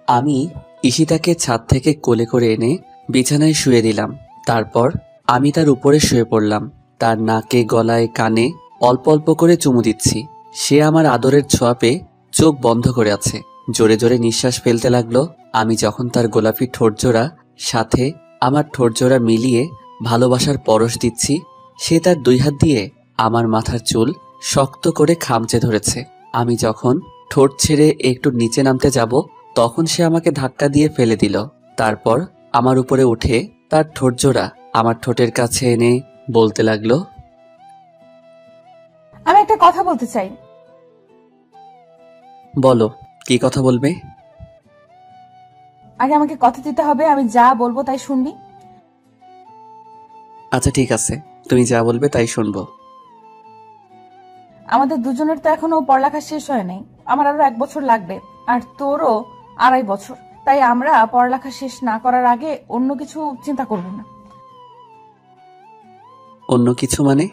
আমি ঈশিতাকে ছাদ থেকে কোলে করে এনে বিছানায় শুয়ে দিলাম। তারপর আমি তার উপরে শুয়ে পড়লাম। তার নাকে, গলায়, কানে অল্প অল্প করে চুমু দিচ্ছি। সে আমার আদরের ছোঁয়া পেয়ে চোখ বন্ধ করে আছে। জোরে জোরে নিঃশ্বাস ফেলতে লাগলো। আমি যখন তার গোলাপি ঠোঁটজোড়া সাথে আমার ঠোঁটজোড়া মিলিয়ে ভালোবাসার পরশ দিচ্ছি, সে তার 2 হাত দিয়ে আমার মাথার চুল শক্ত করে খামচে ধরেছে। আমি যখন ঠোঁট ছেড়ে একটু নিচে নামতে যাব, তখন সে আমাকে ধাক্কা দিয়ে ফেলে দিল। তারপর আমার উপরে উঠে তার ঠোঁটজোড়া আমার ঠোঁটের কাছে এনে বলতে লাগলো, আমি একটা কথা বলতে চাই। বলো, কি কথা বলবে? আগে আমাকে কথা দিতে হবে, আমি যা বলবো তাই শুনবি। আচ্ছা ঠিক আছে, তুমি যা বলবে তাই শুনবো। আমাদের দুজনের তো এখনো পড়ালেখা শেষ হয় নাই। আমার আরো 1 বছর লাগবে, আর তোরও 2.5 বছর। তাই আমরা পড়ালেখা শেষ না করার আগে অন্য কিছু চিন্তা করব না। অন্য কিছু মানে?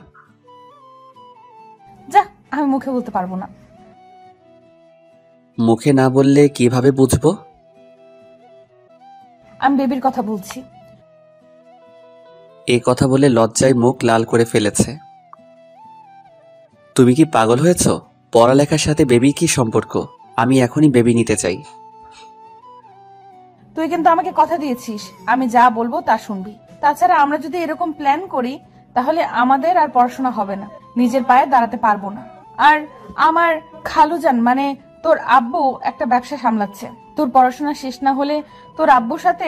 যা, আমি মুখে বলতে পারবো না। মুখে না বললে কিভাবে বুঝবো? আমি বেবির কথা বলছি। এই কথা বলে লজ্জায় মুখ লাল করে ফেলেছে। তুমি কি পাগল হয়েছো? পড়ালেখার সাথে বেবি কি সম্পর্ক? আমি এখনই বেবি নিতে চাই। তুই কিন্তু আমাকে কথা দিয়েছিস, আমি যা বলবো তা শুনবি। তাছাড়া আমরা যদি এরকম প্ল্যান করি, তাহলে আমাদের আর পড়াশোনা হবে না, নিজের পায়ে দাঁড়াতে পারবো না। আর আমার খালুজান মানে তোর আব্বু একটা ব্যবসা সামলাচ্ছে। তোর পড়াশোনা শেষ না হলে তোর আব্বুর সাথে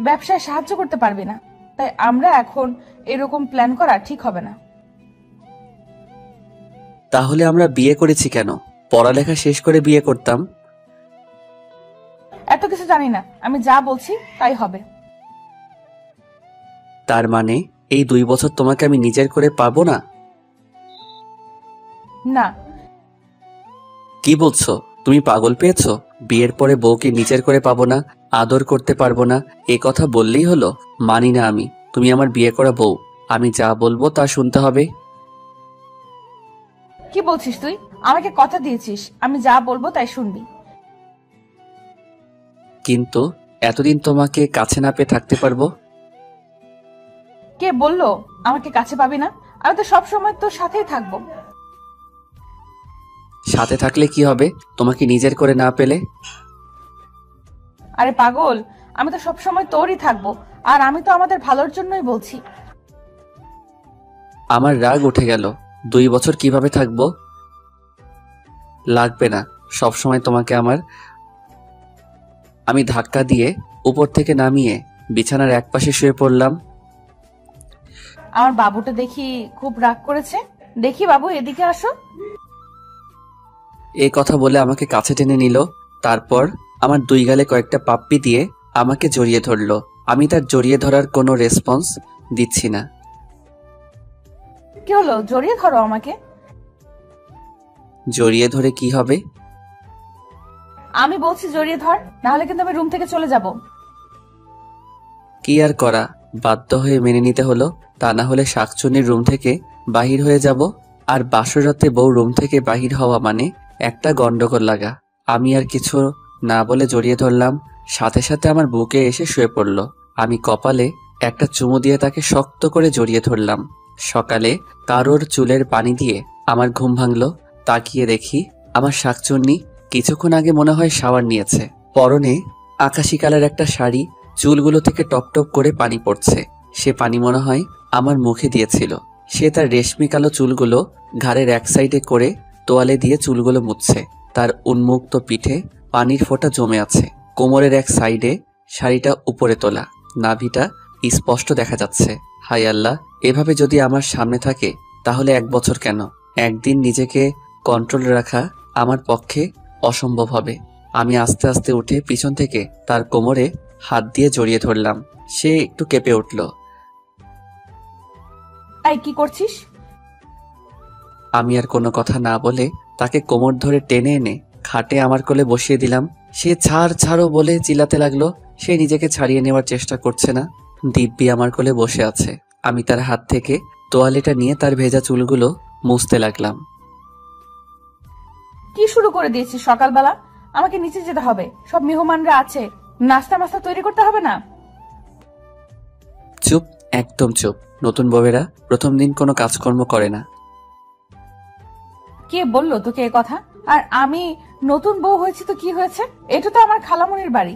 ব্যবসায় সাহায্য করতে পারবি না। তাই আমরা এখন এরকম প্ল্যান করা ঠিক হবে না। তাহলে আমরা বিয়ে করেছি কেন? পড়ালেখা শেষ করে বিয়ে করতাম। এত কিছু জানি না, আমি যা বলছি তাই হবে। তার মানে এই 2 বছর তোমাকে আমি নিজের করে পাবো না? না। কি বলছো? তুমি পাগল পেয়েছো? বিয়ের পরে বউকে নিজের করে পাবো না, আদর করতে পারবো না, এ কথা বললেই হলো? মানি না আমি। তুমি আমার বিয়ে করা বউ, আমি যা বলবো তা শুনতে হবে। কি বলছিস তুই? আমাকে কথা দিয়েছিস, আমি যা বলবো তাই শুনবি। কিন্তু এতদিন তোমাকে কাছে না পেয়ে থাকতে পারবো? কে বললো আমাকে কাছে পাবি না? আমি তো সব সময় তোর সাথেই থাকবো। সাথে থাকলে কি হবে তোমাকে নিজের করে না পেলে? আরে পাগল, আমি তো সব সময় তোরই থাকবো, আর আমি তো আমাদের ভালোর জন্যই বলছি। আমার রাগ উঠে গেল। 2 বছর কিভাবে থাকবো? লাগবে না সব সময় তোমাকে আমার। আমি ধাক্কা দিয়ে উপর থেকে নামিয়ে বিছানার একপাশে শুয়ে পড়লাম। আমার বাবুটা দেখি খুব রাগ করেছে। দেখি বাবু, এদিকে আসো। এই কথা বলে আমাকে কাছে টেনে নিল। তারপর আমার 2 গালে কয়েকটা পাপ্পি দিয়ে আমাকে জড়িয়ে ধরলো। আমি তার জড়িয়ে ধরার কোনো রেসপন্স দিচ্ছি না। কি হলো? জড়িয়ে ধরো আমাকে। জড়িয়ে ধরে কি হবে? আমি বলছি জড়িয়ে ধর, নাহলে কিন্তু আমি রুম থেকে চলে যাব। কি আর করা, বাধ্য হয়ে মেনে নিতে হলো। তা না হলে শাকচুনির রুম থেকে বাহির হয়ে যাব। আর বাসরাতে বউ রুম থেকে বাহির হওয়া মানে একটা গন্ডগোল লাগা। আমি আর কিছু না বলে জড়িয়ে ধরলাম। সাথে সাথে আমার বুকে এসে শুয়ে পড়ল। আমি কপালে একটা চুমু দিয়ে তাকে শক্ত করে জড়িয়ে ধরলাম। সকালে কারোর চুলের পানি দিয়ে আমার ঘুম ভাঙলো। তাকিয়ে দেখি আমার শাকচুন্নি কিছুক্ষণ আগে মনে হয় শাওয়ার নিয়েছে। পরনে আকাশি কালার একটা শাড়ি, চুলগুলো থেকে টপ টপ করে পানি পড়ছে। সে পানি মনে হয় আমার মুখে দিয়েছিল। সে তার রেশমি কালো চুলগুলো ঘাড়ের এক সাইডে করে তোয়ালে দিয়ে চুলগুলো মুছছে। তার উন্মুক্ত পিঠে পানির ফোঁটা জমে আছে। কোমরের এক সাইডে শাড়িটা উপরে তোলা, নাভিটা স্পষ্ট দেখা যাচ্ছে। হাই আল্লাহ, এভাবে যদি আমার সামনে থাকে তাহলে 1 বছর কেন, একদিন নিজেকে কন্ট্রোল রাখা আমার পক্ষে অসম্ভব হবে। আমি আস্তে আস্তে উঠে পিছন থেকে তার কোমরে হাত দিয়ে জড়িয়ে ধরলাম। সে একটু কেঁপে উঠল। এই কি করছিস? আমি আর কোনো কথা না বলে তাকে কোমর ধরে টেনে এনে খাটে আমার কোলে বসিয়ে দিলাম। সে ছাড় ছাড়ো বলে চিল্লাতে লাগলো। সে নিজেকে ছাড়িয়ে নেওয়ার চেষ্টা করছে না। দিব্যি আমার কোলে বসে আছে। আমি তার হাত থেকে তোয়ালেটা নিয়ে তার ভেজা চুলগুলো মুছতে লাগলাম। কি শুরু করে দিয়েছিস সকালবেলা? আমাকে নিচে যেতে হবে, সব মেহমানরা আছে, নাস্তা মাস্তা তৈরি করতে হবে না? চুপ, একদম চুপ। নতুন বউয়েরা প্রথম দিন কোনো কাজকর্ম করে না। কে বললো তোকে এ কথা? আর আমি নতুন বউ হয়েছি তো কি হয়েছে? এটা তো আমার খালামণির বাড়ি।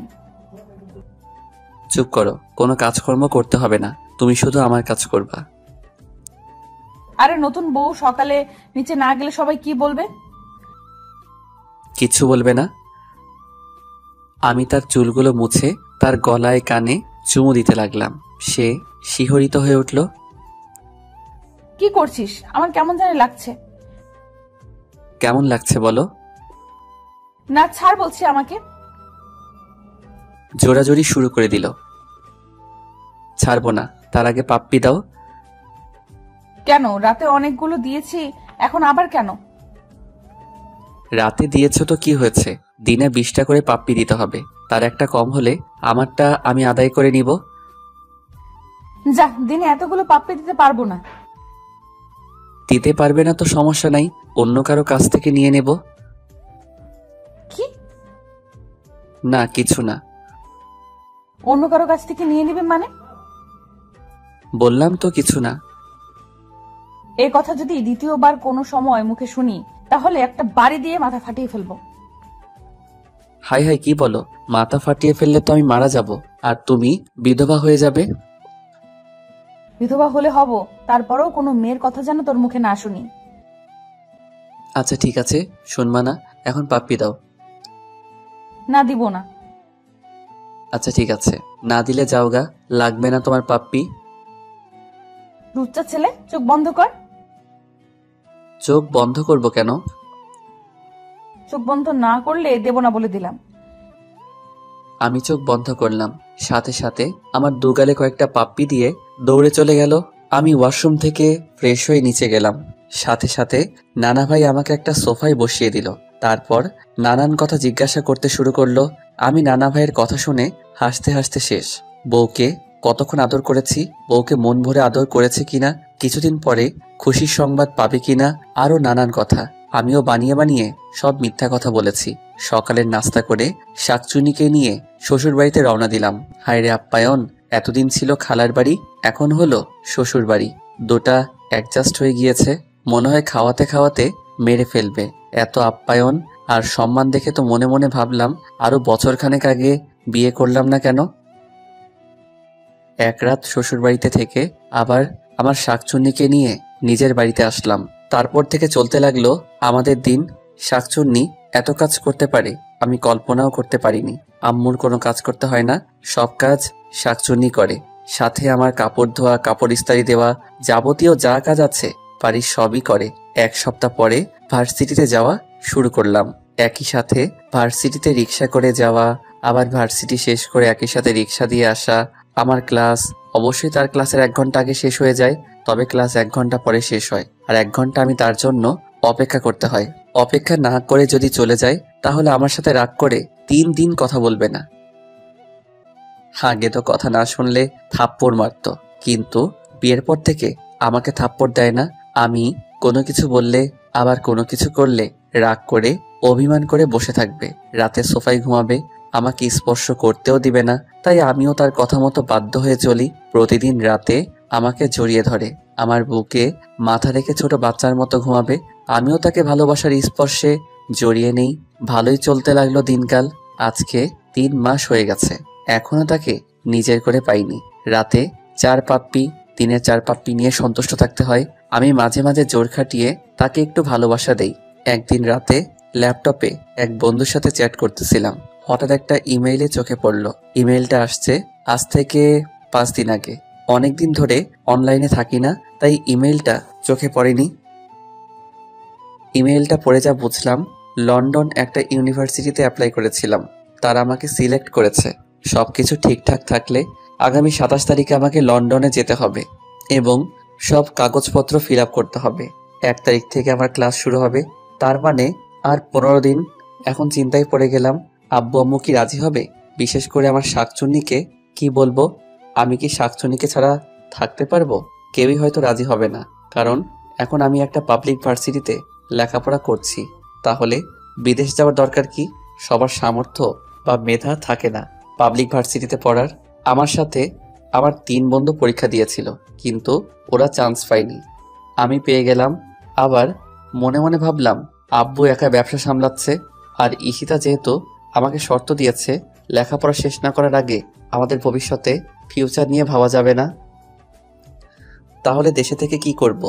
চুপ করো, কোনো কাজকর্ম করতে হবে না, তুমি শুধু আমার কাজ করবা। আরে নতুন বউ সকালে নিচে না গেলে সবাই কি বলবে? কিচ্ছু বলবে না। আমি তার চুলগুলো মুছে তার গলায় কানে চুমু দিতে লাগলাম। সে শিহরিত হয়ে উঠল। কি করছিস? আমার কেমন জানি লাগছে। কেমন লাগছে বলো? না ছাড় বলছি আমাকে। জোরাজোরি শুরু করে দিল। ছাড়বো না, তার আগে পাপ্পি দাও। কেন? রাতে অনেকগুলো দিয়েছি, এখন আবার কেন? রাতে দিয়েছো তো কি হয়েছে, দিনে 20টা করে পাপ্পি দিতে হবে, তার একটা কম হলে আমারটা আমি আদায় করে নিব। যা, দিনে এতগুলো পাপ্পি দিতে পারবো না। দিতে পারবে না তো সমস্যা নাই, অন্য কারো কাছ থেকে নিয়ে নেব। কি? না কিছু না। অন্য কারো কাছ থেকে নিয়ে নিবি মানে? বললাম তো কিছু না। এই কথা যদি দ্বিতীয়বার কোনো সময় মুখে শুনি তাহলে একটা বাড়ি দিয়ে মাথা ফাটিয়ে ফেলবো। হাই হাই, কি বলো? মাথা ফাটিয়ে ফেললে তো আমি মারা যাব, আর তুমি বিধবা হয়ে যাবে। বিধবা হলে হব, তারপরেও কোনো মেয়ের কথা যেন তোর মুখে না শুনি। আচ্ছা ঠিক আছে, শুনবা না, এখন পাপ্পি দাও। না দিব না। আচ্ছা ঠিক আছে, না দিলে যাও গা, লাগবে না তোমার পাপ্পি। রুচ্চা ছেলে, চোখ বন্ধ কর। চোখ বন্ধ করব কেন? চোখ বন্ধ না করলে দেব না বলে দিলাম। আমি চোখ বন্ধ করলাম, সাথে সাথে আমার দুগালে কয়েকটা পাপ্পি দিয়ে দৌড়ে চলে গেল। আমি ওয়াশরুম থেকে ফ্রেশ হয়ে নিচে গেলাম, সাথে সাথে নানা ভাই আমাকে একটা সোফায় বসিয়ে দিল। তারপর নানান কথা জিজ্ঞাসা করতে শুরু করলো। আমি নানা ভাইয়ের কথা শুনে হাসতে হাসতে শেষ। বউকে কতক্ষণ আদর করেছি, বউকে মন ভরে আদর করেছে কিনা, কিছুদিন পরে খুশির সংবাদ পাবে কিনা, আরো নানান কথা। আমিও বানিয়ে বানিয়ে সব মিথ্যা কথা বলেছি। সকালের নাস্তা করে শাকচুনিকে নিয়ে শ্বশুর বাড়িতে রওনা দিলাম। হায়রে আপ্যায়ন, এতদিন ছিল খালার বাড়ি, এখন হলো শ্বশুর বাড়ি। দুটা অ্যাডজাস্ট হয়ে গিয়েছে, মনে হয় খাওয়াতে খাওয়াতে মেরে ফেলবে। এত আপ্যায়ন আর সম্মান দেখে তো মনে মনে ভাবলাম আরো বছরখানেক আগে বিয়ে করলাম না কেন। এক রাত শ্বশুর বাড়িতে থেকে আবার আমার শাকচুন্নিকে নিয়ে নিজের বাড়িতে আসলাম। তারপর থেকে চলতে লাগলো আমাদের দিন। শাকচুন্নি এত কাজ করতে পারে আমি কল্পনাও করতে পারিনি। আম্মুর কোনো কাজ করতে হয় না, সব কাজ শাকচুন্নি করে। সাথে আমার কাপড় ধোয়া, কাপড় ইস্ত্রি দেওয়া, যাবতীয় যা কাজ আছে বাড়ির সবই করে। এক সপ্তাহ পরে ভার্সিটিতে যাওয়া শুরু করলাম। একই সাথে ভার্সিটিতে রিক্সা করে যাওয়া, আবার ভার্সিটি শেষ করে একই সাথে রিক্সা দিয়ে আসা। আমার ক্লাস অবশ্যই তার ক্লাসের 1 ঘন্টা আগে শেষ হয়ে যায়, তবে ক্লাস 1 ঘন্টা পরে শেষ হয়, আর 1 ঘন্টা আমি তার জন্য অপেক্ষা করতে হয়। অপেক্ষা না করে যদি চলে যায় তাহলে আমার সাথে রাগ করে 3 দিন কথা বলবে না। আগে তো কথা না শুনলে থাপ্পড় মারতো, কিন্তু বিয়ের পর থেকে আমাকে থাপ্পড় দেয় না। আমি কোনো কিছু বললে, আবার কোনো কিছু করলে রাগ করে অভিমান করে বসে থাকবে। রাতে সোফায় ঘুমাবে, আমাকে স্পর্শ করতেও দিবে না। তাই আমিও তার কথা মতো বাধ্য হয়ে চলি। প্রতিদিন রাতে আমাকে জড়িয়ে ধরে, আমার বুকে মাথা রেখে ছোট বাচ্চার মতো ঘুমাবে। আমিও তাকে ভালোবাসার স্পর্শে জড়িয়ে নেই। ভালোই চলতে লাগলো দিনকাল। আজকে 3 মাস হয়ে গেছে, এখনো তাকে নিজের করে পাইনি। রাতে 4 পাপ্পি, দিনে 4 পাপ্পি নিয়ে সন্তুষ্ট থাকতে হয়। আমি মাঝে মাঝে জোর খাটিয়ে তাকে একটু ভালোবাসা দেই। একদিন রাতে ল্যাপটপে এক বন্ধুর সাথে চ্যাট করতেছিলাম, হঠাৎ একটা ইমেইলে চোখে পড়লো। ইমেইলটা আসছে আজ থেকে 5 দিন আগে। অনেকদিন ধরে অনলাইনে থাকি না, তাই ইমেইলটা চোখে পড়েনি। ইমেইলটা পড়ে যা বুঝলাম, লন্ডন একটা ইউনিভার্সিটিতে অ্যাপ্লাই করেছিলাম, তারা আমাকে সিলেক্ট করেছে। সবকিছু ঠিকঠাক থাকলে আগামী 27 তারিখে আমাকে লন্ডনে যেতে হবে এবং সব কাগজপত্র ফিল আপ করতে হবে। 1 তারিখ থেকে আমার ক্লাস শুরু হবে, তার মানে আর 15 দিন। এখন চিন্তায় পড়ে গেলাম, আব্বু আম্মু কি রাজি হবে? বিশেষ করে আমার শাকচুন্নিকে কি বলবো? আমি কি শাকচুন্নিকে ছাড়া থাকতে পারবো? কেউই হয়তো রাজি হবে না, কারণ এখন আমি একটা পাবলিক ভার্সিটিতে লেখাপড়া করছি। তাহলে বিদেশ যাওয়ার দরকার কি? সবার সামর্থ্য বা মেধা থাকে না পাবলিক ভার্সিটিতে পড়ার। আমার সাথে আমার 3 বন্ধু পরীক্ষা দিয়েছিল, কিন্তু ওরা চান্স পায়নি, আমি পেয়ে গেলাম। আবার মনে মনে ভাবলাম আব্বু একা ব্যবসা সামলাচ্ছে, আর ঈশিতা যেহেতু আমাকে শর্ত দিয়েছে লেখাপড়া শেষ না করার আগে আমাদের ভবিষ্যতে ফিউচার নিয়ে ভাবা যাবে না, তাহলে দেশে থেকে কি করব?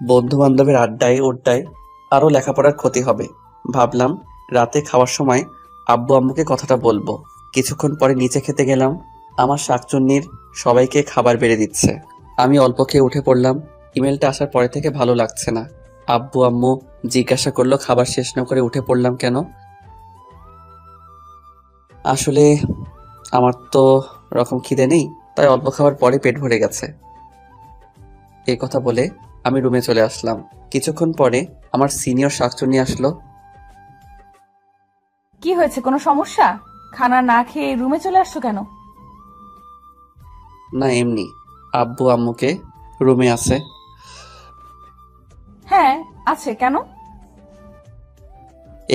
বন্ধু বান্ধবের আড্ডায় ওড্ডায় আরও লেখাপড়ার ক্ষতি হবে। ভাবলাম রাতে খাওয়ার সময় আব্বু আম্মুকে কথাটা বলবো। কিছুক্ষণ পরে নিচে খেতে গেলাম। আমার শাকচুন্নির সবাইকে খাবার বেড়ে দিচ্ছে, আমি অল্প খেয়ে উঠে পড়লাম। ইমেলটা আসার পরে থেকে ভালো লাগছে না। আব্বু আম্মু জিজ্ঞাসা করলো খাবার শেষ না করে উঠে পড়লাম কেন। আসলে আমার তো রকম খিদে নেই, তাই অল্প খাবার পরে পেট ভরে গেছে। এই কথা বলে আমি রুমে চলে আসলাম। কিছুক্ষণ পরে আমার সিনিয়র শাকচুন্নি আসলো। কি হয়েছে, কোনো সমস্যা? খানা না খেয়ে রুমে চলে আসছো কেন? না এমনি, আব্বু আম্মুকে রুমে আছে। হ্যাঁ আছে, কেন?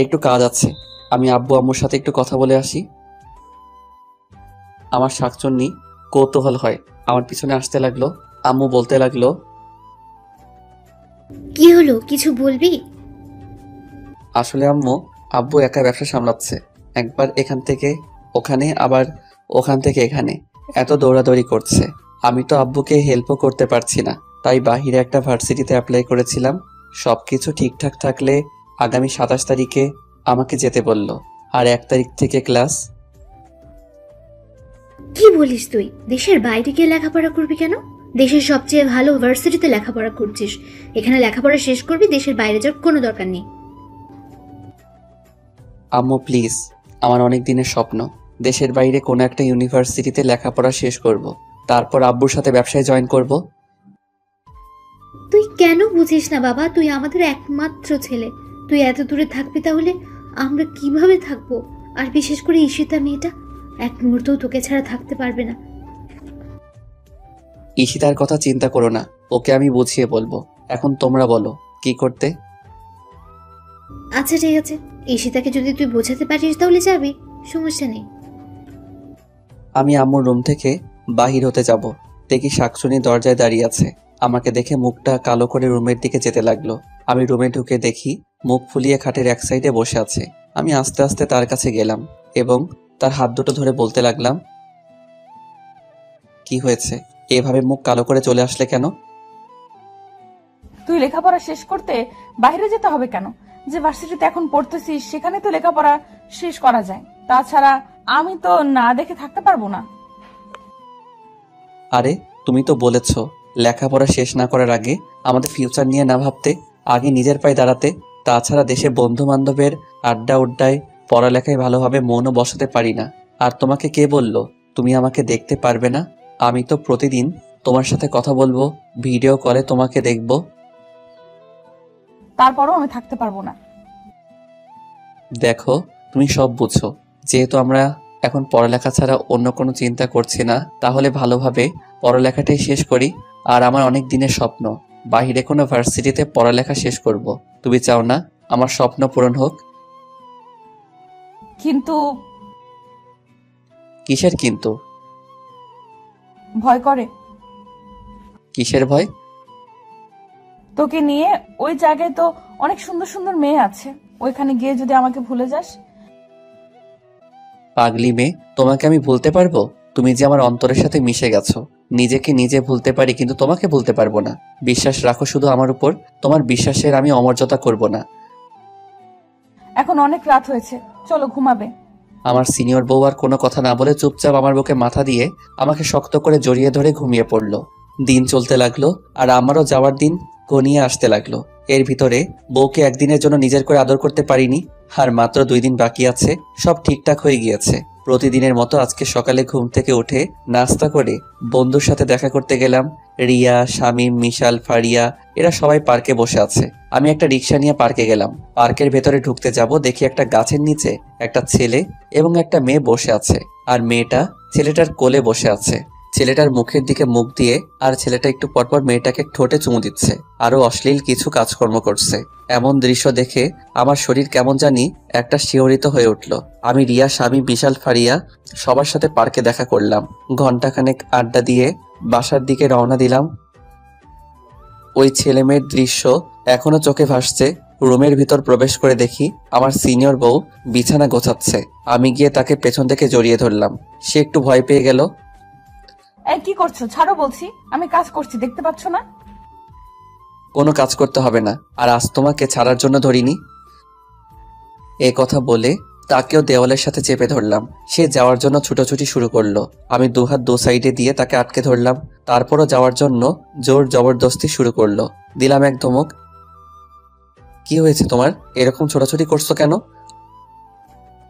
একটু কাজ আছে, আমি আব্বু আম্মুর সাথে একটু কথা বলে আসি। আমার শাকচুন্নি কৌতূহল হয় আমার পিছনে আসতে লাগলো। আম্মু বলতে লাগলো, কি হলো, কিছু বলবি? আসলে আম্মু, আব্বু একা ব্যবসা সামলাচ্ছে, একবার এখান থেকে ওখানে আবার ওখান থেকে এখানে এত দৌড়াদৌড়ি করছে। আমি তো আব্বুকে হেল্পও করতে পারছি না, তাই বাহিরে একটা ভার্সিটিতে অ্যাপ্লাই করেছিলাম। সবকিছু ঠিকঠাক থাকলে আগামী 27 তারিখে আমাকে যেতে বলল, আর 1 তারিখ থেকে ক্লাস। কি বলিস তুই? দেশের বাইরে গিয়ে লেখাপড়া করবি কেন? দেশের সবচেয়ে ভালো ভার্সিটিতে লেখাপড়া করছিস, এখানে লেখাপড়া শেষ করবি, দেশের বাইরে যাওয়ার কোনো দরকার নেই। আম্মু প্লিজ, আমার অনেক দিনের স্বপ্ন দেশের বাইরে কোনো একটা ইউনিভার্সিটিতে লেখাপড়া শেষ করব, তারপর আব্বুর সাথে ব্যবসায় জয়েন করব। তুই কেন বুঝিস না বাবা? তুই আমাদের একমাত্র ছেলে, তুই এত দূরে থাকবি, তাহলে আমরা কিভাবে থাকবো? আর বিশেষ করে ঈশিতা মেয়েটা এক মুহূর্তও তোকে ছাড়া থাকতে পারবে না। ঈশিতার কথা চিন্তা করো না, ওকে আমি বুঝিয়ে বলবো। এখন তোমরা বলো কি করতে। আচ্ছা ঠিক আছে, ঈশিতাকে যদি তুই বোঝাতে পারিস তাহলে যাবি, সমস্যা নেই। আমি আম্মুর রুম থেকে বাহির হতে যাব, দেখি শাকচুনি দরজায় দাঁড়িয়ে আছে। আমাকে দেখে মুখটা কালো করে রুমের দিকে যেতে লাগলো। আমি রুমে ঢুকে দেখি মুখ ফুলিয়ে খাটের এক সাইডে বসে আছে। আমি আস্তে আস্তে তার কাছে গেলাম এবং তার হাত দুটো ধরে বলতে লাগলাম, কি হয়েছে, এভাবে মুখ কালো করে চলে আসলে কেন? তুই লেখাপড়া শেষ করতে বাইরে যেতে হবে কেন? যে ভার্সিটিতে এখন পড়তেছিস সেখানে তো লেখাপড়া শেষ করা যায়। তাছাড়া আমি তো না দেখে থাকতে পারবো না। আরে তুমি তো বলেছো লেখাপড়া শেষ না করার আগে আমাদের ফিউচার নিয়ে না ভাবতে, আগে নিজের পায়ে দাঁড়াতে। তাছাড়া দেশে বন্ধু বান্ধবের আড্ডা উড্ডায় পড়ালেখায় ভালোভাবে মনও বসাতে পারি না। আর তোমাকে কে বলল তুমি আমাকে দেখতে পারবে না? আমি তো প্রতিদিন তোমার সাথে কথা বলবো, ভিডিও কলে তোমাকে দেখবো। তারপরও আমি থাকতে পারবো না। দেখো তুমি সব বুঝো, যেহেতু আমরা এখন পড়ালেখা ছাড়া অন্য কোনো চিন্তা করছি না, তাহলে ভালোভাবে পড়ালেখাটাই শেষ করি। আর আমার অনেক দিনের স্বপ্ন বাইরে কোনো ভার্সিটিতে পড়ালেখা শেষ করব। তুমি চাও না আমার স্বপ্ন পূরণ হোক? কিন্তু কিসের কিন্তু? ভয় করে। কিসের ভয়? তোকে নিয়ে ওই জায়গায় তো অনেক সুন্দর সুন্দর মেয়ে আছে, ওইখানে গিয়ে যদি আমাকে ভুলে যাস। পাগলি মেয়ে, তোমাকে আমি ভুলতে পারবো? তুমি যে আমার অন্তরের সাথে মিশে গেছো। নিজেকে নিজে ভুলতে পারি কিন্তু তোমাকে ভুলতে পারবো না। বিশ্বাস রাখো শুধু আমার উপর, তোমার বিশ্বাসের আমি অমর্যাদা করব না। এখন অনেক রাত হয়েছে, চলো ঘুমাবে। আমার সিনিয়র বউ আর কোনো কথা না বলে চুপচাপ আমার বুকে মাথা দিয়ে আমাকে শক্ত করে জড়িয়ে ধরে ঘুমিয়ে পড়লো। দিন চলতে লাগলো আর আমারও যাওয়ার দিন ঘনিয়ে আসতে লাগলো। এর ভিতরে বউকে একদিনের জন্য নিজের করে আদর করতে পারিনি, আর মাত্র 2 দিন বাকি আছে, সব ঠিকঠাক হয়ে গিয়েছে। প্রতিদিনের মতো আজকে সকালে ঘুম থেকে উঠে নাস্তা করে বন্ধুর সাথে দেখা করতে গেলাম। রিয়া, শামীম, মিশাল, ফারিয়া এরা সবাই পার্কে বসে আছে। আমি একটা রিক্সা নিয়ে পার্কে গেলাম। পার্কের ভেতরে ঢুকতে যাব, দেখি একটা গাছের নিচে একটা ছেলে এবং একটা মেয়ে বসে আছে, আর মেয়েটা ছেলেটার কোলে বসে আছে। ছেলেটার মুখের দিকে মুখ দিয়ে, আর ছেলেটা একটু পরপর মেয়েটাকে ঠোঁটে চুমু দিচ্ছে, আরো অশ্লীল কিছু কাজকর্ম করছে। এমন দৃশ্য দেখে আমার শরীর কেমন জানি একটা শিহরিত হয়ে উঠল। আমি, রিয়া, স্বামী, বিশাল, ফারিয়া সবার সাথে পার্কে দেখা করলাম। ঘন্টাখানেক আড্ডা দিয়ে বাসার দিকে রওনা দিলাম। ওই ছেলেমেয়ের দৃশ্য এখনো চোখে ভাসছে। রুমের ভিতর প্রবেশ করে দেখি আমার সিনিয়র বউ বিছানা গোছাচ্ছে। আমি গিয়ে তাকে পেছন থেকে জড়িয়ে ধরলাম। সে একটু ভয় পেয়ে গেল। এই কি করছো? ছাড়ো বলছি, আমি কাজ করছি, দেখতে পাচ্ছ না? কোনো কাজ করতে হবে না, আর আজ তোমাকে ছাড়ার জন্য ধরিনি। এ কথা বলে তাকেও দেওয়ালের সাথে চেপে ধরলাম। সে যাওয়ার জন্য ছুটোছুটি শুরু করলো। আমি দুহাত দু সাইডে দিয়ে তাকে আটকে ধরলাম। তারপরও যাওয়ার জন্য জোর জবরদস্তি শুরু করলো। দিলাম এক ধমক। কি হয়েছে তোমার? এরকম ছোটাছুটি করছো কেন?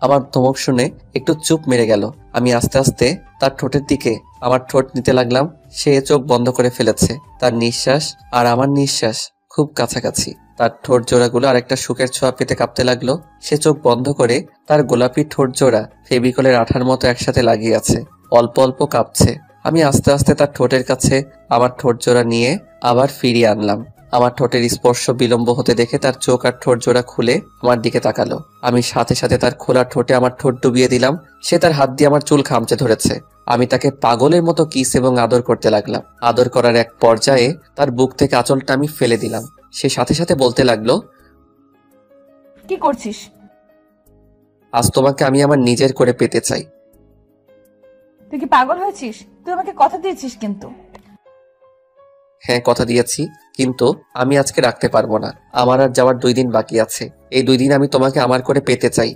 আমার ধমক শুনে একটু চুপ মেরে গেল। আমি আস্তে আস্তে তার ঠোঁটের দিকে আমার ঠোঁট নিতে লাগলাম। সে চোখ বন্ধ করে ফেলেছে। তার নিঃশ্বাস আর আমার নিঃশ্বাস খুব কাছাকাছি। তার ঠোঁট জোড়াগুলো আরেকটা সুখের ছোঁয়া পেতে কাঁপতে লাগলো। সে চোখ বন্ধ করে তার গোলাপি ঠোঁট জোড়া ফেভিকলের আঠার মতো একসাথে লাগিয়ে আছে। অল্প অল্প কাঁপছে। আমি আস্তে আস্তে তার ঠোঁটের কাছে আমার ঠোঁট জোড়া নিয়ে আবার ফিরিয়ে আনলাম। আমার ঠোঁটের স্পর্শ বিলম্ব হতে দেখে তার চোখ আর ঠোঁট জোড়া খুলে আমার দিকে তাকালো। আমি সাথে সাথে তার খোলা ঠোঁটে আমার ঠোঁট ডুবিয়ে দিলাম। সে তার হাত দিয়ে আমার চুল খামচে ধরেছে। আমি তাকে পাগলের মতো কিস এবং আদর করতে লাগলাম। আদর করার এক পর্যায়ে তার বুক থেকে আঁচলটা আমি ফেলে দিলাম। সে সাথে সাথে বলতে লাগলো, কি করছিস? আজ তোমাকে আমি আমার নিজের করে পেতে চাই। তুই কি পাগল হয়েছিস? তুই আমাকে কথা দিয়েছিস কিন্তু। হ্যাঁ, কথা দিয়েছি, কিন্তু আমি আজকে রাখতে পারবো না। আমার আর যাওয়ার 2 দিন বাকি আছে। এই 2 দিন আমি তোমাকে আমার করে পেতে চাই।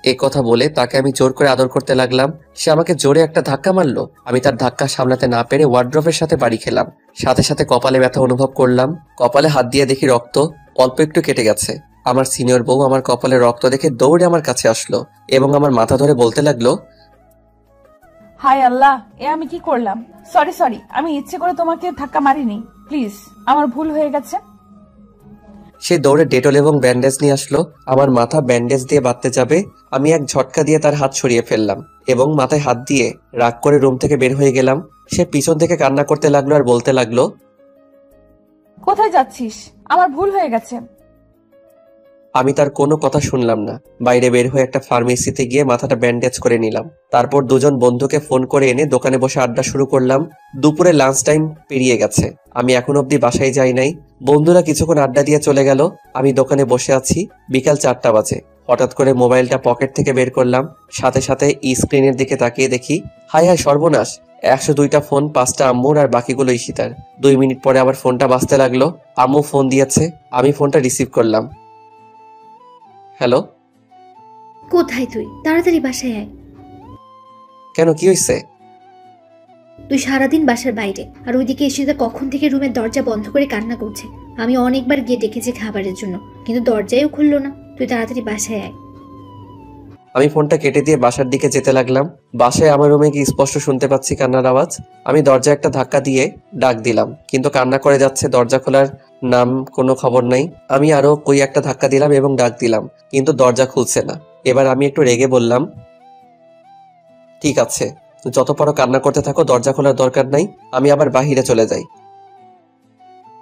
এই কথা বলে তাকে আমি জোর করে আদর করতে লাগলাম। সে আমাকে জোরে একটা ধাক্কা মারলো। আমি তার ধাক্কা সামলাতে না পেরে ওয়ার্ড্রপের সাথে বাড়ি খেলাম। সাথে সাথে কপালে ব্যথা অনুভব করলাম। কপালে হাত দিয়ে দেখি রক্ত অল্প একটু কেটে গেছে। আমার সিনিয়র বউ আমার কপালে রক্ত দেখে দৌড়ে আমার কাছে আসলো এবং আমার মাথা ধরে বলতে লাগলো, হায় আল্লাহ, এ আমি কি করলাম? সরি, আমি ইচ্ছে করে তোমাকে ধাক্কা মারিনি, প্লিজ, আমার ভুল হয়ে গেছে। সে দৌড়ে ডেটল এবং ব্যান্ডেজ নিয়ে আসলো। আমার মাথা ব্যান্ডেজ দিয়ে বাঁধতে যাবে, আমি এক ঝটকা দিয়ে তার হাত সরিয়ে ফেললাম এবং মাথায় হাত দিয়ে রাগ করে রুম থেকে বের হয়ে গেলাম। সে পিছন থেকে কান্না করতে লাগলো আর বলতে লাগলো, কোথায় যাচ্ছিস? আমার ভুল হয়ে গেছে। আমি তার কোনো কথা শুনলাম না। বাইরে বের হয়ে একটা ফার্মেসিতে গিয়ে মাথাটা ব্যান্ডেজ করে নিলাম। তারপর দুজন বন্ধুকে ফোন করে এনে দোকানে বসে আড্ডা শুরু করলাম। দুপুরে লাঞ্চ টাইম পেরিয়ে গেছে। আমি এখন অবধি বাসায় যাই নাই। বন্ধুরা কিছুক্ষণ আড্ডা দিয়ে চলে গেল। আমি দোকানে বসে আছি। বিকাল 4টা বাজে। হঠাৎ করে মোবাইলটা পকেট থেকে বের করলাম। সাথে সাথে স্ক্রিনের দিকে তাকিয়ে দেখি, হায় হায় সর্বনাশ, 102টা ফোন, 5টা আম্মুর আর বাকিগুলো ঈশিতার। 2 মিনিট পরে আবার ফোনটা বাজতে লাগলো। আম্মু ফোন দিয়েছে। আমি ফোনটা রিসিভ করলাম। হ্যালো। কোথায় তুই? তাড়াতাড়ি বাসায় আয়। কেন, কি হয়েছে? তুই সারাদিন বাসার বাইরে, আর ওইদিকে এসে কখন থেকে রুমের দরজা বন্ধ করে কান্না করছে। আমি অনেকবার গিয়ে ডেকেছি খাবারের জন্য, কিন্তু দরজাও খুললো না। তুই তাড়াতাড়ি বাসায় আয়। আমি ফোনটা কেটে দিয়ে বাসার দিকে যেতে লাগলাম। বাসায় আমার রুমে গিয়ে স্পষ্ট শুনতে পাচ্ছি কান্নার আওয়াজ। আমি দরজা একটা ধাক্কা দিয়ে ডাক দিলাম, কিন্তু কান্না করে যাচ্ছে। দরজা খোলার নাম কোনো খবর নাই। আমি আরো কই একটা ধাক্কা দিলাম এবং ডাক দিলাম, কিন্তু দরজা খুলছে না। এবার আমি একটু রেগে বললাম, ঠিক আছে, যত পারো কান্না করতে থাকো, দরজা খোলার দরকার নাই। আমি আবার বাহিরে চলে যাই।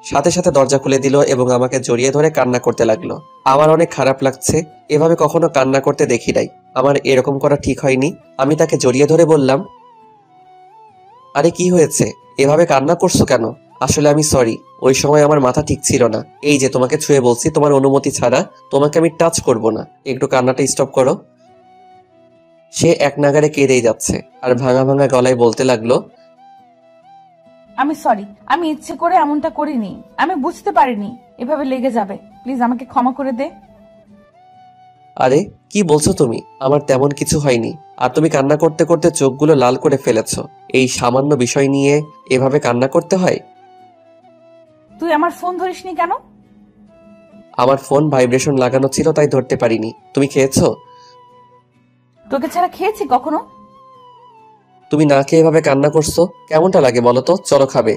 সাথে সাথে দরজা খুলে দিল এবং আমাকে জড়িয়ে ধরে কান্না করতে লাগলো। আমার অনেক খারাপ লাগছে। এভাবে কখনো কান্না করতে দেখি নাই। আমার এরকম করা ঠিক হয়নি। আমি তাকে জড়িয়ে ধরে বললাম, আরে কি হয়েছে? এভাবে কান্না করছো কেন? আসলে আমি সরি, ওই সময় আমার মাথা ঠিক ছিল না। এই যে তোমাকে ছুঁয়ে বলছি, তোমার অনুমতি ছাড়া তোমাকে আমি টাচ করব না। একটু কান্নাটা স্টপ করো। সে এক নাগাড়ে কেঁদেই যাচ্ছে আর ভাঙা ভাঙা গলায় বলতে লাগলো, আমি সরি, আমি ইচ্ছে করে এমনটা করিনি, আমি বুঝতে পারিনি এভাবে লেগে যাবে, প্লিজ আমাকে ক্ষমা করে দে। আরে কি বলছো তুমি? আমার তেমন কিছু হয়নি। আর তুমি কান্না করতে করতে চোখগুলো লাল করে ফেলেছো। এই সামান্য বিষয় নিয়ে এভাবে কান্না করতে হয়? তুই আমার ফোন ধরিসনি কেন? আমার ফোন ভাইব্রেশন লাগানো ছিল, তাই ধরতে পারিনি। তুমি খেয়েছো? তোকে ছাড়া খেয়েছি কখনো? তুমি না খেয়ে এভাবে কান্না করছো, কেমনটা লাগে বলো তো? চলো খাবে।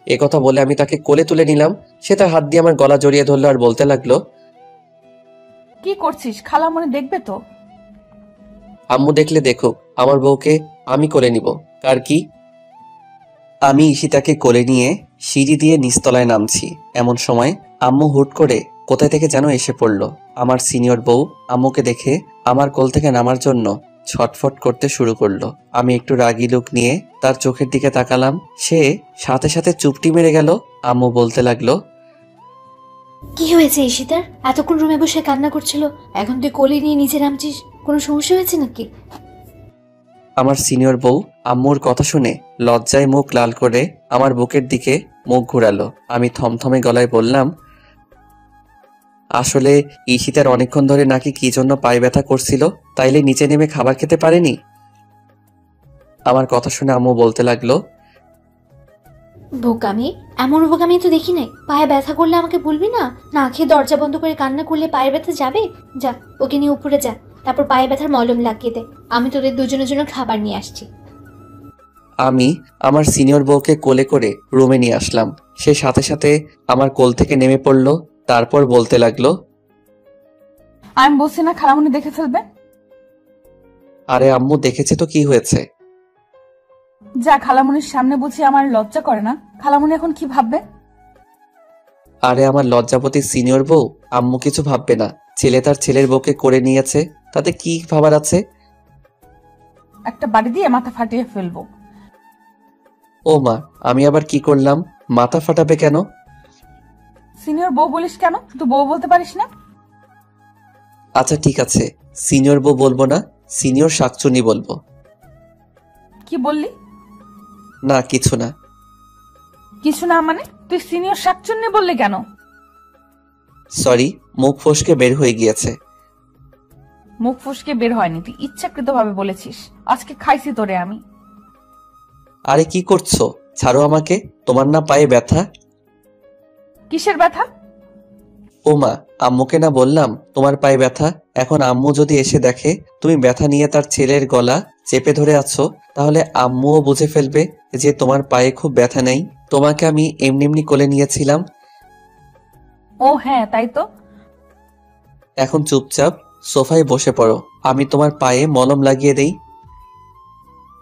একথা বলে আমি তাকে কোলে তুলে নিলাম। সে তার হাত দিয়ে আমার গলা জড়িয়ে ধরলো আর বলতে লাগলো, কি করছিস? খালামণি দেখবে তো। আম্মু দেখলে দেখুক, আমার বউকে আমি কোলে নিব। কার কি? আমি ঈশিতাকে কোলে নিয়ে সিঁড়ি দিয়ে নিচতলায় নামছি। এমন সময় আম্মু হুট করে কোথায় থেকে যেন এসে পড়ল। আমার সিনিয়র বউ আম্মুকে দেখে আমার কোল থেকে নামার জন্য ছটফট করতে শুরু করলো। আমি একটু রাগী লুক নিয়ে তার চোখের দিকে তাকালাম। সে সাথে সাথে চুপটি মেরে গেল। আম্মু বলতে লাগলো, কি হয়েছে ঈশিতার? এতক্ষণ রুমে বসে কান্না করছিল, এখন তুই কোলে নিয়ে নিচে নামছিস, কোনো সমস্যা হয়েছে নাকি? আমার সিনিয়র বউ আম্মুর কথা শুনে লজ্জায় মুখ লাল করে আমার বুকের দিকে মুখ ঘুরালো। আমি থমথমে গলায় বললাম, আসলে ঈশিতার অনেকক্ষণ ধরে নাকি কি জন্য পায়ে ব্যথা করছিল, তাইলে নিচে নেমে খাবার খেতে পারেনি। আমার কথা শুনে আম্মু বলতে লাগলো, বোকামি, এমন বোকামি তো দেখি নাই। পায়ে ব্যথা করলে আমাকে বলবি না? না খেয়ে দরজা বন্ধ করে কান্না করলে পায়ের ব্যথা যাবে? যা, ওকে নিয়ে উপরে যা, তারপর পায়ে ব্যথার মলম লাগিয়ে দে। আমি তোদের দুজনের জন্য খাবার নিয়ে আসছি। আমি আমার সিনিয়র বউকে কোলে করে রুমে নিয়ে আসলাম। সে সাথে সাথে আমার কোল থেকে নেমে পড়লো। তারপর বলতে লাগলো, আমি বলছি না খালামুনি দেখে ফেলবে? আরে আম্মু দেখেছে তো কি হয়েছে? যা, খালামুনির সামনে বুঝি আমার লজ্জা করে না? খালামুনি এখন কি ভাববে? আরে আমার লজ্জাপতি সিনিয়র বউ আম্মু কিছু ভাববে না। ছেলে তার ছেলের বউকে করে নিয়েছে, তাতে কি ভাবার আছে? একটা বাড়ি দিয়ে মাথা ফাটিয়ে ফেলবো। ও মা, আমি আবার কি করলাম? মাথা ফাটাবে কেন? সিনিয়র বউ বলিস কেন? তুই বউ বলতে পারিস না? আচ্ছা ঠিক আছে, সিনিয়র বউ বলবো না, সিনিয়র শাকচুনি বলবো। কি বললি? না কিছু না। কিছু না মানে? তুই সিনিয়র শাকচুন্নি বললি কেন? সরি, মুখ ফসকে বের হয়ে গিয়েছে। মুখ ফুসকে বের হয়নি, তুই ইচ্ছাকৃত ভাবে বলেছিস। আজকে খাইছি তোরে আমি। আরে কি করছো? ছাড়ো আমাকে। তোমার না পায়ে ব্যথা? কিসের ব্যথা? ও মা, আম্মুকে না বললাম তোমার পায়ে ব্যথা? এখন আম্মু যদি এসে দেখে তুমি ব্যথা নিয়ে তার ছেলের গলা চেপে ধরে আছো, তাহলে আম্মুও বুঝে ফেলবে যে তোমার পায়ে খুব ব্যথা নেই। তোমাকে আমি এমনি এমনি কোলে নিয়েছিলাম। ও হ্যাঁ, তাই তো। এখন চুপচাপ সোফায় বসে পড়ো, আমি তোমার পায়ে মলম লাগিয়ে দেই।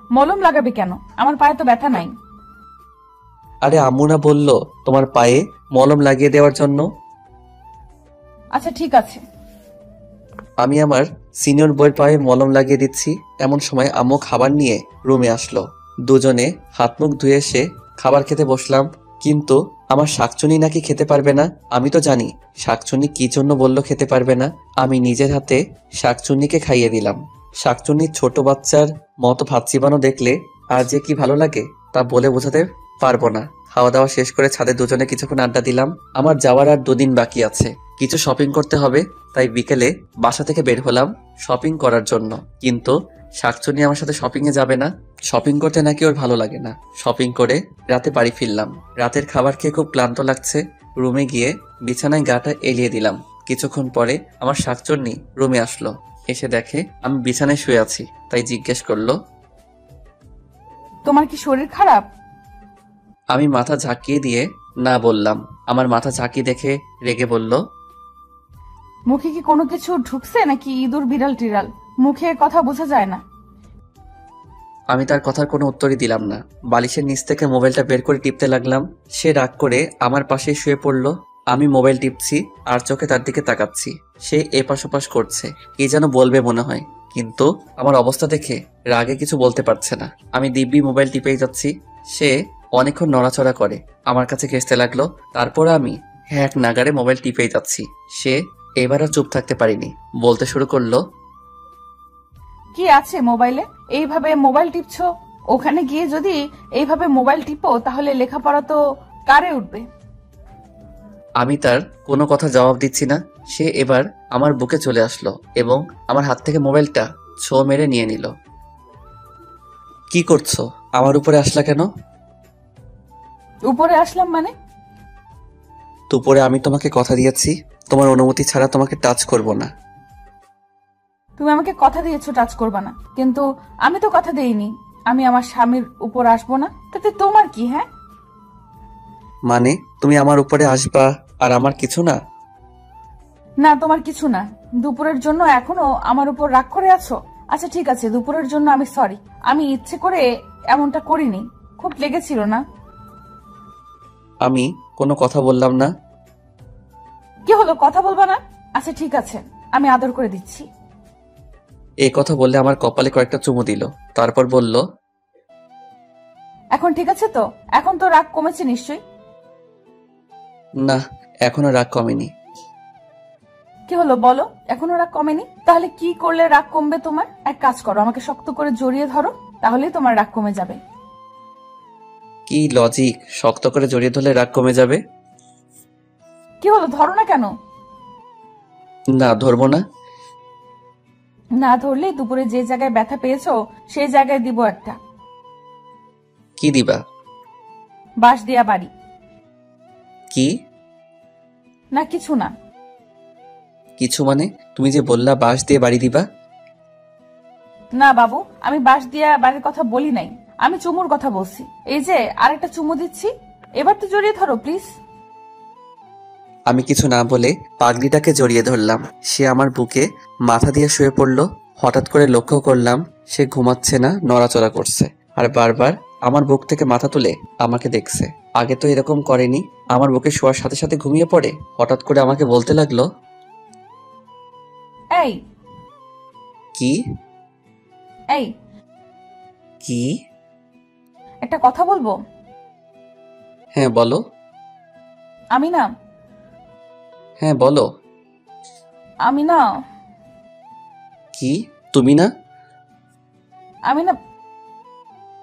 মলম লাগাবি কেন? আমার পায়ে তো ব্যথা নাই। আরে আম্মু না বললো তোমার পায়ে মলম লাগিয়ে দেওয়ার জন্য? আচ্ছা ঠিক আছে। আমি আমার সিনিয়র বউয়ের পায়ে মলম লাগিয়ে দিচ্ছি। এমন সময় আম্মু খাবার নিয়ে রুমে আসলো। দুজনে হাত মুখ ধুয়ে এসে খাবার খেতে বসলাম। কিন্তু আমার শাকচুনি নাকি খেতে পারবে না। আমি তো জানি শাকচুনি কি জন্য বললো খেতে পারবে না। আমি নিজের হাতে শাকচুন্নিকে খাইয়ে দিলাম। শাকচুন্নির ছোট বাচ্চার মতো ভাত চিবানো দেখলে আর যে কি ভালো লাগে তা বলে বোঝাতে পারবো না। খাওয়া দাওয়া শেষ করে ছাদে দুজনে কিছুক্ষণ আড্ডা দিলাম। আমার যাওয়ার আর 2 দিন বাকি আছে, কিছু শপিং করতে হবে, তাই বিকেলে বাসা থেকে বের হলাম শপিং করার জন্য। কিন্তু শাকচুনি আমার সাথে শপিং এ যাবে না। শপিং করতে নাকি ওর ভালো লাগে না। শপিং করে রাতে বাড়ি ফিরলাম। রাতের খাবার খেয়ে খুব ক্লান্ত লাগছে। রুমে গিয়ে বিছানায় গাটা এলিয়ে দিলাম। কিছুক্ষণ পরে আমার শাকচুন্নি রুমে আসলো। এসে দেখে আমি বিছানায় শুয়ে আছি, তাই জিজ্ঞেস করলো, তোমার কি শরীর খারাপ? আমি মাথা ঝাঁকিয়ে দিয়ে না বললাম। আমার মাথা ঝাঁকি দেখে রেগে বলল, মুখে কি কোনো কিছু ঢুকছে নাকি ইঁদুর বিড়াল টিড়াল? মুখে কথা বোঝা যায় না। আমি তার কথার কোনো উত্তরই দিলাম না। বালিশের নিচ থেকে মোবাইলটা বের করে টিপতে লাগলাম। সে রাগ করে আমার পাশে শুয়ে পড়ল। আমি মোবাইল টিপছি আর চোখে তার দিকে তাকাচ্ছি। সে এপাশ ওপাশ করছে, কি যেন বলবে মনে হয়, কিন্তু আমার অবস্থা দেখে রাগে কিছু বলতে পারছে না। আমি দিব্যি মোবাইল টিপেই যাচ্ছি। সে অনেকক্ষণ নড়াচড়া করে আমার কাছে ঘেঁষতে লাগলো। তারপর আমি এক নাগারে মোবাইল টিপেই যাচ্ছি। সে এবার আর চুপ থাকতে পারিনি, বলতে শুরু করলো, কি আছে মোবাইলে? এইভাবে মোবাইল টিপছো? ওখানে গিয়ে যদি এইভাবে মোবাইল টিপো তাহলে লেখাপড়া তো কারে উঠবে? আমি তার কোনো কথা জবাব দিচ্ছি না। সে এবার আমার বুকে চলে আসলো এবং আমার হাত থেকে মোবাইলটা ছো মেরে নিয়ে নিল। কি করছো? আমার উপরে আসলা কেন? উপরে আসলাম মানে? দুপুরে আমি তোমাকে কথা দিয়েছি, তোমার অনুমতি ছাড়া তোমাকে টাচ করব না। তুমি আমাকে কথা দিয়েছো টাচ করবা না, কিন্তু আমি তো কথা দেইনি আমি আমার স্বামীর উপর আসবো না। তাতে তোমার কি? হ্যাঁ মানে তুমি আমার উপরে আসবা আর আমার কিছু না? না, তোমার কিছু না। দুপুরের জন্য এখনো আমার উপর রাগ করে আছো? আচ্ছা ঠিক আছে, দুপুরের জন্য আমি সরি। আমি ইচ্ছে করে এমনটা করিনি, খুব লেগেছিল না। আমি কোনো কথা বললাম না। কি হলো, কথা বলবা না? আচ্ছা ঠিক আছে, আমি আদর করে দিচ্ছি। এই কথা বললে আমার কপালে কয়েকটা চুমু দিল, তারপর বলল, এখন ঠিক আছে তো? এখন তো রাগ কমেছে নিশ্চয়ই? না, এখনো রাগ কমেনি। কি হলো বলো, এখনো রাগ কমেনি? তাহলে কি করলে রাগ কমবে তোমার? এক কাজ করো, আমাকে শক্ত করে জড়িয়ে ধরো, তাহলেই তোমার রাগ কমে যাবে। কি লজিক, শক্ত করে জড়িয়ে ধরলে রাগ কমে যাবে? কি হলো, ধরো না কেন? না, ধরবো না। না ধরলে দুপুরে যে জায়গায় ব্যথা পেয়েছো সেই জায়গায় দিব একটা। কি দিবা? বাঁশ দিয়া বাড়ি। কি? না কিছু না। কিছু মানে? তুমি যে বললা বাঁশ দিয়ে বাড়ি দিবা। না বাবু, আমি বাঁশ দিয়া বাড়ির কথা বলি নাই, আমি চুমুর কথা বলছি। এই যে আরেকটা চুমু দিচ্ছি, এবার তো জড়িয়ে ধরো প্লিজ। আমি কিছু না বলে পাগলিটাকে জড়িয়ে ধরলাম। সে আমার বুকে মাথা দিয়ে শুয়ে পড়ল। হঠাৎ করে লক্ষ্য করলাম সে ঘুমাচ্ছে না, নড়াচড়া করছে আর বারবার আমার বুক থেকে মাথা তুলে আমাকে দেখছে। আগে তো এরকম করেনি। আমার বুকে শোয়ার সাথে সাথে ঘুমিয়ে পড়ে। হঠাৎ করে আমাকে বলতে লাগলো, এই কি? এই কি? একটা কথা বলবো? হ্যাঁ বলো। আমি না হ্যাঁ বলো। আমি না কি? তুমি না? আমি না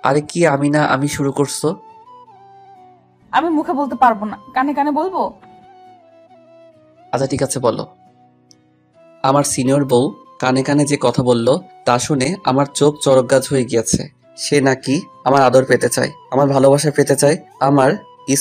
আরে কি আমি না আমি শুরু করছো? আমি মুখে বলতে পারবো না, কানে কানে বলবো। আচ্ছা ঠিক আছে বলো। আমার সিনিয়র বউ কানে কানে যে কথা বলল তা শুনে আমার চোখ চরকগাছ হয়ে গিয়েছে। সে নাকি আমার আদর পেতে চায়, আমার ভালোবাসা পেতে চায়, আমার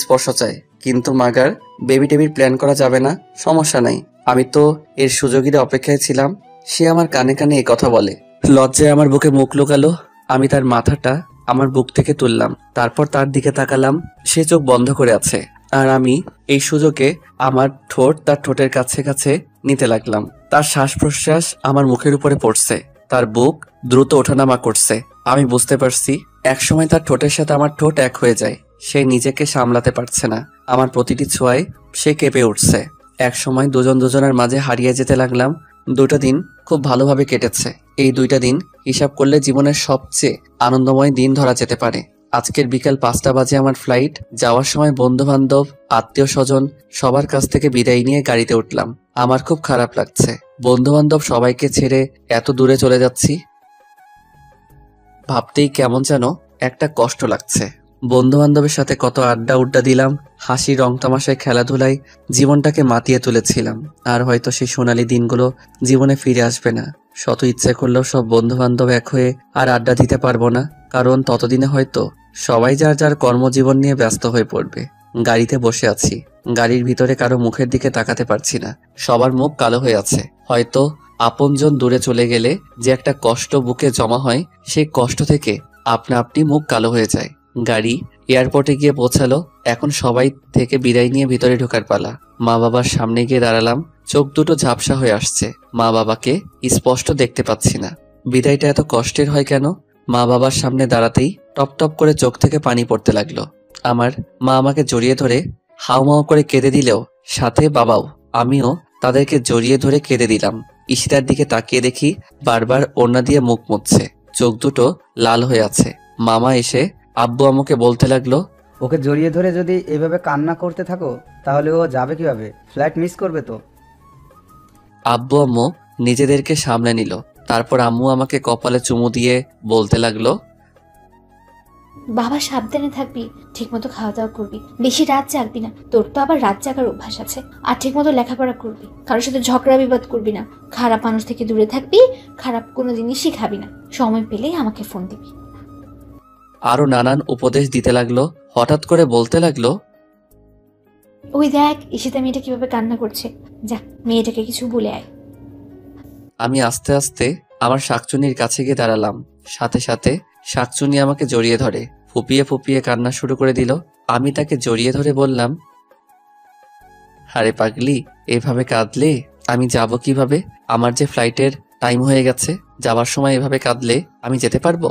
স্পর্শ চায়। কিন্তু মাগার বেবি টেবির প্ল্যান করা যাবে না। সমস্যা নাই, আমি তো এর সুযোগের অপেক্ষায় ছিলাম। সে আমার কানে কানে এ কথা বলে। লজ্জায় আমার বুকে মুখ লুকালো। আমি তার মাথাটা আমার বুক থেকে তুললাম, তারপর তার দিকে তাকালাম। সে চোখ বন্ধ করে আছে আর আমি এই সুযোগে আমার ঠোঁট তার ঠোঁটের কাছে কাছে নিতে লাগলাম। তার শ্বাস প্রশ্বাস আমার মুখের উপরে পড়ছে, তার বুক দ্রুত ওঠানামা করছে। আমি বুঝতে পারছি একসময় তার ঠোঁটের সাথে আমার ঠোঁট এক হয়ে যায়। সে নিজেকে সামলাতে পারছে না, আমার প্রতিটি ছোঁয়ায় সে কেঁপে উঠছে। একসময় দুজন দুজনের মাঝে হারিয়ে যেতে লাগলাম। 2টা দিন খুব ভালোভাবে কেটেছে। এই 2টা দিন হিসাব করলে জীবনের সবচেয়ে আনন্দময় দিন ধরা যেতে পারে। আজকের বিকাল 5টা বাজে আমার ফ্লাইট। যাওয়ার সময় বন্ধু বান্ধব, আত্মীয় স্বজন সবার কাছ থেকে বিদায় নিয়ে গাড়িতে উঠলাম। আমার খুব খারাপ লাগছে, বন্ধু বান্ধব সবাইকে ছেড়ে এত দূরে চলে যাচ্ছি। ভাবতেই কেমন যেন একটা কষ্ট লাগছে। বন্ধু বান্ধবের সাথে কত আড্ডা উড্ডা দিলাম, হাসি রং তামাশায় খেলাধুলায় জীবনটাকে মাতিয়ে তুলেছিলাম। আর হয়তো সেই সোনালী দিনগুলো জীবনে ফিরে আসবে না। শত ইচ্ছে করলেও সব বন্ধু বান্ধব এক হয়ে আর আড্ডা দিতে পারবো না, কারণ ততদিনে হয়তো সবাই যার যার কর্মজীবন নিয়ে ব্যস্ত হয়ে পড়বে। গাড়িতে বসে আছি, গাড়ির ভিতরে কারো মুখের দিকে তাকাতে পারছি না। সবার মুখ কালো হয়ে আছে। হয়তো আপনজন দূরে চলে গেলে যে একটা কষ্ট বুকে জমা হয়, সেই কষ্ট থেকে আপনা আপনি মুখ কালো হয়ে যায়। গাড়ি এয়ারপোর্টে গিয়ে পৌঁছালো। এখন সবাই থেকে বিদায় নিয়ে ভিতরে ঢোকার পালা। মা বাবার সামনে গিয়ে দাঁড়ালাম। চোখ দুটো ঝাপসা হয়ে আসছে, মা বাবাকে স্পষ্ট দেখতে পাচ্ছি না। বিদায়টা এত কষ্টের হয় কেন? মা বাবার সামনে দাঁড়াতেই টপ টপ করে চোখ থেকে পানি পড়তে লাগলো। আমার মা আমাকে জড়িয়ে ধরে হাউমাউ করে কেঁদে দিলেও সাথে বাবাও। আমিও তাদেরকে জড়িয়ে ধরে কেঁদে দিলাম। ঈশিতার দিকে তাকিয়ে দেখি বারবার ওড়না দিয়ে মুখ মুছছে, চোখ দুটো লাল হয়ে আছে। মামা এসে আব্বু আমাকে বলতে লাগলো, ওকে জড়িয়ে ধরে যদি এভাবে কান্না করতে থাকো তাহলে ও যাবে কিভাবে? ফ্লাইট মিস করবে তো। আব্বু আম্মু নিজেদেরকে সামলে নিল। তারপর আম্মু আমাকে কপালে চুমু দিয়ে বলতে লাগলো, বাবা সাবধানে থাকবি, ঠিকমতো খাওয়া দাওয়া করবি, বেশি রাত জাগবি না, তোর তো আবার রাত জাগার অভ্যাস আছে। আর ঠিকমতো লেখাপড়া করবি, কারোর সাথে ঝগড়া বিবাদ করবি না, খারাপ মানুষ থেকে দূরে থাকবি, খারাপ কোনো জিনিসই খাবি না, সময় পেলেই আমাকে ফোন দিবি। আরো নানান উপদেশ দিতে লাগলো। হঠাৎ করে বলতে লাগলো, ওই দেখ ঈশিতা মেয়েটা কিভাবে কান্না করছে, যা মেয়েটাকে কিছু বলে আয়। আমি আস্তে আস্তে আমার শাকচুনির কাছে গিয়ে দাঁড়ালাম। সাথে সাথে শাকচুনি আমাকে জড়িয়ে ধরে ফুপিয়ে ফুপিয়ে কান্না শুরু করে দিল। আমি তাকে জড়িয়ে ধরে বললাম, আরে পাগলি, এভাবে কাঁদলে আমি যাব কিভাবে? আমার যে ফ্লাইটের টাইম হয়ে গেছে, যাবার সময় এভাবে কাঁদলে আমি যেতে পারবো?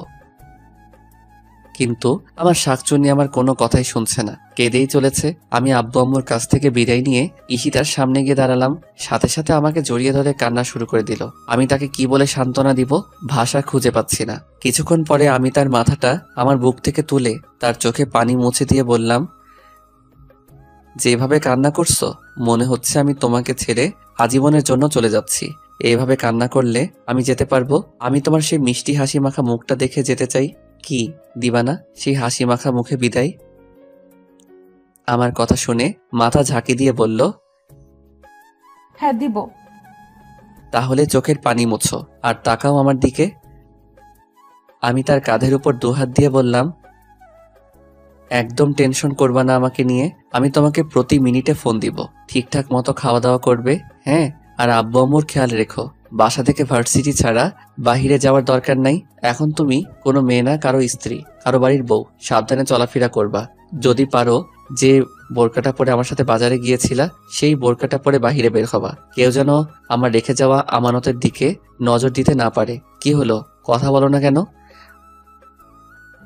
কিন্তু আমার শাকচুন্নি আমার কোনো কথাই শুনছে না, কেঁদেই চলেছে। আমি আব্বু আম্মুর কাছ থেকে বিদায় নিয়ে ঈশিতার সামনে গিয়ে দাঁড়ালাম। সাথে সাথে আমাকে জড়িয়ে ধরে কান্না শুরু করে দিল। আমি তাকে কি বলে সান্ত্বনা দিব, ভাষা খুঁজে পাচ্ছি না। কিছুক্ষণ পরে আমি তার মাথাটা আমার বুক থেকে তুলে তার চোখে পানি মুছে দিয়ে বললাম, যেভাবে কান্না করছো মনে হচ্ছে আমি তোমাকে ছেড়ে আজীবনের জন্য চলে যাচ্ছি। এইভাবে কান্না করলে আমি যেতে পারবো? আমি তোমার সেই মিষ্টি হাসি মাখা মুখটা দেখে যেতে চাই। কি দিবা না সেই হাসি মাখা মুখে বিদায়? আমার কথা শুনে মাথা ঝাঁকি দিয়ে বলল, হ্যাঁ দিব। তাহলে চোখের পানি মুছো আর তাকাও আমার দিকে। আমি তার কাঁধের উপর দুহাত দিয়ে বললাম, একদম টেনশন করবা না আমাকে নিয়ে। আমি তোমাকে প্রতি মিনিটে ফোন দিব, ঠিকঠাক মতো খাওয়া দাওয়া করবে, হ্যাঁ? আর আব্বু আম্মুর খেয়াল রেখো। বাসা থেকে ভার্সিটি ছাড়া বাহিরে যাওয়ার দরকার নাই। এখন তুমি কোনো মেয়ে না, কারো স্ত্রী, কারো বাড়ির বউ। সাবধানে চলাফেরা করবা। যদি পারো যে বোরকাটা পরে আমার সাথে বাজারে গিয়েছিলা সেই বোরকাটা পরে বাহিরে বের হবা। কেউ যেন আমার রেখে যাওয়া আমানতের দিকে নজর দিতে না পারে। কি হলো, কথা বলো না কেন?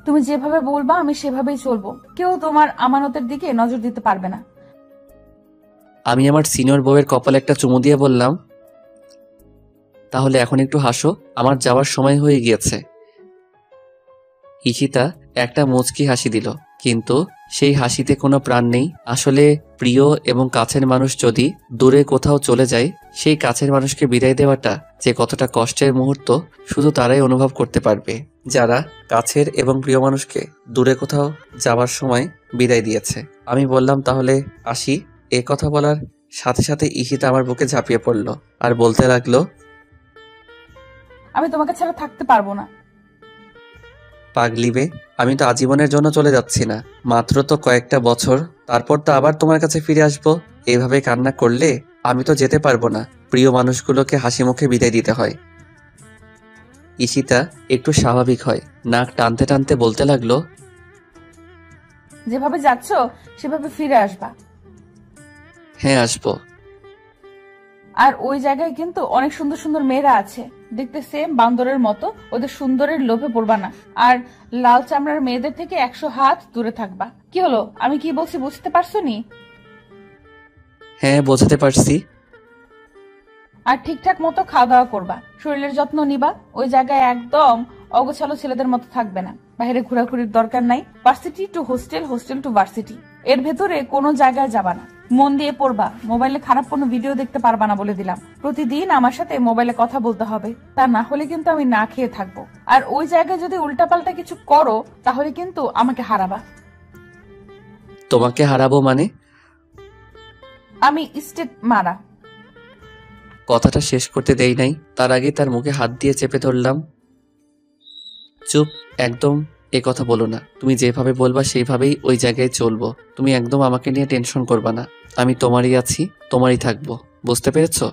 তুমি যেভাবে বলবা আমি সেভাবেই চলবো। কেউ তোমার আমানতের দিকে নজর দিতে পারবে না। আমি আমার সিনিয়র বউয়ের কপালে একটা চুমু দিয়ে বললাম, তাহলে এখন একটু হাসো, আমার যাওয়ার সময় হয়ে গিয়েছে। ঈশিতা একটা মুচকি হাসি দিল, কিন্তু সেই হাসিতে কোনো প্রাণ নেই। আসলে প্রিয় এবং কাছের মানুষ যদি দূরে কোথাও চলে যায়, সেই কাছের মানুষকে বিদায় দেওয়াটা যে কতটা কষ্টের মুহূর্ত শুধু তারাই অনুভব করতে পারবে, যারা কাছের এবং প্রিয় মানুষকে দূরে কোথাও যাওয়ার সময় বিদায় দিয়েছে। আমি বললাম, তাহলে আসি। এ কথা বলার সাথে সাথে ঈশিতা আমার বুকে ঝাঁপিয়ে পড়ল আর বলতে লাগলো, আমি তোমাকে ছাড়া থাকতে পারবো না। পাগলিবে, আমি তো আজীবনের জন্য চলে যাচ্ছি না, মাত্র তো কয়েকটা বছর, তারপর তো আবার তোমার কাছে ফিরে আসবো। এইভাবে কান্না করলে আমি তো যেতে পারবো না। প্রিয় মানুষগুলোকে হাসি মুখে বিদায় দিতে হয়। ঈশিতা একটু স্বাভাবিক হয়, নাক টানতে টানতে বলতে লাগলো, যেভাবে যাচ্ছ সেভাবে ফিরে আসবা। হ্যাঁ আসবো। আর ওই জায়গায় কিন্তু অনেক সুন্দর সুন্দর মেয়েরা আছে, দেখতে সেম বান্দরের মতো। ওদের সুন্দরের লোভে পড়বা না। আর লাল চামড়ার মেয়েদের থেকে 100 হাত দূরে থাকবা। কি হলো, আমি কি বলছি বুঝতে পারছো নি? হ্যাঁ বোঝাতে পারছি। আর ঠিকঠাক মতো খাওয়া দাওয়া করবা, শরীরের যত্ন নিবা। ওই জায়গায় একদম অগোছালো ছেলেদের মতো থাকবে না। বাইরে ঘোরাঘুরির দরকার নাই। Varsity to hostel, hostel to varsity, এর ভেতরে কোনো জায়গায় যাবা না। মন দিয়ে পড়বা। মোবাইলে খারাপ কোনো ভিডিও দেখতে পারবা না বলে দিলাম। প্রতিদিন আমার সাথে মোবাইলে কথা বলতে হবে, তা না হলে কিন্তু আমি না খেয়ে থাকবো। আর ওই জায়গায় যদি উল্টাপাল্টা কিছু করো তাহলে কিন্তু আমাকে হারাবা। তোমাকে হারাবো মানে? আমি স্টেট মারা। কথাটা শেষ করতে দেই নাই, তার আগে তার মুখে হাত দিয়ে চেপে ধরলাম। চুপ, একদম এ কথা বলো না। তুমি যেভাবে বলবা সেইভাবেই ওই জায়গায় চলবো। তুমি একদম আমাকে নিয়ে টেনশন করবা না। আমি তোমারই আছি, তোমারই থাকবো, বুঝতে পেরেছো?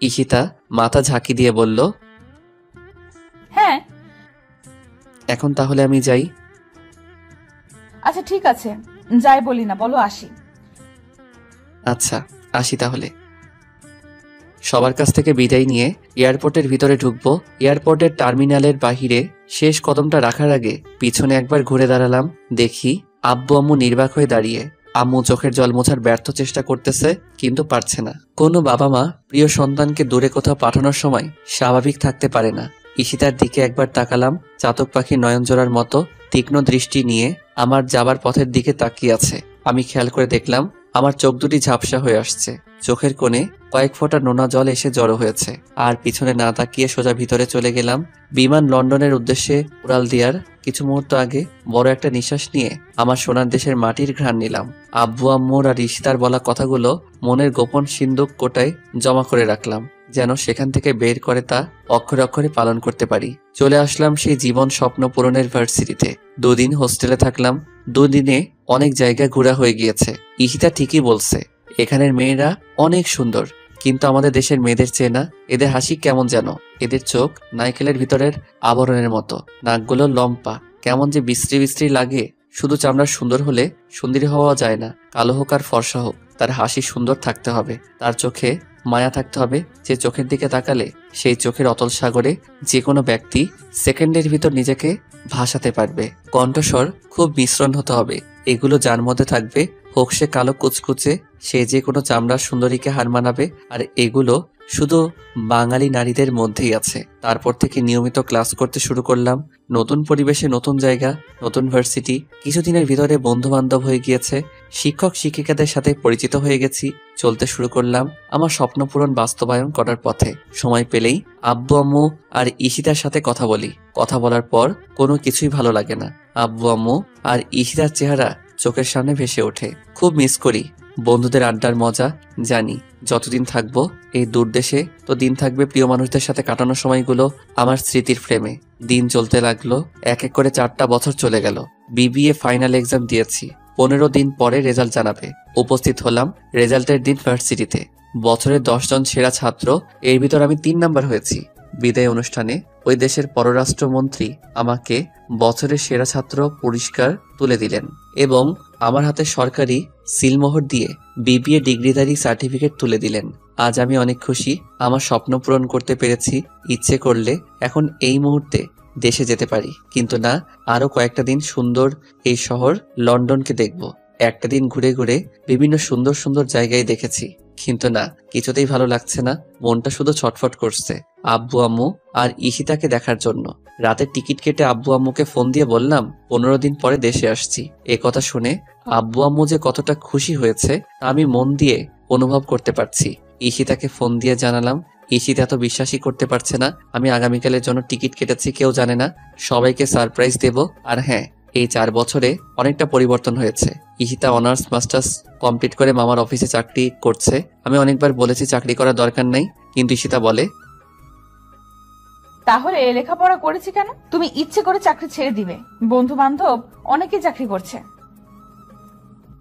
ঈশিতা মাথা ঝাঁকি দিয়ে বলল, হ্যাঁ। এখন তাহলে আমি যাই? আচ্ছা ঠিক আছে, যাই বলি না, বলো আসি। আচ্ছা আসি তাহলে। সবার কাছ থেকে বিদায় নিয়ে এয়ারপোর্টের ভিতরে ঢুকবো। এয়ারপোর্টের টার্মিনালের বাহিরে শেষ কদমটা রাখার আগে পিছনে একবার ঘুরে দাঁড়ালাম। দেখি আব্বু আম্মু নির্বাক হয়ে দাঁড়িয়ে। আম্মু চোখের জল মোছার ব্যর্থ চেষ্টা করতেছে, কিন্তু পারছে না। কোনো বাবা মা প্রিয় সন্তানকে দূরে কোথাও পাঠানোর সময় স্বাভাবিক থাকতে পারে না। ঈশিতার দিকে একবার তাকালাম, চাতক পাখির নয়নজোড়ার মতো তীক্ষ্ণ দৃষ্টি নিয়ে আমার যাবার পথের দিকে তাকিয়ে আছে। আমি খেয়াল করে দেখলাম আমার চোখ দুটি ঝাপসা হয়ে আসছে, চোখের কোণে কয়েক ফোঁটা নোনা জল এসে জড়ো হয়েছে। আর পিছনে না তাকিয়ে সোজা ভিতরে চলে গেলাম। বিমান লন্ডনের উদ্দেশ্যে উড়াল দেওয়ার কিছু মুহূর্ত আগে বড় একটা নিঃশ্বাস নিয়ে আমার সোনার দেশের মাটির ঘ্রাণ নিলাম। আব্বু আম্মুর আর ঈশিতার বলা কথাগুলো মনের গোপন সিন্দুক কোটায় জমা করে রাখলাম, যেন সেখান থেকে বের করে তা অক্ষরে অক্ষরে পালন করতে পারি। চলে আসলাম সেই জীবন স্বপ্ন পূরণের ভার্সিটিতে। 2 দিন হোস্টেলে থাকলাম। 2 দিনে অনেক জায়গা ঘোরা হয়ে গিয়েছে। ঈশিতা ঠিকই বলছে, এখানের মেয়েরা অনেক সুন্দর, কিন্তু আমাদের দেশের মেয়েদের চেয়ে না। এদের হাসি কেমন যেন, এদের চোখ নাইকেলের ভিতরের আবরণের মতো, নাকগুলো লম্পা, কেমন যে বিশ্রী বিশ্রী লাগে। শুধু চামড়া সুন্দর হলে সুন্দরী হওয়া যায় না, কালো হোক আর ফর্সা হোক, তার হাসি সুন্দর থাকতে হবে। তার চোখে মায়া থাকতে হবে, যে চোখের দিকে তাকালে সেই চোখের অতল সাগরে যে কোনো ব্যক্তি সেকেন্ডের ভিতর নিজেকে ভাসাতে পারবে। কণ্ঠস্বর খুব মিশ্রণ হতে হবে। এগুলো যার মধ্যে থাকবে, হোক সে কালো কুচকুচে, সে যে কোনো চামড়ার সুন্দরীকে হার মানাবে। আর এগুলো শুধু বাঙালি নারীদের মধ্যেই আছে। তারপর থেকে নিয়মিত ক্লাস করতে শুরু করলাম। নতুন পরিবেশে, নতুন জায়গা, নতুন ভার্সিটি। কিছুদিনের ভিতরে বন্ধু বান্ধব হয়ে গিয়েছে, শিক্ষক শিক্ষিকাদের সাথে পরিচিত হয়ে গেছি। চলতে শুরু করলাম আমার স্বপ্ন পূরণ বাস্তবায়ন করার পথে। সময় পেলেই আব্বু আম্মু আর ঈশিতার সাথে কথা বলি। কথা বলার পর কোনো কিছুই ভালো লাগে না। আব্বু আম্মু আর ঈশিতার চেহারা চোখের সামনে ভেসে ওঠে। খুব মিস করি বন্ধুদের আড্ডার মজা। জানি যতদিন থাকবো এই দূর দেশে, তো দিন থাকবে প্রিয় মানুষদের সাথে কাটানোর সময়গুলো আমার স্মৃতির ফ্রেমে। দিন চলতে লাগলো, এক এক করে 4টা বছর চলে গেল। বিবিএ ফাইনাল এক্সাম দিয়েছি। 15 দিন পরে রেজাল্ট জানাবে। উপস্থিত হলাম রেজাল্টের দিন ভার্সিটিতে। বছরের 10 জন সেরা ছাত্র, এর ভিতর আমি 3 নাম্বার হয়েছি। বিদায় অনুষ্ঠানে ওই দেশের পররাষ্ট্রমন্ত্রী আমাকে বছরের সেরা ছাত্র পুরস্কার তুলে দিলেন এবং আমার হাতে সরকারি সিলমোহর দিয়ে বিবিএ ডিগ্রিধারী সার্টিফিকেট তুলে দিলেন। আজ আমি অনেক খুশি, আমার স্বপ্ন পূরণ করতে পেরেছি। ইচ্ছে করলে এখন এই মুহূর্তে দেশে যেতে পারি, কিন্তু না, আরো কয়েকটা দিন সুন্দর এই শহর লন্ডনকে দেখব। একটা দিন ঘুরে ঘুরে বিভিন্ন সুন্দর সুন্দর জায়গায় দেখেছি, কিন্তু না, কিছুতেই ভালো লাগছে না। মনটা শুধু ছটফট করছে আব্বু আম্মু আর ঈশিতাকে দেখার জন্য। রাতের টিকিট কেটে আব্বু আম্মুকে ফোন দিয়ে বললাম 15 দিন পরে দেশে আসছি। এ কথা শুনে আব্বু আম্মু যে কতটা খুশি হয়েছে আমি মন দিয়ে অনুভব করতে পারছি। ঈশিতাকে ফোন দিয়ে জানালাম। ঈশিতা তো বিশ্বাসই করতে পারছে না আমি আগামীকালের জন্য টিকিট কেটেছি। কেউ জানে না, সবাইকে সারপ্রাইজ দেব। আর হ্যাঁ, এই 4 বছরে অনেকটা পরিবর্তন হয়েছে। ঈশিতা অনার্স মাস্টার্স কমপ্লিট করে মামার অফিসে চাকরি করছে। আমি অনেকবার বলেছি চাকরি করার দরকার নাই, কিন্তু ঈশিতা বলে, তাহলে লেখাপড়া করেছি কেন? তুমি ইচ্ছে করে চাকরি ছেড়ে দিবে। বন্ধু বান্ধব অনেকেই চাকরি করছে।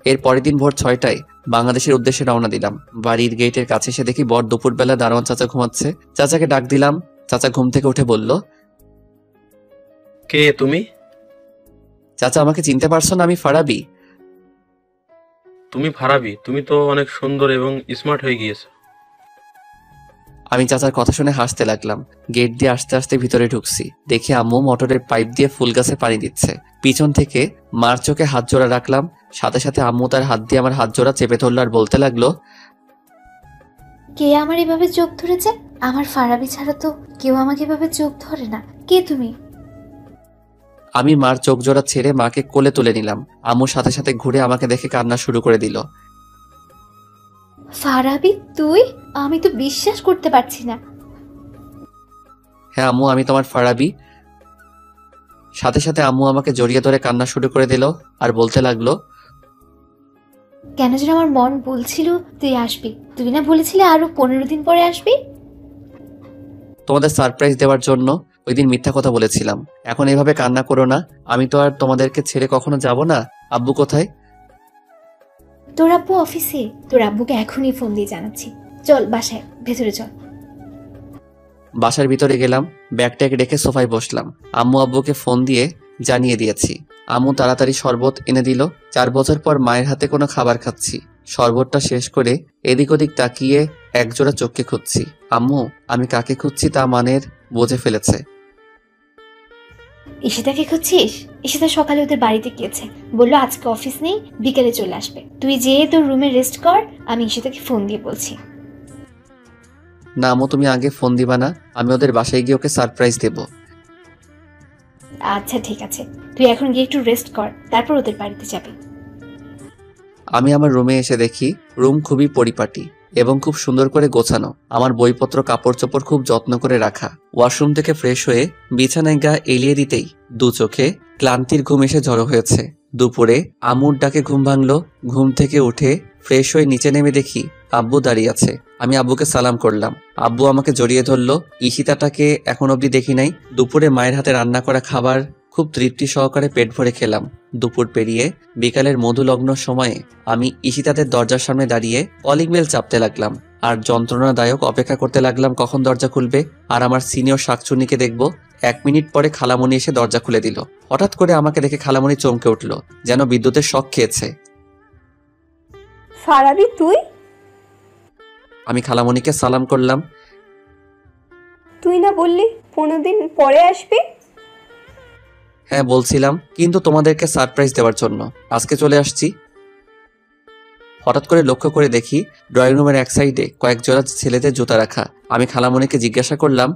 এর পরের দিন ভোর 6টায় বাংলাদেশের উদ্দেশ্যে রওনা দিলাম। বাড়ির গেটের কাছে এসে দেখি বর দুপুরবেলা দারোয়ান চাচা ঘুমাচ্ছে। চাচাকে ডাক দিলাম। চাচা ঘুম থেকে উঠে বলল, কে তুমি? চাচা আমাকে চিনতে পারছো না? আমি ফারাবি। তুমি ফারাবি? তুমি তো অনেক সুন্দর এবং স্মার্ট হয়ে গিয়েছো। আমি চাচার কথা শুনে হাসতে লাগলাম। গেট দিয়ে আস্তে আস্তে ভিতরে ঢুকছি। দেখি আম্মু মোটরের পাইপ দিয়ে ফুল গাছে পানি দিচ্ছে। পিছন থেকে মার চোখে হাত জোড়া রাখলাম। সাথে সাথে আম্মু তার হাত দিয়ে আমার হাত জোড়া চেপে ধরল আর বলতে লাগলো, কে আমার এভাবে চোখ ধরেছে? আমার ফারাবি ছাড়া তো কেউ আমাকে এভাবে চোখ ধরে না। কে তুমি? আমি মার চোখ জোড়া ছেড়ে মাকে কোলে তুলে নিলাম। আম্মু সাথে সাথে ঘুরে আমাকে দেখে কান্না শুরু করে দিল। ফারাবি তুই? আমি তো বিশ্বাস করতে পারছি না। হ্যাঁ আম্মু, আমি তোমার ফারাবি। সাথে সাথে আম্মু আমাকে জড়িয়ে ধরে কান্না শুরু করে দিল আর বলতে লাগলো, কেন যেন আমার মন বলছিল তুই আসবি। তুই না বলেছিলি আরো 15 দিন পরে আসবি? তোমাদের সারপ্রাইজ দেওয়ার জন্য ওই দিন মিথ্যা কথা বলেছিলাম। এখন এভাবে কান্না করো না। আমি তো আর তোমাদেরকে ছেড়ে কখনো যাব না। আব্বু কোথায়? তোর আব্বু অফিসে। তোর আব্বুকে এখনই ফোন দিয়ে জানাচ্ছি। চল বাসায়, ভেতরে চল। বাসার ভিতরে গেলাম, ব্যাগটাকে রেখে সোফায় বসলাম। আম্মু আব্বুকে ফোন দিয়ে জানিয়ে দিয়েছি। আম্মু তাড়াতাড়ি শরবত এনে দিল। 4 বছর পর মায়ের হাতে কোনো খাবার খাচ্ছি। শরবতটা শেষ করে এদিক ওদিক তাকিয়ে একজোড়া চোখকে খুঁজছি। আম্মু আমি কাকে খুঁজছি তা মানের বুঝে ফেলেছে। ঈশিতাকে খুঁজছিস? ঈশিতা সকালে ওদের বাড়িতে গিয়েছে, বললো আজকে অফিস নেই, বিকেলে চলে আসবে। তুই যেয়ে তোর রুমে রেস্ট কর, আমি ঈশিতাকে ফোন দিয়ে বলছি। না আম্মু, তুমি আগে ফোন দিবা না? আমি ওদের বাসায় গিয়ে ওকে সারপ্রাইজ দেব। আচ্ছা ঠিক আছে, তুই এখন গিয়ে একটু রেস্ট কর, তারপর ওদের বাড়িতে যাবি। আমি আমার রুমে এসে দেখি রুম খুবই পরিপাটি এবং খুব সুন্দর করে গোছানো। আমার বইপত্র কাপড় চোপড় খুব যত্ন করে রাখা। ওয়াশরুম থেকে ফ্রেশ হয়ে বিছানায় গা এলিয়ে দিতেই 2 চোখে ক্লান্তির ঘুম এসে জড়ো হয়েছে। দুপুরে আম্মুর ডাকে ঘুম ভাঙলো। ঘুম থেকে উঠে ফ্রেশ হয়ে নিচে নেমে দেখি আব্বু দাঁড়িয়ে আছে। আমি আব্বুকে সালাম করলাম। আব্বু আমাকে জড়িয়ে ধরলো। ঈশিতাটাকে এখন অবধি দেখি নাই। দুপুরে মায়ের হাতে রান্না করা খাবার খুব তৃপ্তি সহকারে পেট ভরে খেলাম। দুপুর পেরিয়ে বিকালের মধুলগ্ন সময়ে আমি ঈশিতাদের দরজার সামনে দাঁড়িয়ে কলিং বেল চাপতে লাগলাম আর যন্ত্রণাদায়ক অপেক্ষা করতে লাগলাম কখন দরজা খুলবে আর আমার সিনিয়র শাকচুন্নিকে দেখব। 1 মিনিট পরে খালামণি এসে দরজা খুলে দিল। হঠাৎ করে আমাকে দেখে খালামণি চমকে উঠল, যেন বিদ্যুতের শক খেয়েছে। ফারাবি তুই? আমি খালামণিকে সালাম করলাম। তুই না বললি 15 দিন পরে আসবি? হ্যাঁ বলছিলাম, কিন্তু তোমাদেরকে সারপ্রাইজ দেওয়ার জন্য আজকে চলে আসছি। হঠাৎ করে লক্ষ্য করে দেখি ড্রয়িং রুমের এক সাইডে কয়েক জোড়া ছেলেদের জুতা রাখা। আমি খালামণিকে জিজ্ঞাসা করলাম,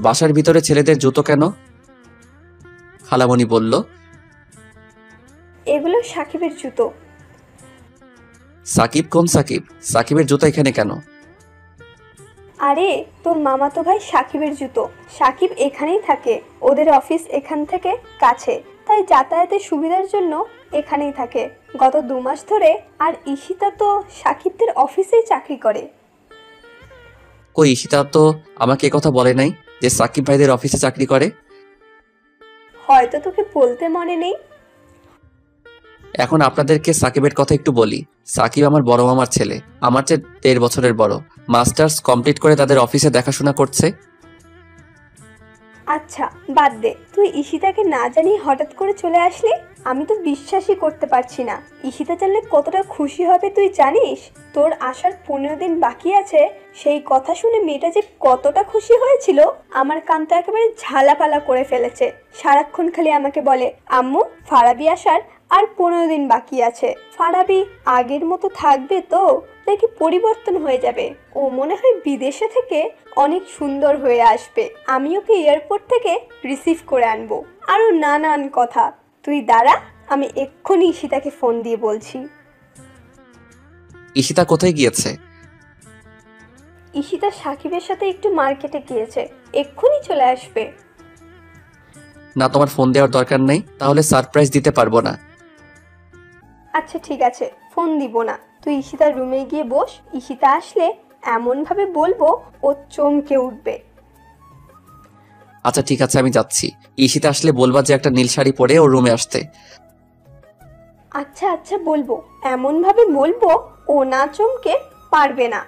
বাসার ভিতরে ছেলেদের জুতো কেন? খালামণি বলল, এগুলো সাকিবের জুতো। সাকিব? কোন সাকিব? সাকিবের জুতো এখানে কেন? আরে তোর মামাতো ভাই সাকিবের জুতো। সাকিব এখানেই থাকে, ওদের অফিস এখান থেকে কাছে, তাই যাতায়াতের সুবিধার জন্য এখানেই থাকে গত 2 মাস ধরে। আর ঈশিতা তো সাকিবদের অফিসেই চাকরি করে। কই, ঈশিতা তো আমাকে কথা বলে নাই যে সাকিব ভাইদের অফিসে চাকরি করে। হয়তো তোকে বলতে মনে নেই। এখন আপনাদেরকে সাকিবের কথা একটু বলি। সাকিব আমার বড় মামার ছেলে, আমার চেয়ে 13 বছরের বড়। মাস্টার্স কমপ্লিট করে তাদের অফিসে দেখাশোনা করছে। আচ্ছা বাদ দে, তুই ঈশিতাকে না জানিয়ে হঠাৎ করে চলে আসলি। আমি তো বিশ্বাসই করতে পারছি না। ঈশিতা জানলে কতটা খুশি হবে তুই জানিস? তোর আসার 15 দিন বাকি আছে, সেই কথা শুনে মেয়েটা যে কতটা খুশি হয়েছিল, আমার কান তো একেবারে ঝালাপালা করে ফেলেছে। সারাক্ষণ খালি আমাকে বলে, আম্মু ফারাবি আসার আর 15 দিন বাকি আছে। ফারাবি আগের মতো থাকবে তো নাকি পরিবর্তন হয়ে যাবে? ও মনে হয় বিদেশে থেকে অনেক সুন্দর হয়ে আসবে, আমি ওকে এয়ারপোর্ট থেকে রিসিভ করে আনবো। আরো নানান কথা। তুই দাঁড়া, আমি এক্ষুনি ঈশিতাকে ফোন দিয়ে বলছি। ঈশিতা কোথায় গিয়েছে? ঈশিতা সাকিবের সাথে একটু মার্কেটে গিয়েছে, এক্ষুনি চলে আসবে। না, তোমার ফোন দেওয়ার দরকার নেই, তাহলে সারপ্রাইজ দিতে পারবো না। আচ্ছা ঠিক আছে, ফোন দিব না। তুই ঈশিতার রুমে গিয়ে বস, ঈশিতা আসলে এমন ভাবে বলবো ও চমকে উঠবে। আচ্ছা ঠিক আছে, আমি যাচ্ছি। ঈশিতা আসলে বলবা যে একটা নীল শাড়ি পরে ওর রুমে আসতে। আচ্ছা আচ্ছা বলবো, এমন ভাবে বলবো ও না চমকে পারবে না।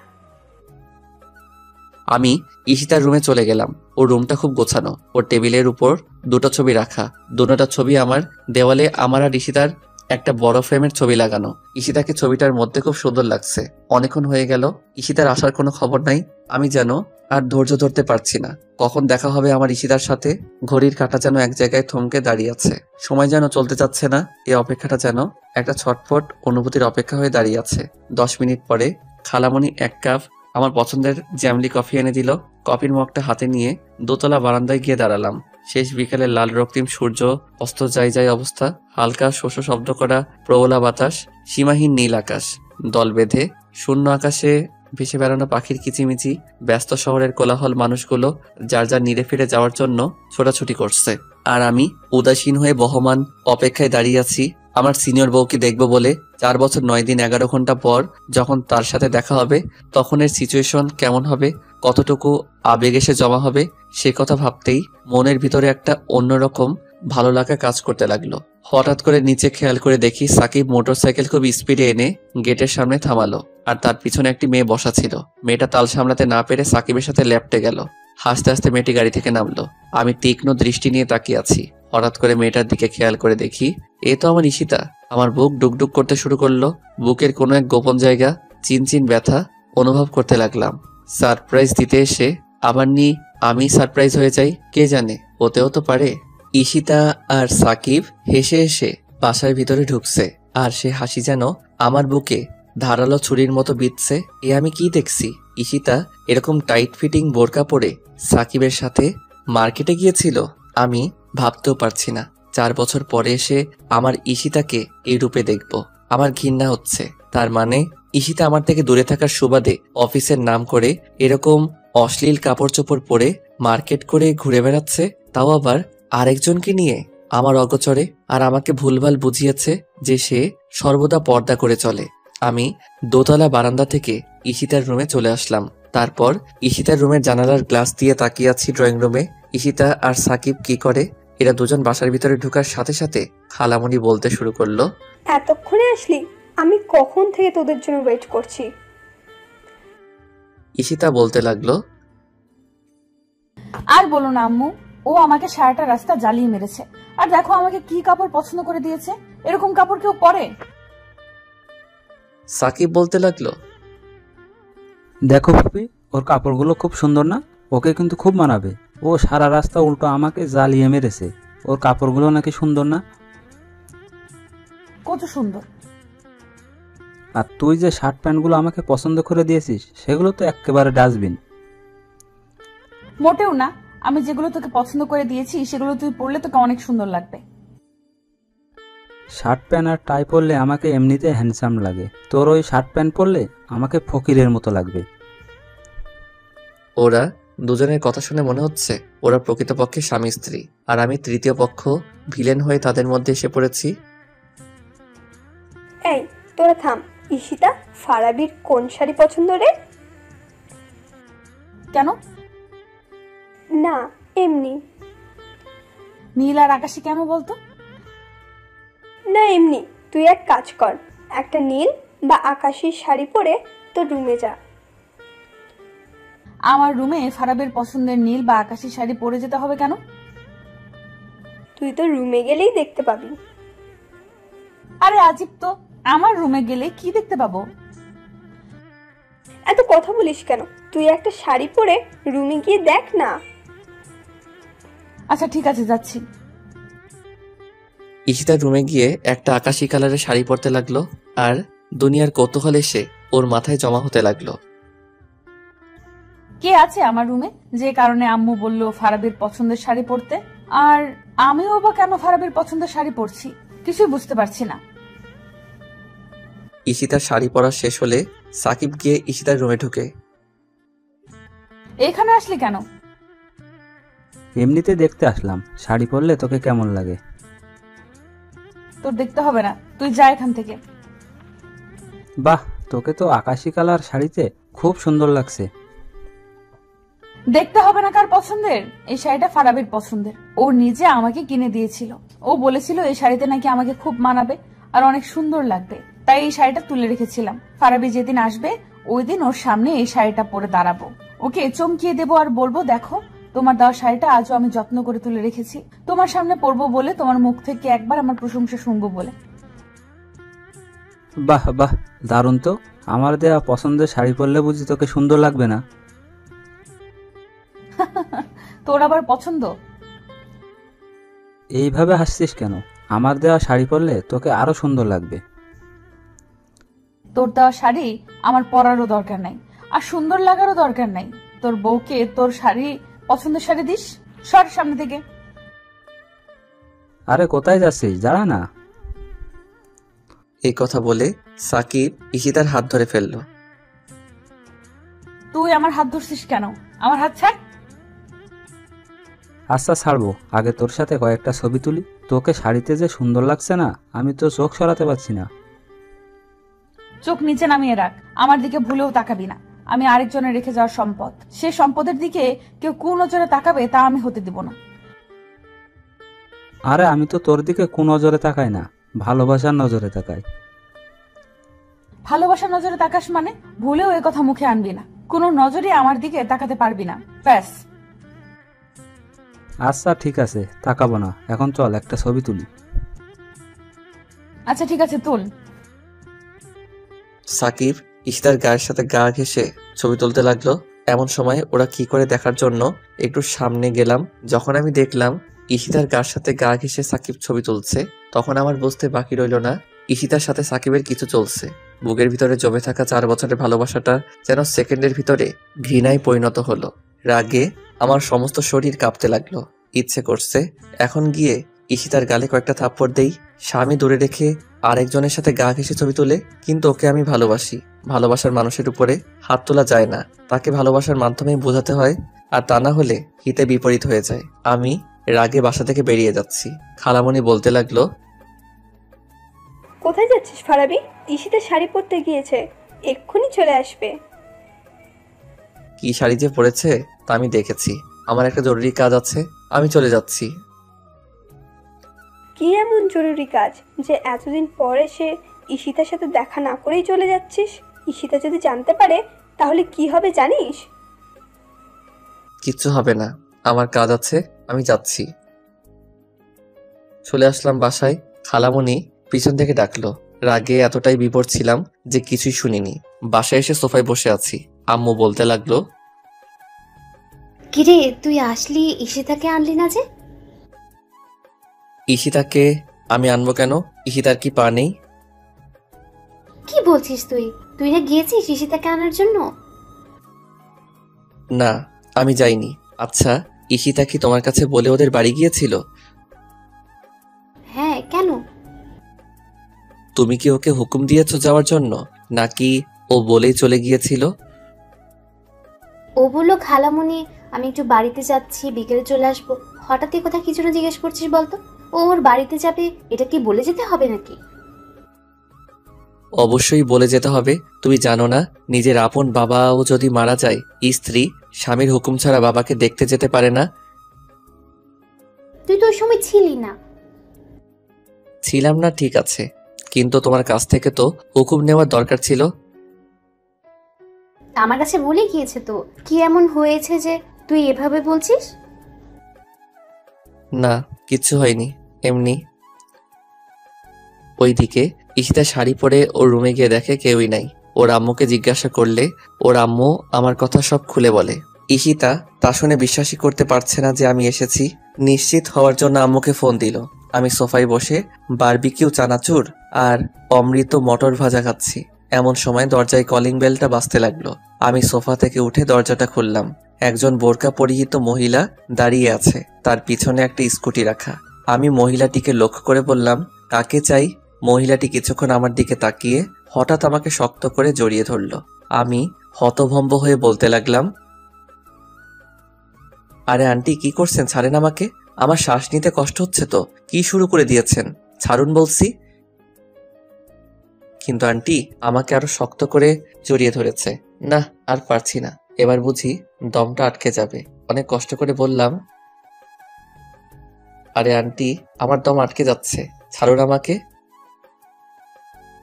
আমি ঈশিতার রুমে চলে গেলাম। ওর রুমটা খুব গোছানো। ওর টেবিলের উপর 2টা ছবি রাখা। দুটোটা ছবি আমার। দেওয়ালে আমার আর ঈশিতার একটা বড় ফ্রেমের ছবি লাগানো। ঈশিতাকে ছবিটার মধ্যে খুব সুন্দর লাগছে। অনেকক্ষণ হয়ে গেল, ঈশিতার আসার কোনো খবর নাই। আমি যেন আর ধৈর্য ধরতে পারছি না। কখন দেখা হবে আমার ঈশিতার সাথে? ঘড়ির কাঁটা যেন এক জায়গায় থমকে দাঁড়িয়ে আছে। সময় যেন চলতে চাচ্ছে না। এই অপেক্ষাটা যেন একটা ছটফট অনুভূতির অপেক্ষা হয়ে দাঁড়িয়ে আছে। 10 মিনিট পরে খালামণি 1 কাপ আমার পছন্দের জ্যামলি কফি এনে দিল। কফির মগটা হাতে নিয়ে দোতলা বারান্দায় গিয়ে দাঁড়ালাম। শেষ বিকেলের লাল রক্তিম সূর্য অস্ত যায় অবস্থা। হালকা শোষ শব্দ করা প্রবলা বাতাস, সীমাহীন নীল আকাশ, দল বেঁধে শূন্য আকাশে ভেসে বেড়ানো পাখির কিচিমিচি, ব্যস্ত শহরের কোলাহল, মানুষগুলো যার যার নিরে ফিরে যাওয়ার জন্য ছোটাছুটি করছে। আর আমি উদাসীন হয়ে বহমান অপেক্ষায় দাঁড়িয়ে আছি আমার সিনিয়র বউকে দেখবো বলে। 4 বছর 9 দিন 11 ঘন্টা পর যখন তার সাথে দেখা হবে, তখন এর সিচুয়েশন কেমন হবে, কতটুকু আবেগ এসে জমা হবে, সে কথা ভাবতেই মনের ভিতরে একটা অন্যরকম ভালো লাগা কাজ করতে লাগলো। হঠাৎ করে নিচে খেয়াল করে দেখি সাকিব মোটরসাইকেল খুব স্পিডে এনে গেটের সামনে থামালো। আর তার পিছনে একটি মেয়ে বসা ছিল। মেয়েটা তাল সামলাতে না পেরে সাকিবের সাথে লেপটে গেল। হাসতে হাসতে মেয়েটি গাড়ি থেকে নামলো। আমি তীক্ষ্ণ দৃষ্টি নিয়ে তাকিয়ে আছি। হঠাৎ করে মেয়েটার দিকে খেয়াল করে দেখি এ তো আমার ঈশিতা। আমার বুক ডুকডুক করতে শুরু করলো। বুকের কোনো এক গোপন জায়গা চিনচিন ব্যথা অনুভব করতে লাগলাম। সারপ্রাইজ দিতে এসে আবার আমি সারপ্রাইজ হয়ে যাই, কে জানে, হতেও তো পারে। ঈশিতা আর সাকিব হেসে হেসে বাসার ভিতরে ঢুকছে। আর সে হাসি যেন আমার বুকে ধারালো ছুরির মতো বিঁধছে। এ আমি কি দেখছি? ঈশিতা এরকম টাইট ফিটিং বোরকা পরে সাকিবের সাথে মার্কেটে গিয়েছিল? আমি ভাবতেও পারছি না। 4 বছর পরে এসে আমার ঈশিতাকে এই রূপে দেখব। আমার ঘৃণা হচ্ছে। তার মানে ঈশিতা আমার থেকে দূরে থাকার সুবাদে অফিসের নাম করে এরকম অশ্লীল কাপড় চোপড় পরে মার্কেট করে ঘুরে বেড়াচ্ছে, তাও আবার আরেকজনকে নিয়ে আমার অগোচরে। আর আমাকে ভুলভাল বুঝিয়েছে যে সে সর্বদা পর্দা করে চলে। আমি দোতলা বারান্দা থেকে ঈশিতার রুমে চলে আসলাম। তারপর ঈশিতার রুমের জানালার গ্লাস দিয়ে তাকিয়ে আছি ড্রয়িং রুমে। ঈশিতা আর সাকিব কি করে? এরা দুজন বাসার ভিতরে ঢোকার সাথে সাথে খালামণি বলতে শুরু করলো, এতক্ষণে আসলি? আমি কখন থেকে তোদের জন্য ওয়েট করছি। ঈশিতা বলতে লাগলো, আর বলো না আম্মু, ও আমাকে সারাটা রাস্তা জ্বালিয়ে মেরেছে। আর দেখো আমাকে কি কাপড় পছন্দ করে দিয়েছে। এরকম কাপড় কেউ পরে? সাকিব বলতে লাগলো, দেখো ফুপি, ওর কাপড়গুলো খুব সুন্দর না? ওকে কিন্তু খুব মানাবে। ও সারা রাস্তা উল্টো আমাকে জ্বালিয়ে মেরেছে। ওর কাপড়গুলো নাকি সুন্দর না? কত সুন্দর। আর তুই যে শার্ট প্যান্টগুলো আমাকে পছন্দ করে দিয়েছিস সেগুলো তো একেবারে ডাস্টবিন। মোটেও না, আমি যেগুলো তোকে পছন্দ করে দিয়েছি সেগুলো তুই পরলে তোকে অনেক সুন্দর লাগবে। শার্ট প্যান্ট আর টাই পরলে আমাকে এমনিতে হ্যান্ডসাম লাগে, তোর ওই শার্ট প্যান্ট পরলে আমাকে ফকিরের মতো লাগবে। ওরা দুজনের কথা শুনে মনে হচ্ছে ওরা প্রকৃতপক্ষে স্বামী স্ত্রী, আর আমি তৃতীয় পক্ষ ভিলেন হয়ে তাদের মধ্যে এসে পড়েছি। এই তোরা থাম। ঈশিতা, ফারাবির কোন শাড়ি পছন্দ রে? কেন? না, এমনি। নীল আর আকাশি কেন বলতো? না এমনি। তুই এক কাজ কর, একটা নীল বা আকাশি শাড়ি পরে তোর রুমে যা। আমার রুমে ফারাবের পছন্দের নীল বা আকাশি শাড়ি পরে যেতে হবে কেন? তুই তো রুমে গেলেই দেখতে পাবি। আরে আজিব তো, আমার রুমে গেলে কি দেখতে পাবো? এত কথা বলিস কেন? তুই একটা শাড়ি পরে রুমে গিয়ে দেখ না। আচ্ছা ঠিক আছে, যাচ্ছি। ঈশিতার রুমে গিয়ে একটা আকাশি কালারের শাড়ি পরতে লাগলো, আর দুনিয়ার কৌতূহল এসে ওর মাথায় জমা হতে লাগলো। কে আছে আমার রুমে যে কারণে আম্মু বললো ফারাবির পছন্দের শাড়ি পরতে? আর আমিও বা কেন ফারাবির পছন্দের শাড়ি পরছি কিছুই বুঝতে পারছি না। ঈশিতার শাড়ি পরা শেষ হলে সাকিব গিয়ে ঈশিতার রুমে ঢুকে। এখানে আসলি কেন? এমনিতে দেখতে আসলাম শাড়ি পরলে তোকে কেমন লাগে। তোর দেখতে হবে না, তুই যা এখান থেকে। বাহ, তোকে তো আকাশি কালার শাড়িতে খুব সুন্দর লাগছে। দেখতে হবে না কার পছন্দের, এই শাড়িটা ফারাবির পছন্দের। ও নিজে আমাকে কিনে দিয়েছিল। ও বলেছিল এই শাড়িতে নাকি আমাকে খুব মানাবে আর অনেক সুন্দর লাগবে, তাই এই শাড়িটা তুলে রেখেছিলাম। ফারাবি যেদিন আসবে ওই দিন ওর সামনে এই শাড়িটা পরে দাঁড়াবো, ওকে চমকিয়ে দেবো আর বলবো, দেখো তোমার দেওয়া শাড়িটা আজও আমি যত্ন করে তুলে রেখেছি, তোমার সামনে পরবো বলে, তোমার মুখ থেকে একবার আমার প্রশংসা শুনবো বলে। বাহ বাহ, দারুণ তো। আমার দেয়া পছন্দের শাড়ি পরলে বুঝি তোকে সুন্দর লাগবে না? তোর আবার পছন্দ? এইভাবে হাসছিস কেন? আমার দেওয়া শাড়ি পরলে তোকে আরো সুন্দর লাগবে। তোর দেওয়া শাড়ি আমার পরারও দরকার নাই, আর সুন্দর লাগারও দরকার নাই। তোর বউকে তোর শাড়ি পছন্দের শাড়ি দিস, সর সামনে থেকে। আরে কোথায় যাচ্ছিস, দাঁড়া না। এই কথা বলে সাকিব ঈশিতার হাত ধরে ফেললো। তুই আমার হাত ধরছিস কেন? আমার হাত ছাড়। আচ্ছা ছাড়বো, আগে তোর সাথে কয়েকটা ছবি তুলি। তোকে শাড়িতে যে সুন্দর লাগছে না, আমি তো চোখ সরাতে পারছি না। চোখ নিচে নামিয়ে রাখ, আমার দিকে ভুলেও তাকাবি না। আমি আরেকজনের রেখে যাওয়ার সম্পদ, সে সম্পদের দিকে কেউ কোন নজরে তাকাবে তা আমি হতে দিব না। আরে আমি তো তোর দিকে কোন নজরে তাকাই না, ভালোবাসার নজরে তাকাই। ভালোবাসার নজরে তাকাস মানে? ভুলেও এ কথা মুখে আনবি না, কোন নজরে আমার দিকে তাকাতে পারবি না, ব্যাস। আচ্ছা ঠিক আছে, তাকাবো না। এখন চল একটা ছবি তুলি। আচ্ছা ঠিক আছে, তুল। সাকিব ঈশিতার গায়ের সাথে গা ঘেঁষে ছবি তুলতে লাগলো। এমন সময় ওরা কি করে দেখার জন্য একটু সামনে গেলাম। যখন আমি দেখলাম ঈশিতার গায়ের সাথে গা ঘেঁষে সাকিব ছবি তুলছে, তখন আমার বুঝতে বাকি রইল না ঈশিতার সাথে সাকিবের কিছু চলছে। বুকের ভিতরে জমে থাকা 4 বছরের ভালোবাসাটা যেন সেকেন্ডের ভিতরে ঘৃণায় পরিণত হলো। রাগে আমার সমস্ত শরীর কাঁপতে লাগলো। ইচ্ছে করছে এখন গিয়ে ঈশিতার গালে কয়েকটা থাপ্পড় দেই, স্বামী দূরে রেখে আরেকজনের সাথে গা ঘেঁষে ছবি তুলে। কিন্তু ওকে আমি ভালোবাসি, ভালোবাসার মানুষের উপরে হাত তোলা যায় না, তাকে ভালোবাসার মাধ্যমেই বোঝাতে হয়, আর তা না হলে হিতে বিপরীত হয়ে যায়। আমি রাগে বাসা থেকে বেরিয়ে যাচ্ছি। খালামণি বলতে লাগলো, কোথায় যাচ্ছিস ফারাবি? ঈশিতা শাড়ি পরতে গিয়েছে, এক্ষুনি চলে আসবে। কি শাড়ি যে পরেছে তা আমি দেখেছি, আমার একটা জরুরি কাজ আছে, আমি চলে যাচ্ছি। কি এমন জরুরি কাজ যে এতদিন পরে সে ঈশিতার সাথে দেখা না করেই চলে যাচ্ছিস? ঈশিতা যদি জানতে পারে তাহলে কি হবে জানিস? কিচ্ছু হবে না, আমার কাজ আছে, আমি যাচ্ছি। চলে আসলাম বাসায়। খালামণি পিছন থেকে ডাকলো। রাগে এতটাই বিভোর ছিলাম যে কিছুই শুনিনি। বাসায় এসে সোফায় বসে আছি। আম্মু বলতে লাগলো, কিরে তুই আসলি, ঈশিতাকে আনলি না যে? ঈশিতাকে আমি আনবো কেন? ঈশিতার কি পা নেই? কি বলছিস তুই? তুই না গিয়েছিস ঈশিতাকে আনার জন্য? না, আমি যাইনি। আচ্ছা, ঈশিতা কি তোমার কাছে বলে ওদের বাড়ি গিয়েছিল? হ্যাঁ, কেন? তুমি কি ওকে হুকুম দিয়েছো যাওয়ার জন্য, নাকি ও বলেই চলে গিয়েছিল? ও বললো খালামণি আমি একটু বাড়িতে যাচ্ছি, বিকেলে চলে আসবো। হঠাৎ এই কথা কি জন্য জিজ্ঞেস করছিস বলতো? ও ওর বাড়িতে যাবে, এটা কি বলে যেতে হবে নাকি? অবশ্যই বলে যেতে হবে। তুমি জানো না, নিজের আপন বাবাও যদি মারা যায়, স্ত্রী স্বামীর হুকুম ছাড়া বাবাকে দেখতে যেতে পারে না। তুই তো ওই সময় ছিলি না। ছিলাম না ঠিক আছে, কিন্তু তোমার কাছ থেকে তো হুকুম নেওয়ার দরকার ছিল। আমার কাছে ভুলে গিয়েছে তো। কি এমন হয়েছে যে তুই এভাবে বলছিস? না, কিচ্ছু হয়নি, এমনি। ওইদিকে ঈশিতা শাড়ি পরে ওর রুমে গিয়ে দেখে কেউই নাই। ওর আম্মুকে জিজ্ঞাসা করলে ওর আম্মু আমার কথা সব খুলে বলে। ঈশিতা তা শুনে বিশ্বাসই করতে পারছে না যে আমি এসেছি। নিশ্চিত হওয়ার জন্য আম্মুকে ফোন দিল। আমি সোফায় বসে বারবিকিউ চানাচুর আর অমৃত মটর ভাজা খাচ্ছি। এমন সময় দরজায় কলিং বেলটা বাজতে লাগলো। আমি সোফা থেকে উঠে দরজাটা খুললাম। একজন বোরকা পরিহিত মহিলা দাঁড়িয়ে আছে, তার পিছনে একটা স্কুটি রাখা। আমি মহিলাটিকে লক্ষ্য করে বললাম, কাকে চাই? মহিলাটি কিছুক্ষণ আমার দিকে তাকিয়ে হঠাৎ আমাকে শক্ত করে জড়িয়ে ধরল। আমি হতভম্ব হয়ে বলতে লাগলাম, আরে আন্টি, কি করছেন? ছাড়েন আমাকে, আমার শ্বাস নিতে কষ্ট হচ্ছে তো। কি শুরু করে দিয়েছেন? ছাড়ুন বলছি। কিন্তু আন্টি আমাকে আরো শক্ত করে জড়িয়ে ধরেছে। না, আর পারছি না, এবার বুঝি দমটা আটকে যাবে। অনেক কষ্ট করে বললাম, আরে আন্টি, আমার দম আটকে যাচ্ছে, ছাড়ুন আমাকে।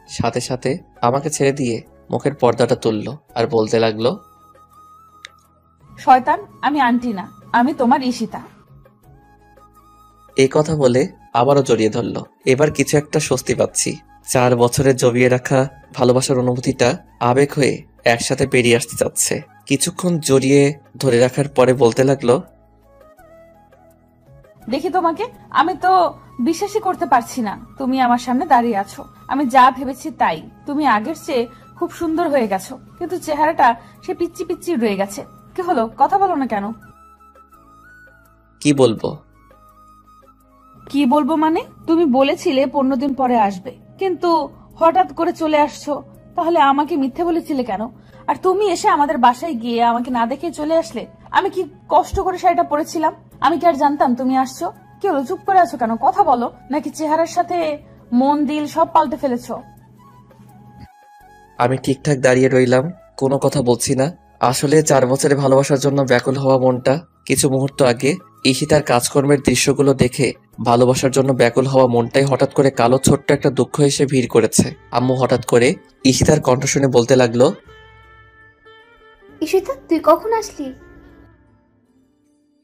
সাথে সাথে আমাকে ছেড়ে দিয়ে মুখের পর্দাটা তুললো আর বলতে লাগলো, শয়তান, আমি আন্টি না, আমি তোমার ঈশিতা। এই কথা বলে আবারও জড়িয়ে ধরলো। এবার কিছু একটা স্বস্তি পাচ্ছি। 4 বছরের জমিয়ে রাখা ভালোবাসার অনুভূতিটা আবেগ হয়ে একসাথে বেরিয়ে আসতে চাচ্ছে। কিছুক্ষণ জড়িয়ে ধরে রাখার পরে বলতে লাগলো, দেখি তোমাকে, আমি তো বিশ্বাসই করতে পারছি না তুমি আমার সামনে দাঁড়িয়ে আছো। আমি যা ভেবেছি তাই, তুমি আগের চেয়ে খুব সুন্দর হয়ে গেছো, কিন্তু চেহারাটা সে পিচ্চি পিচ্চি রয়ে গেছে। কি হলো, কথা বলো না কেন? কি বলবো? কি বলবো মানে? তুমি বলেছিলে 15 দিন পরে আসবে, কিন্তু হঠাৎ করে চলে আসছো। তাহলে আমাকে মিথ্যে বলেছিলে কেন? আর তুমি এসে আমাদের বাসায় গিয়ে আমাকে না দেখে চলে আসলে। আমি কি কষ্ট করে শাড়িটা পরেছিলাম? আমি কি আর জানতাম তুমি আসছো? কি হলো, চুপ করে আছো কেন? কথা বলো, নাকি চেহারার সাথে মন দিল সব পাল্টে ফেলেছো? আমি ঠিকঠাক দাঁড়িয়ে রইলাম, কোনো কথা বলছি না। আসলে 4 বছরের ভালোবাসার জন্য ব্যাকুল হওয়া মনটা কিছু মুহূর্ত আগে ঈশিতার কাজকর্মের দৃশ্যগুলো দেখে ভালোবাসার জন্য ব্যাকুল হওয়া মনটাই হঠাৎ করে কালো ছোট্ট একটা দুঃখ এসে ভিড় করেছে। আম্মু হঠাৎ করে ঈশিতার কণ্ঠ শুনে বলতে লাগলো, ঈশিতা তুই কখন আসলি?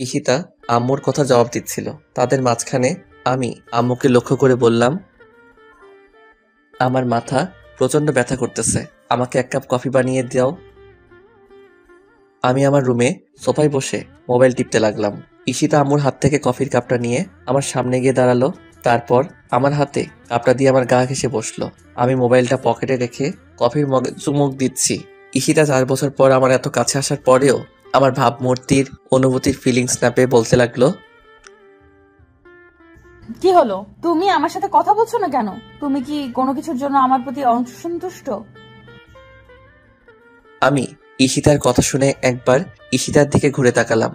ঈশিতা আম্মুর কথা জবাব দিচ্ছিল। তাদের মাঝখানে আমি আম্মুকে লক্ষ্য করে বললাম, আমার মাথা প্রচন্ড ব্যথা করতেছে, আমাকে 1 কাপ কফি বানিয়ে দাও। আমি আমার রুমে সোফায় বসে মোবাইল টিপতে লাগলাম। ঈশিতা আম্মুর হাত থেকে কফির কাপটা নিয়ে আমার সামনে গিয়ে দাঁড়ালো। তারপর আমার হাতে কাপটা দিয়ে আমার গা ঘেঁষে বসলো। আমি মোবাইলটা পকেটে রেখে কফির মগে চুমুক দিচ্ছি। ঈশিতা 4 বছর পর আমার এত কাছে আসার পরেও আমার ভাবমূর্তির অনুভূতির ফিলিংস না পেয়ে বলতে লাগলো, কি হলো, তুমি আমার সাথে কথা বলছো না কেন? তুমি কি কোনো কিছুর জন্য আমার প্রতি অসন্তুষ্ট? আমি ঈশিতার কথা শুনে একবার ঈশিতার দিকে ঘুরে তাকালাম।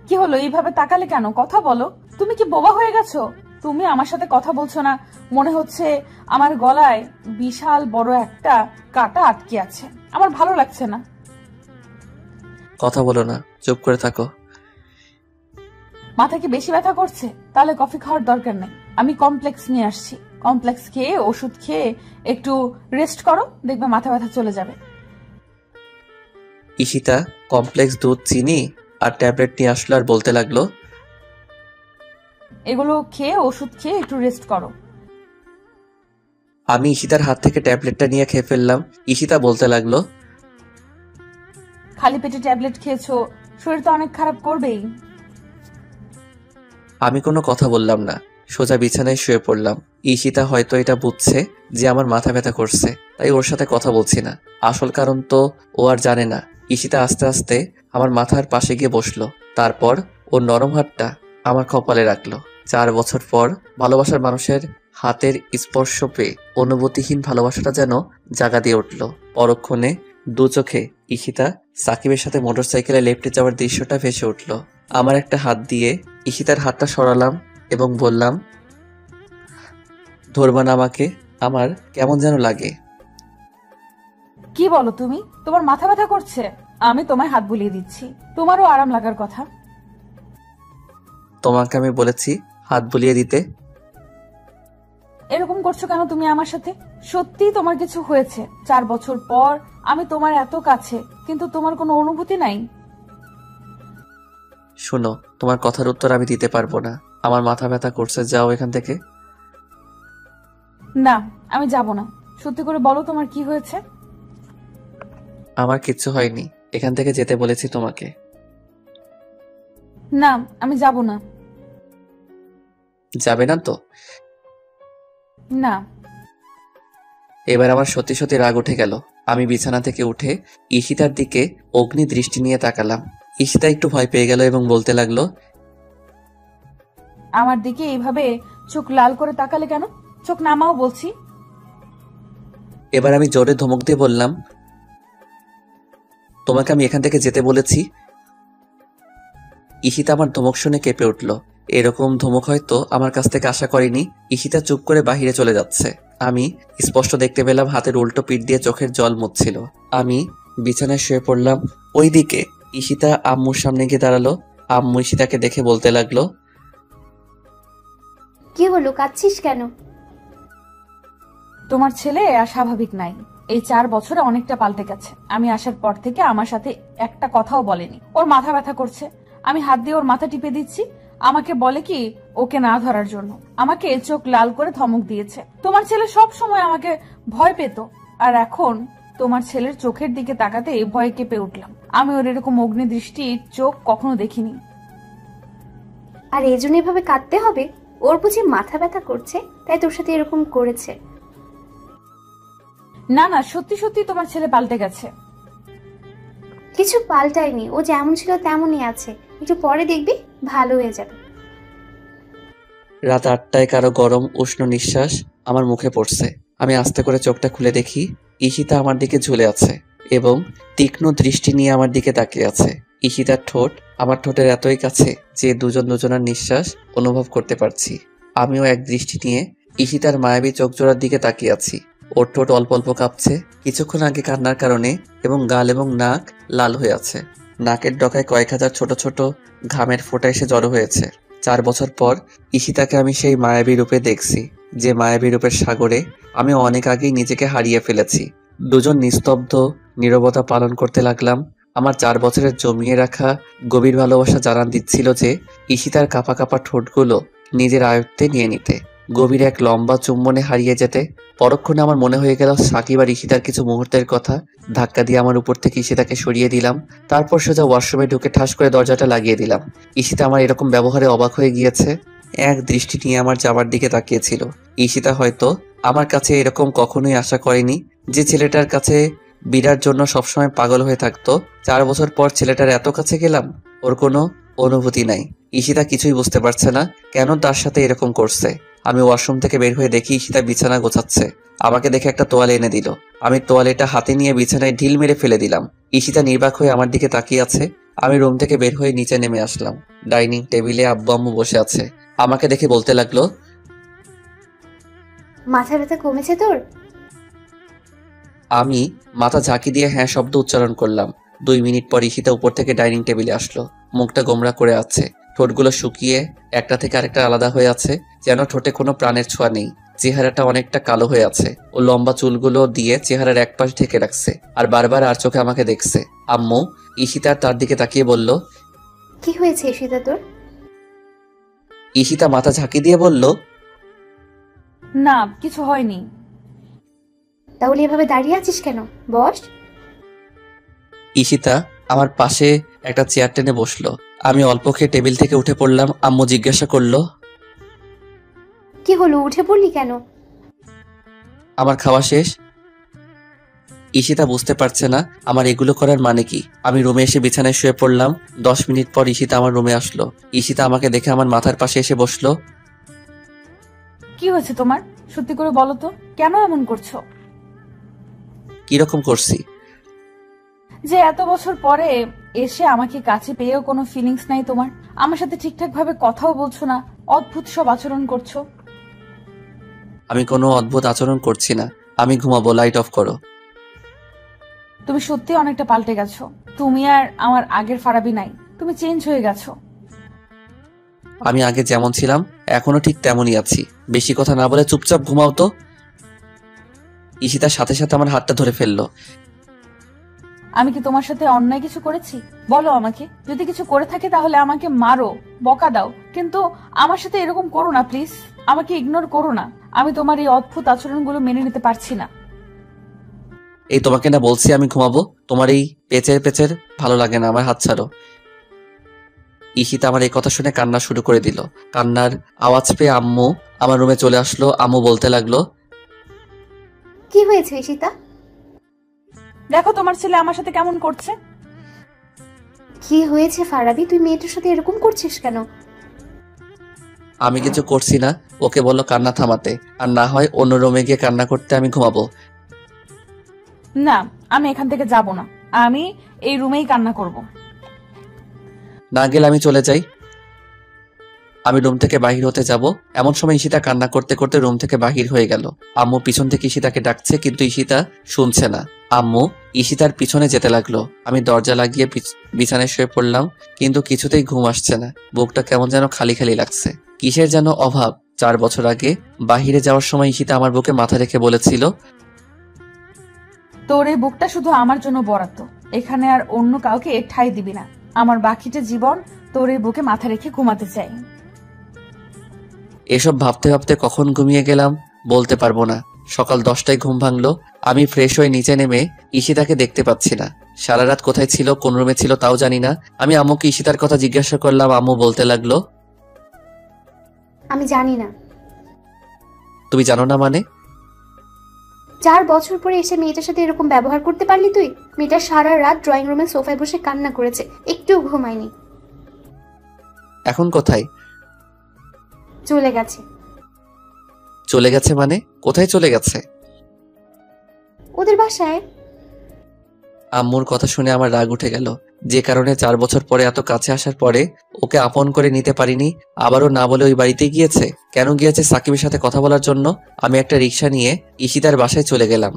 কি হলো, এইভাবে তাকালে কেন? কথা বলো, তুমি কি বোবা হয়ে গেছো? তুমি আমার সাথে কথা বলছো না, মনে হচ্ছে আমার গলায় বিশাল বড় একটা কাঁটা আটকে আছে। আমার ভালো লাগছে না। কথা বলো না, চুপ করে থাকো। মাথা কি বেশি ব্যথা করছে? তাহলে কফি খাওয়ার দরকার নেই, আমি কমপ্লেক্স নিয়ে আসছি। কমপ্লেক্স খেয়ে ওষুধ খেয়ে একটু রেস্ট করো, দেখবে মাথা ব্যথা চলে যাবে। ঈশিতা কমপ্লেক্স দুধ, চিনি আর ট্যাবলেট নিয়ে আসলো আর বলতে লাগলো, এগুলো খেয়ে ওষুধ খেয়ে একটু রেস্ট করো। আমি ঈশিতার হাত থেকে ট্যাবলেটটা নিয়ে খেয়ে ফেললাম। ঈশিতা বলতে লাগলো, খালি পেটে ট্যাবলেট খেয়েছো, শরীর তো অনেক খারাপ করবেই। আমি কোনো কথা বললাম না, সোজা বিছানায় শুয়ে পড়লাম। ঈশিতা হয়তো এটা বুঝছে যে আমার মাথা ব্যথা করছে, তাই ওর সাথে কথা বলছি না। আসল কারণ তো ও আর জানে না। ঈশিতা আস্তে আস্তে আমার মাথার পাশে গিয়ে বসলো, তারপর ওর নরম হাতটা আমার কপালে রাখলো। 4 বছর পর ভালোবাসার মানুষের হাতের স্পর্শ পেয়ে অনুভূতিহীন ভালোবাসাটা যেন জাগা দিয়ে উঠল। পরক্ষণে দু চোখে ঈশিতা সাকিবের সাথে মোটরসাইকেলে লেফটে যাওয়ার দৃশ্যটা ভেসে উঠল। আমার একটা হাত দিয়ে ঈশিতার হাতটা সরালাম এবং বললাম, ধরবা না আমাকে, আমার কেমন যেন লাগে। কি বলো তুমি? তোমার মাথা ব্যথা করছে? আমি তোমায় হাত বুলিয়ে দিচ্ছি, তোমারও আরাম লাগার কথা। তোমাকে আমি বলেছি হাত বুলিয়ে দিতে? এরকম করছো কেন তুমি আমার সাথে? সত্যি তোমার কিছু হয়েছে? 4 বছর পর আমি তোমার এত কাছে, কিন্তু তোমার কোনো অনুভূতি নাই? শোনো, তোমার কথার উত্তর আমি দিতে পারবো না। আমার মাথা ব্যথা করছে, যাও এখান থেকে। না, আমি যাব না। সত্যি করে বলো তোমার কি হয়েছে? আমার কিচ্ছু হয়নি, এখান থেকে যেতে বলেছি তোমাকে। না, আমি যাব না। যাবে না তো? না। এবার আমার সত্যি সত্যি রাগ উঠে গেল। আমি বিছানা থেকে উঠে ঈশিতার দিকে অগ্নি দৃষ্টি নিয়ে তাকালাম। ঈশিতা একটু ভয় পেয়ে গেল এবং বলতে লাগলো, আমার দিকে এইভাবে চোখ লাল করে তাকালে কেন? চোখ নামাও বলছি। এবার আমি জোরে ধমক দিয়ে বললাম, তোমাকে আমি এখান থেকে যেতে বলেছি। ঈশিতা আমার ধমক শুনে কেঁপে উঠল। এরকম ধমক হয়তো আমার কাছ থেকে আশা করেনি। ঈশিতা চুপ করে বাহিরে চলে যাচ্ছে। আমি স্পষ্ট দেখতে পেলাম হাতের উল্টো পিঠ দিয়ে চোখের জল মুছছিল। আমি বিছানায় শুয়ে পড়লাম। ওইদিকে ঈশিতা আম্মুর সামনে গিয়ে দাঁড়ালো। আম্মু ঈশিতাকে দেখে বলতে লাগলো, কি হলো, কাঁদছিস কেন? তোমার ছেলে আর স্বাভাবিক নাই। এই 4 বছরে অনেকটা পাল্টে গেছে। আমি আসার পর থেকে আমার সাথে একটা কথাও বলেনি। ওর মাথা ব্যথা করছে, আমি হাত দিয়ে ওর মাথা টিপে দিচ্ছি। আমাকে বলে কি ওকে না ধরার জন্য। আমাকে চোখ লাল করে ধমক দিয়েছে। তোমার ছেলে সব সময় আমাকে ভয় পেত, আর এখন তোমার ছেলের চোখের দিকে তাকাতে ভয়ে কেঁপে উঠলাম। আমি ওর এরকম অগ্নি দৃষ্টির চোখ কখনো দেখিনি। আর এই জন্য এভাবে কাঁদতে হবে? ওর বুঝি মাথা ব্যথা করছে, তাই তোর সাথে এরকম করেছে? না না, সত্যি সত্যি তোমার ছেলে পাল্টে গেছে। কিছু পাল্টায়নি, ও যেমন ছিল তেমনই আছে। একটু পরে দেখবি ভালো হয়ে যাবে। রাত 8টায় কারো গরম উষ্ণ নিঃশ্বাস আমার মুখে পড়ছে। আমি আস্তে করে চোখটা খুলে দেখি ঈশিতা আমার দিকে ঝুলে আছে এবং তীক্ষ্ণ দৃষ্টি নিয়ে আমার দিকে তাকিয়ে আছে। ঈশিতার ঠোঁট আমার ঠোঁটের এতই কাছে যে দুজন দুজনার নিঃশ্বাস অনুভব করতে পারছি। আমিও এক দৃষ্টি নিয়ে ঈশিতার মায়াবী চোখ জোড়ার দিকে তাকিয়ে আছি। ওর ঠোঁট অল্প অল্প কাঁপছে, কিছুক্ষণ আগে কান্নার কারণে, এবং গাল এবং নাক লাল হয়ে আছে। নাকের ডগায় কয়েক হাজার ছোট ছোট ঘামের ফোঁটা এসে জড়ো হয়েছে। 4 বছর পর ঈশিতাকে আমি সেই মায়াবী রূপে দেখছি, যে মায়াবী রূপের সাগরে আমি অনেক আগেই নিজেকে হারিয়ে ফেলেছি। দুজন নিস্তব্ধ নীরবতা পালন করতে লাগলাম। আমার 4 বছরের জমিয়ে রাখা গভীর ভালোবাসা জানান দিচ্ছিল যে ঈশিতার কাঁপা কাঁপা ঠোঁটগুলো নিজের আয়ত্তে নিয়ে নিতে, গভীর এক লম্বা চুম্বনে হারিয়ে যেতে। পরক্ষণে আমার মনে হয়ে গেল সাকিব আর ঈশিতার কিছু মুহূর্তের কথা। ধাক্কা দিয়ে আমার উপর থেকে ঈশিতাকে সরিয়ে দিলাম। তারপর সোজা ওয়াশরুমে ঢুকে ঠাস করে দরজাটা লাগিয়ে দিলাম। ঈশিতা আমার এরকম ব্যবহারে অবাক হয়ে গিয়েছে। এক দৃষ্টি নিয়ে আমার যাবার দিকে তাকিয়েছিল। ঈশিতা হয়তো আমার কাছে এরকম কখনোই আশা করেনি, যে ছেলেটার কাছে বিরার জন্য সবসময় পাগল হয়ে থাকতো। 4 বছর পর ছেলেটার এত কাছে গেলাম, ওর কোনো অনুভূতি নাই। ঈশিতা কিছুই বুঝতে পারছে না কেন তার সাথে এরকম করছে। আমি ওয়াশরুম থেকে বের হয়ে দেখি ঈশিতা বিছানা গোছাচ্ছে। আমাকে দেখে একটা তোয়ালে এনে দিল। আমি তোয়ালেটা হাতে নিয়ে বিছানায় ঢিল মেরে ফেলে দিলাম। ঈশিতা নির্বাক হয়ে আমার দিকে তাকিয়ে আছে। আমি রুম থেকে বের হয়ে নিচে নেমে আসলাম। ডাইনিং টেবিলে আব্বু আম্মু বসে আছে। আমাকে দেখে বলতে লাগলো, মাথা ব্যথা কমেছে তোর? আমি মাথা ঝাঁকি দিয়ে হ্যাঁ শব্দ উচ্চারণ করলাম। 2 মিনিট পর ঈশিতা উপর থেকে ডাইনিং টেবিলে আসলো। মুখটা গোমরা করে আছে, ঠোঁটগুলো শুকিয়ে একটা থেকে আরেকটা আলাদা হয়ে আছে, যেন ঠোঁটে কোনো প্রাণের ছোঁয়া নেই। চেহারাটা অনেকটা কালো হয়ে আছে। ও লম্বা চুলগুলো দিয়ে চেহারার এক পাশ ঢেকে রাখছে আর বারবার আর চোখে আমাকে দেখছে। আম্মু ঈশিতা তার দিকে তাকিয়ে বলল, কি হয়েছে ঈশিতা তোর? ঈশিতা মাথা ঝাঁকি দিয়ে বলল, না, কিছু হয়নি। তাহলে এভাবে দাঁড়িয়ে আছিস কেন? বস। ঈশিতা আমার পাশে একটা চেয়ার টেনে বসলো। আমি অল্প খেয়ে টেবিল থেকে উঠে পড়লাম। আম্মু জিজ্ঞাসা করলো, কি হলো, উঠে পড়লি কেন? আমার খাওয়া শেষ। ঈশিতা বুঝতে পারছে না আমার এগুলো করার মানে কি। আমি রুমে এসে বিছানায় শুয়ে পড়লাম। 10 মিনিট পর ঈশিতা আমার রুমে আসলো। ঈশিতা আমাকে দেখে আমার মাথার পাশে এসে বসলো। কি হয়েছে তোমার? সত্যি করে বলো তো, কেন এমন করছো? কিরকম করছি? যে এত বছর পরে এসে আমাকে কাছে পেয়েও কোনো ফিলিংস নাই তোমার। আমার সাথে ঠিকঠাক ভাবে কথাও বলছো না, অদ্ভুত সব আচরণ করছো। আমি কোনো অদ্ভুত আচরণ করছি না। আমি ঘুমাবো, লাইট অফ করো। তুমি সত্যি অনেকটা পাল্টে গেছো। তুমি আর আমার আগের ফারাবি নাই, তুমি চেঞ্জ হয়ে গেছো। আমি আগে যেমন ছিলাম এখনো ঠিক তেমনই আছি। বেশি কথা না বলে চুপচাপ ঘুমাও তো। ঈশিতার সাথে সাথে আমার হাতটা ধরে ফেললো। আমি কি তোমার সাথে অন্যায় কিছু করেছি? বলো আমাকে। যদি কিছু করে থাকি তাহলে আমাকে মারো, বকা দাও, কিন্তু আমার সাথে এরকম করো না প্লিজ। আমাকে ইগনোর করো না। আমি তোমার এই অদ্ভুত আচরণগুলো মেনে নিতে পারছি না। এই তোমাকে না বলছি আমি ঘুমাবো। তোমার এই পেচের পেচের ভালো লাগে না, আমার হাত ছাড়ো। ঈশিতা আমার এই কথা শুনে কান্না শুরু করে দিল। কান্নার আওয়াজ পেয়ে আম্মু আমার রুমে চলে আসলো। আম্মু বলতে লাগলো, কি হয়েছে ঈশিতা? দেখো তোমার ছেলে আমার সাথে কেমন করছে। কি হয়েছে ফারাবি, তুই মেয়েটার সাথে এরকম করছিস কেন? আমি কিছু করছি না। ওকে বললো কান্না থামাতে, আর না হয় অন্য রুমে গিয়ে কান্না করতে। আমি ঘুমাবো। না, আমি এখান থেকে যাব না। আমি এই রুমেই কান্না করব। না গেলে আমি চলে যাই। আমি রুম থেকে বাহির হতে যাব এমন সময় ঈশিতা কান্না করতে করতে রুম থেকে বাহির হয়ে গেল। আম্মু পিছন থেকে ঈশিতাকে ডাকছে, কিন্তু ঈশিতা শুনছে না। আম্মু ঈশিতার পিছনে যেতে লাগলো। আমি দরজা লাগিয়ে বিছানায় শুয়ে পড়লাম, কিন্তু কিছুতেই ঘুম আসছে না। বুকটা কেমন যেন খালি খালি লাগছে। কিসের যেন অভাব। 4 বছর আগে বাহিরে যাওয়ার সময় ঈশিতা আমার বুকে মাথা রেখে বলেছিল, তোর এই বুকটা শুধু আমার জন্য বরাদ্দ, এখানে আর অন্য কাউকে ঠাঁই দিবি না। আমার বাকিটা জীবন তোর এই বুকে মাথা রেখে ঘুমাতে চাই। এসব ভাবতে ভাবতে কখন ঘুমিয়ে গেলাম বলতে পারবো না। সকাল 10টায় ঘুম ভাঙলো। আমি ফ্রেশ হয়ে নিচে নেমে ঈশিতাকে দেখতে পাচ্ছি না। সারা রাত কোথায় ছিল, কোন রুমে ছিল তাও জানি না। আমি আম্মুকে ঈশিতার কথা জিজ্ঞাসা করলাম। আম্মু বলতে লাগলো, আমি জানি না। তুমি জানো না মানে? 4 বছর পরে এসে মেয়েটার সাথে এরকম ব্যবহার করতে পারলি তুই? মেয়েটা সারা রাত ড্রয়িং রুমে সোফায় বসে কান্না করেছে, একটুও ঘুমায়নি। এখন কোথায়? চলে গেছে। চলে গেছে মানে? কোথায় চলে গেছে? ওদের বাসায়। আম্মুর কথা শুনে আমার রাগ উঠে গেল। যে কারণে 4 বছর পরে এত কাছে আসার পরে ওকে আপন করে নিতে পারিনি, আবারও না বলে ওই বাড়িতে গিয়েছে। কেন গিয়েছে? সাকিবের সাথে কথা বলার জন্য। আমি একটা রিক্সা নিয়ে ঈশিতার বাসায় চলে গেলাম।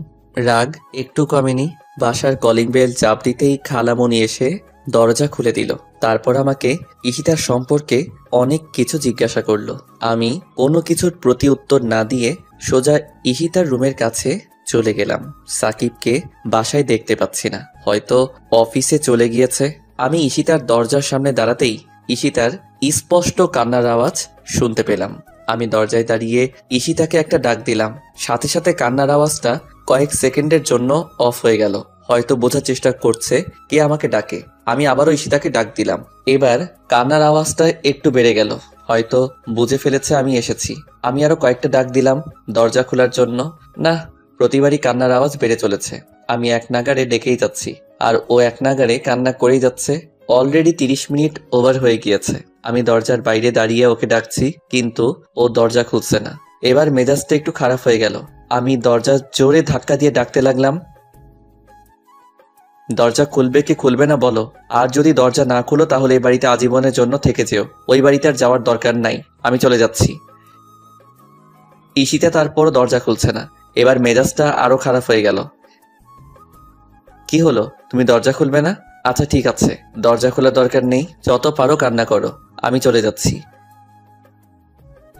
রাগ একটু কমেনি। বাসার কলিং বেল চাপ দিতেই খালামণি এসে দরজা খুলে দিল। তারপর আমাকে ঈশিতার সম্পর্কে অনেক কিছু জিজ্ঞাসা করলো। আমি কোনো কিছুর প্রতি উত্তর না দিয়ে সোজা ঈশিতার রুমের কাছে চলে গেলাম। সাকিবকে বাসায় দেখতে পাচ্ছি না, হয়তো অফিসে চলে গিয়েছে। আমি ঈশিতার দরজার সামনে দাঁড়াতেই ঈশিতার স্পষ্ট কান্নার আওয়াজ শুনতে পেলাম। আমি দরজায় দাঁড়িয়ে ঈশিতাকে একটা ডাক দিলাম। সাথে সাথে কান্নার আওয়াজটা কয়েক সেকেন্ডের জন্য অফ হয়ে গেল। হয়তো বোঝার চেষ্টা করছে কে আমাকে ডাকে। আমি আবারও ঈশিতাকে ডাক দিলাম। এবার কান্নার আওয়াজটা একটু বেড়ে গেল। হয়তো বুঝে ফেলেছে আমি এসেছি। আমি আরো কয়েকটা ডাক দিলাম দরজা খোলার জন্য। না, প্রতিবারই কান্নার আওয়াজ বেড়ে চলেছে। আমি এক নাগাড়ে ডেকেই যাচ্ছি, আর ও এক নাগাড়ে কান্না করেই যাচ্ছে। অলরেডি 30 মিনিট ওভার হয়ে গিয়েছে। আমি দরজার বাইরে দাঁড়িয়ে ওকে ডাকছি, কিন্তু ও দরজা খুলছে না। এবার মেজাজটা একটু খারাপ হয়ে গেল। আমি দরজা জোরে ধাক্কা দিয়ে ডাকতে লাগলাম, দরজা খুলবে কি খুলবে না বলো। আর যদি দরজা না খুলো তাহলে এই বাড়িতে আজীবনের জন্য থেকে যেও। ওই বাড়িতে আর যাওয়ার দরকার নাই, আমি চলে যাচ্ছি। ঈশিতা তারপর দরজা খুলছে না। এবার মেজাজটা আরো খারাপ হয়ে গেল। কি হলো, তুমি দরজা খুলবে না? আচ্ছা ঠিক আছে, দরজা খোলার দরকার নেই, যত পারো কান্না করো, আমি চলে যাচ্ছি।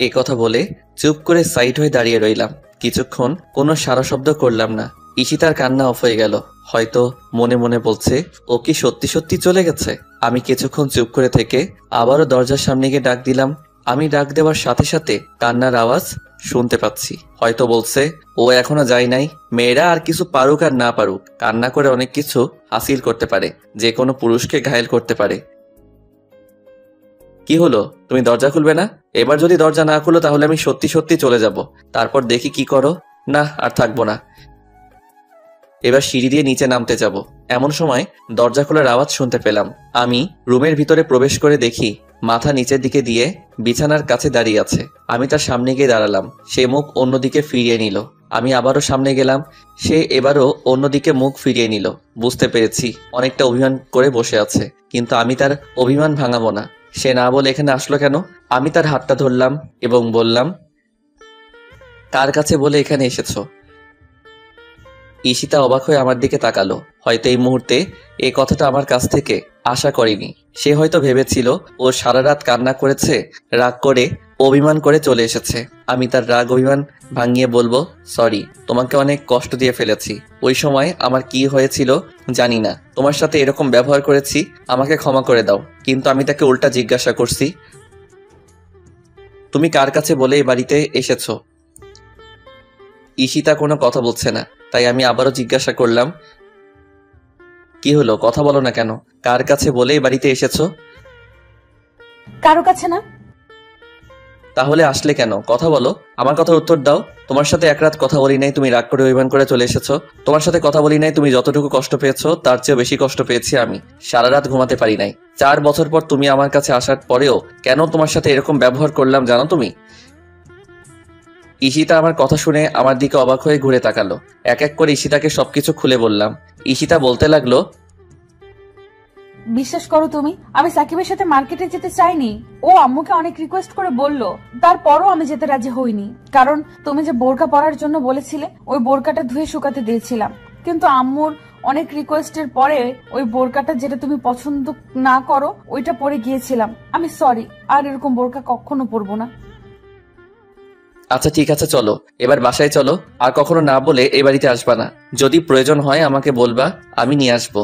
এ কথা বলে চুপ করে সাইড হয়ে দাঁড়িয়ে রইলাম। কিছুক্ষণ কোনো সারা শব্দ করলাম না। ঈশিতার কান্না অফ হয়ে গেল। হয়তো মনে মনে বলছে ও কি সত্যি সত্যি চলে গেছে। আমি কিছুক্ষণ চুপ করে থেকে আবারও দরজার সামনে গিয়ে ডাক দিলাম। আমি ডাক দেওয়ার সাথে সাথে কান্নার আওয়াজ শুনতে পাচ্ছি। হয়তো বলছে ও এখনো যায় নাই, মেয়েরা আর কিছু পারুক আর না পারুক, কান্না করে অনেক কিছু হাসিল করতে পারে, যে কোনো পুরুষকে ঘায়েল করতে পারে। কি হলো, তুমি দরজা খুলবে না? এবার যদি দরজা না খুলো তাহলে আমি সত্যি সত্যি চলে যাব, তারপর দেখি কি করো। না, আর থাকবো না, এবার সিঁড়ি দিয়ে নিচে নামতে যাব। এমন সময় দরজা খোলার আওয়াজ শুনতে পেলাম। আমি রুমের ভিতরে প্রবেশ করে দেখি মাথা নিচের দিকে দিয়ে বিছানার কাছে দাঁড়িয়ে আছে। আমি তার সামনে গিয়ে দাঁড়ালাম। সে মুখ অন্যদিকে ফিরিয়ে নিল। আমি আবারও সামনে গেলাম। সে এবারও অন্যদিকে মুখ ফিরিয়ে নিল। বুঝতে পেরেছি অনেকটা অভিমান করে বসে আছে, কিন্তু আমি তার অভিমান ভাঙাবো না। সে না বলে এখানে আসলো কেন? আমি তার হাতটা ধরলাম এবং বললাম, কার কাছে বলে এখানে এসেছো? ঈশিতা অবাক হয়ে আমার দিকে তাকালো। হয়তো এই মুহূর্তে এই কথাটা আমার কাছ থেকে আশা করেনি। সে হয়তো ভেবেছিল ও সারা রাত কান্না করেছে, রাগ করে অভিমান করে চলে এসেছে। আমি তার রাগ অভিমান ভাঙিয়ে বলবো, সরি, তোমাকে অনেক কষ্ট দিয়ে ফেলেছি। ওই সময় আমার কি হয়েছিল জানি না, তোমার সাথে এরকম ব্যবহার করেছি, আমাকে ক্ষমা করে দাও। কিন্তু আমি তাকে উল্টা জিজ্ঞাসা করছি, তুমি কার কাছে বলে এই বাড়িতে এসেছো? ঈশিতা কোনো কথা বলছে না, তাই আমি আবারও জিজ্ঞাসা করলাম, কি হলো, কথা বলো না কেন? কার কাছে বলে এই বাড়িতে এসেছো? কারো কাছে না। তাহলে আসলে কেন? কথা বলো, আমার কথার উত্তর দাও। তোমার সাথে এক রাত কথা বলি নাই, তুমি রাগ করে অভিমান করে চলে এসেছো। তোমার সাথে কথা বলি নাই, তুমি যতটুকু কষ্ট পেয়েছো তার চেয়ে বেশি কষ্ট পেয়েছি আমি। সারা রাত ঘুমাতে পারি নাই। 4 বছর পর তুমি আমার কাছে আসার পরেও কেন তোমার সাথে এরকম ব্যবহার করলাম জানো তুমি? ঈশিতা আমার কথা শুনে আমার দিকে অবাক হয়ে ঘুরে তাকালো। এক এক করে ঈশিতাকে সবকিছু খুলে বললাম। ঈশিতা বলতে লাগলো, বিশ্বাস করো তুমি, আমি সাকিবের সাথে মার্কেটে যেতে চাইনি। ও আম্মুকে অনেক রিকোয়েস্ট করে বলল, তারপরও আমি যেতে রাজি হইনি। কারণ তুমি যে বোরকা পরার জন্য বলেছিলে, ওই বোরকাটা ধুয়ে শুকাতে দিয়েছিলাম। কিন্তু আম্মুর অনেক রিকোয়েস্টের পরে ওই বোরকাটা, যেটা তুমি পছন্দ না করো, ওইটা পরে গিয়েছিলাম। আমি সরি, আর এরকম বোরকা কখনো পরবো না। আচ্ছা ঠিক আছে, চলো এবার বাসায় চলো। আর কখনো না বলে এই বাড়িতে আসবা না। যদি প্রয়োজন হয় আমাকে বলবা, আমি নিয়ে আসবো।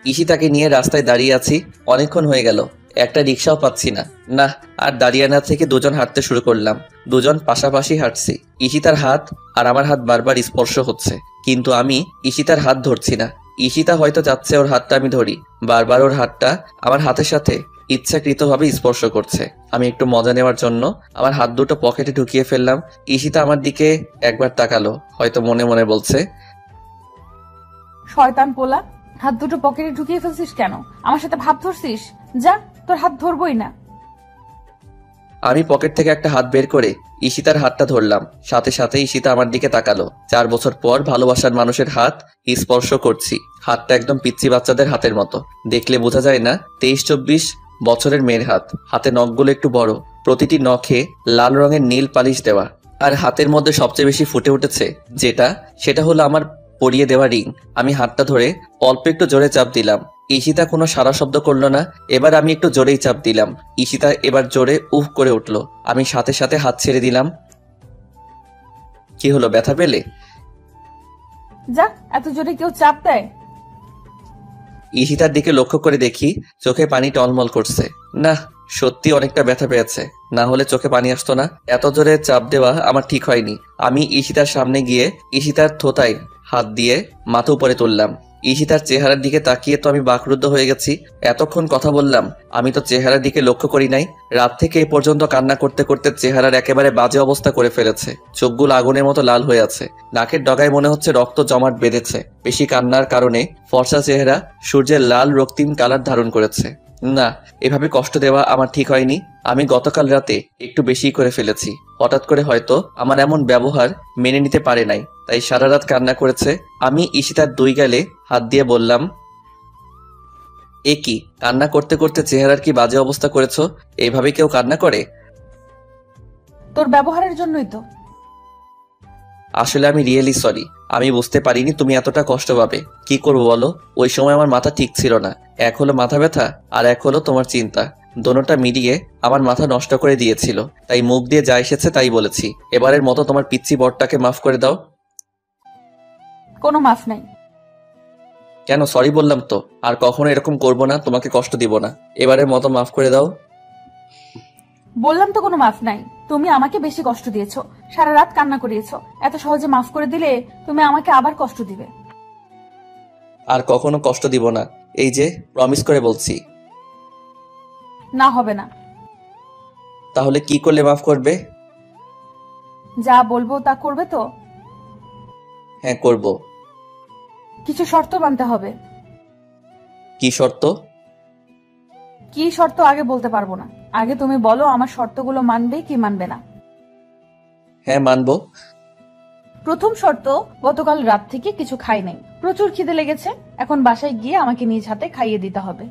ঈশিতাকে নিয়ে রাস্তায় দাঁড়িয়ে আছি, অনেকক্ষণ হয়ে গেল, একটা রিক্সাও পাচ্ছি না। না, আর দাঁড়িয়ে না থেকে দুজন হাঁটতে শুরু করলাম। দুজন পাশাপাশি হাঁটছি। ঈশিতার হাত আর আমার হাত বারবার স্পর্শ হচ্ছে, কিন্তু আমি ঈশিতার হাত ধরছি না। ঈশিতা হয়তো চাচ্ছে ওর হাতটা আমি ধরি। বারবার ওর হাতটা আমার হাতের সাথে ইচ্ছাকৃতভাবে স্পর্শ করছে। আমি একটু মজা নেওয়ার জন্য আমার হাত দুটো পকেটে ঢুকিয়ে ফেললাম। ঈশিতা আমার দিকে একবার তাকালো, হয়তো মনে মনে বলছে, শয়তান পোলা, হাত দুটো পকেটে ঢুকিয়ে ফেলছিস কেন? আমার সাথে ভাব ধরছিস? যা, তোর হাত ধরবই না। আমি পকেট থেকে একটা হাত বের করে ঈশিতার হাতটা ধরলাম। সাথে সাথে ঈশিতা আমার দিকে তাকালো। 4 বছর পর ভালোবাসার মানুষের হাত স্পর্শ করছি। হাতটা একদম পিচ্চি বাচ্চাদের হাতের মতো, দেখলে বোঝা যায় না 23-24 বছরের মেয়ের হাত। হাতে নখগুলো একটু বড়, প্রতিটি নখে লাল রঙের নীল পালিশ দেওয়া। আর হাতের মধ্যে সবচেয়ে বেশি ফুটে উঠেছে সেটা হলো আমার পরিয়ে দেওয়া রিং। আমি হাতটা ধরে অল্প একটু জোরে চাপ দিলাম। ঈশিতা কোনো সারা শব্দ করলো না। এবার আমি একটু জোরেই চাপ দিলাম। ঈশিতা এবার জোরে উফ করে উঠলো। আমি সাথে সাথে হাত ছেড়ে দিলাম। কি হলো, ব্যথা পেলে? যা, এত জোরে কেউ চাপ দেয়? ঈশিতার দিকে লক্ষ্য করে দেখি চোখে পানি টলমল করছে। না, সত্যি অনেকটা ব্যথা পেয়েছে, না হলে চোখে পানি আসতো না। এত জোরে চাপ দেওয়া আমার ঠিক হয়নি। আমি ঈশিতার সামনে গিয়ে ঈশিতার থোতায় হাত দিয়ে মাথা উপরে তুললাম। ঈশিতার চেহারার দিকে তাকিয়ে তো আমি বাকরুদ্ধ হয়ে গেছি। এতক্ষণ কথা বললাম, আমি তো চেহারার দিকে লক্ষ্য করি নাই। রাত থেকে এই পর্যন্ত কান্না করতে করতে চেহারার একেবারে বাজে অবস্থা করে ফেলেছে। চোখগুলো আগুনের মতো লাল হয়ে আছে। নাকের ডগায় মনে হচ্ছে রক্ত জমাট বেঁধেছে। বেশি কান্নার কারণে ফর্সা চেহারা সূর্যের লাল রক্তিম কালার ধারণ করেছে। না, এভাবে কষ্ট দেওয়া আমার ঠিক হয়নি। আমি গতকাল রাতে একটু বেশি করে ফেলেছি। হঠাৎ করে হয়তো আমার এমন ব্যবহার মেনে নিতে পারে নাই, তাই সারা রাত কান্না করেছে। আমি ঈশিতার 2 গালে হাত দিয়ে বললাম, এ কি, কান্না করতে করতে চেহারার কি বাজে অবস্থা করেছো? এইভাবে কেউ কান্না করে? তোর ব্যবহারের জন্যই তো। আসলে আমি রিয়েলি সরি। আমি বুঝতে পারিনি তুমি এতটা কষ্ট পাবে। কি করবো বলো, ওই সময় আমার মাথা ঠিক ছিল না। এক হলো মাথা ব্যথা, আর এক হলো তোমার চিন্তা। দোনোটা মিলিয়ে আমার মাথা নষ্ট করে দিয়েছিল। তাই মুখ দিয়ে যা এসেছে তাই বলেছি। এবারের মতো তোমার পিচ্চি বরটাকে মাফ করে দাও। কোনো মাফ নাই। কেন, সরি বললাম তো। আর কখনো এরকম করবো না, তোমাকে কষ্ট দিব না। এবারের মতো মাফ করে দাও। বললাম তো কোনো মাফ নাই। তুমি আমাকে বেশি কষ্ট দিয়েছো, সারা রাত কান্না করিয়েছো। এত সহজে মাফ করে দিলে তুমি আমাকে আবার কষ্ট দিবে। আর কখনো কষ্ট দিব না, এই যে প্রমিস করে বলছি। না, হবে না। তাহলে কি করলে মাফ করবে? যা বলবো তা করবে তো? হ্যাঁ করব। কিছু শর্ত মানতে হবে। কি শর্ত? কি শর্ত আগে বলতে পারবো না, আগে তুমি বলো আমার শর্তগুলো মানবে কি মানবে না। হ্যাঁ মানবো। প্রথম শর্ত, গতকাল রাত থেকে কিছু খাই নাই, প্রচুর খিদে লেগেছে। এখন বাসায় গিয়ে আমাকে নিজ হাতে খাইয়ে দিতে হবে।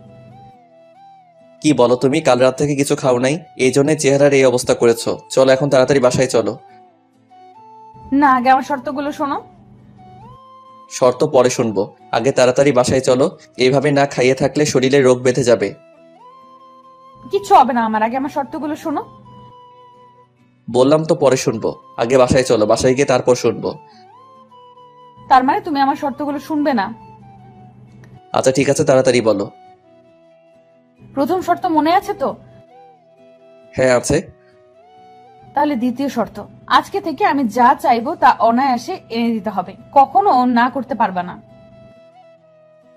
কি বলো তুমি? কাল রাত থেকে কিছু খাও নাই, এই জন্য চেহারার এই অবস্থা করেছো। চলো এখন তাড়াতাড়ি বাসায় চলো। না, আগে আমার শর্তগুলো শোনো। শর্ত পরে শুনবো, আগে তাড়াতাড়ি বাসায় চলো। এইভাবে না খাইয়ে থাকলে শরীরে রোগ বেঁধে যাবে। কিচ্ছু হবে না আমার, আগে আমার শর্তগুলো শোনো। বললাম তো পরে শুনবো, আগে বাসায় চলো, বাসায় গিয়ে তারপর শুনবো। তার মানে তুমি আমার শর্তগুলো শুনবে না? আচ্ছা ঠিক আছে, তাড়াতাড়ি বলো। প্রথম শর্ত মনে আছে তো? হ্যাঁ আছে। তাহলে দ্বিতীয় শর্ত, আজকে থেকে আমি যা চাইবো তা অনায়াসে এনে দিতে হবে, কখনো না করতে পারবে না।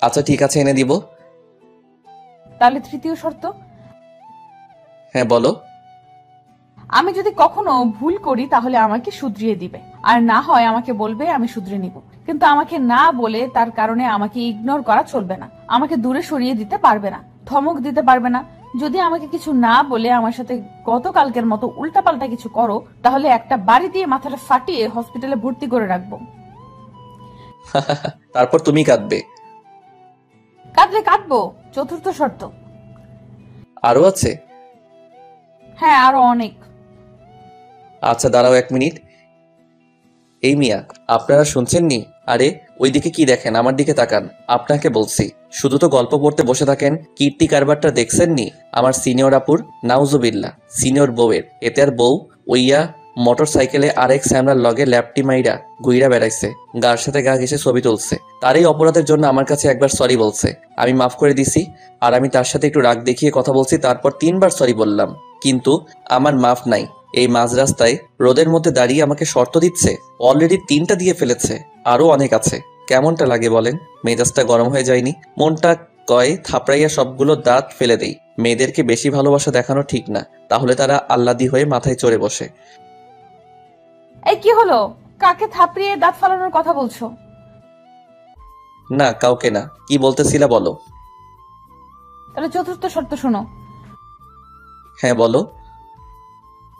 আচ্ছা ঠিক আছে, এনে দিব। তাহলে তৃতীয় শর্ত, হ্যাঁ বলো। আমি যদি কখনো ভুল করি তাহলে আমাকে শুধরিয়ে দিবে, আর না হয় আমাকে বলবে, আমি শুধরে নিব। কিন্তু আমাকে না বলে তার কারণে আমাকে ইগনোর করা চলবে না, আমাকে দূরে সরিয়ে দিতে পারবে না, ধমক দিতে পারবে না। যদি আমাকে কিছু না বলে আমার সাথে গতকালকের মতো উল্টাপাল্টা কিছু করো, তাহলে একটা বাড়ি দিয়ে মাথাটা ফাটিয়ে হসপিটালে ভর্তি করে রাখবো। তারপর তুমি কাঁদবে? কাঁদলে কাঁদবো। চতুর্থ শর্ত, আরো আছে? হ্যাঁ আরো অনেক। আচ্ছা দাঁড়াও 1 মিনিট। এই মিয়া, আপনারা শুনছেন নি? আরে ওইদিকে কি দেখেন? আমার দিকে তাকান। আপনাকে বলছি, শুধু তো গল্প পড়তে বসে থাকেন। কীর্তি কারবারটা দেখছেন নি? আমার সিনিয়র আপুর, নাউজুবিল্লাহ, সিনিয়র বউয়ের। এতে আর বউ ওইয়া মোটর সাইকেলে আরেক স্যামরার লগে ল্যাপটি মাইরা ঘুইরা বেড়াইছে, গার সাথে গা ঘেসে ছবি তুলছে। তার এই অপরাধের জন্য আমার কাছে একবার সরি বলছে, আমি মাফ করে দিছি। আর আমি তার সাথে একটু রাগ দেখিয়ে কথা বলছি, তারপর 3 বার সরি বললাম। কিন্তু আমার মাফ নাই। এই মাঝ রাস্তায় রোদের মধ্যে দাঁড়িয়ে আমাকে শর্ত দিচ্ছে। অলরেডি 3টা দিয়ে ফেলেছে, আরো অনেক আছে। কেমনটা লাগে বলেন? মেজাজটা গরম হয়ে যায়নি? মনটা কয় থাপড়াইয়া সবগুলো দাঁত ফেলে দেই। মেয়েদেরকে বেশি ভালোবাসা দেখানো ঠিক না, তাহলে তারা আল্লাদি হয়ে মাথায় চড়ে বসে। এই কি হলো? কাকে থাপড়িয়ে দাঁত ফালানোর কথা বলছো? না কাউকে না। কি বলতেছিলা বলো। তাহলে চতুর্থ শর্ত শোনো। হ্যাঁ বলো।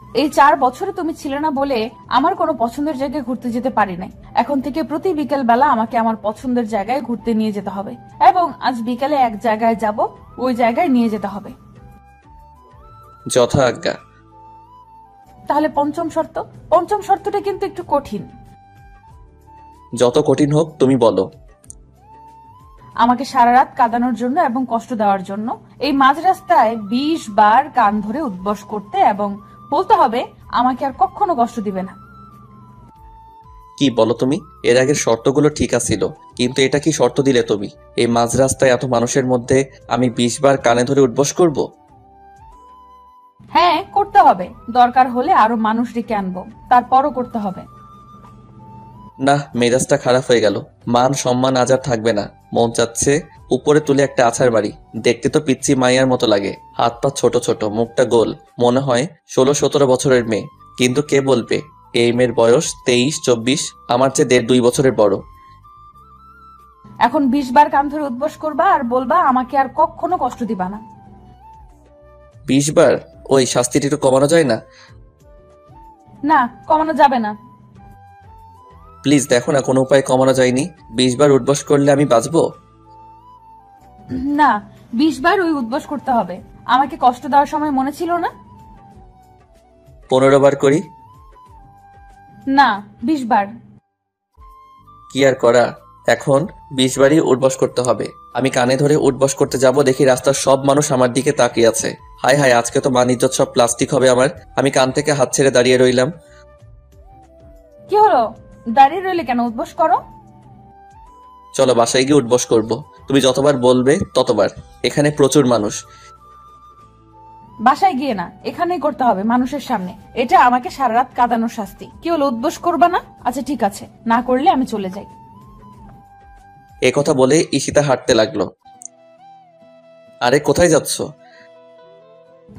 এই 4 বছরে তুমি ছিলে না বলে আমার কোনো পছন্দের জায়গায় ঘুরতে যেতে পারি নাই। এখন থেকে প্রতি বিকেল বেলা আমাকে আমার পছন্দের জায়গায় ঘুরতে নিয়ে যেতে হবে, এবং আজ বিকেলে এক জায়গায় যাব, ওই জায়গায় নিয়ে যেতে হবে। যথা আজ্ঞা। তাহলে পঞ্চম শর্ত। পঞ্চম শর্তটা কিন্তু একটু কঠিন। যত কঠিন হোক তুমি বলো। আমাকে সারা রাত কাঁদানোর জন্য এবং কষ্ট দেওয়ার জন্য এই মাঝ রাস্তায় 20 বার কান ধরে উদ্বস করতে এবং বলতে হবে আমাকে আর কখনো কষ্ট দিবে না। কি বলো তুমি? এর আগের শর্তগুলো ঠিক আছিল, কিন্তু এটা কি শর্ত দিলে তুমি? এই মাঝ রাস্তায় এত মানুষের মধ্যে আমি 20 বার কানে ধরে উঠবস করব? হ্যাঁ করতে হবে, দরকার হলে আরো মানুষ ডেকে আনবো, তারপরও করতে হবে। না, মেজাজটা খারাপ হয়ে গেল। মান সম্মান আজ আর থাকবে না। মন চাচ্ছে উপরে তুলে একটা আছাড় বাড়ি। দেখতে তো পিচ্চি মাইয়ার মতো লাগে, হাত পা ছোট ছোট, মুখটা গোল, মনে হয় 16-17 বছরের মেয়ে। কিন্তু কে বলবে এই মেয়ের বয়স 23-24, আমার চেয়ে 1.5-2 বছরের বড়। এখন 20 বার কান ধরে উদ্বস করবা আর বলবা আমাকে আর কখনো কষ্ট দিবা না। 20 বার? ওই শাস্তিটা একটু কমানো যায় না? না, কমানো যাবে না। প্লিজ দেখো না, কোনো উপায় কমানো যায়নি? 20 বার উঠবস করলে আমি বাঁচবো? না, 20 বার ওই উদ্বস করতে হবে। আমাকে কষ্ট দেওয়ার সময় মনে ছিল না? 15 বার করি? না, 20 বার। কি আর করা, এখন 20 বারই উঠবস করতে হবে। আমি কানে ধরে উঠবস করতে যাব, দেখি রাস্তার সব মানুষ আমার দিকে তাকিয়ে আছে। হায় হায়, আজকে তো মান ইজ্জত সব প্লাস্টিক হবে আমার। আমি কান থেকে হাত ছেড়ে দাঁড়িয়ে রইলাম। কি হলো? দাঁড়িয়ে রইলে কেন? উদ্বস করো। চলো বাসায় গিয়ে উঠবস করব। তুমি যতবার বলবে ততবার। এখানে প্রচুর মানুষ। বাসায় গিয়ে না, এখানেই করতে হবে মানুষের সামনে। এটা আমাকে সারা রাত কাঁদানোর শাস্তি। কি হলো, উদ্বোস করবা না? আচ্ছা ঠিক আছে, না করলে আমি চলে যাই। এ কথা বলে ঈশিতা হাঁটতে লাগলো। আরে কোথায় যাচ্ছ?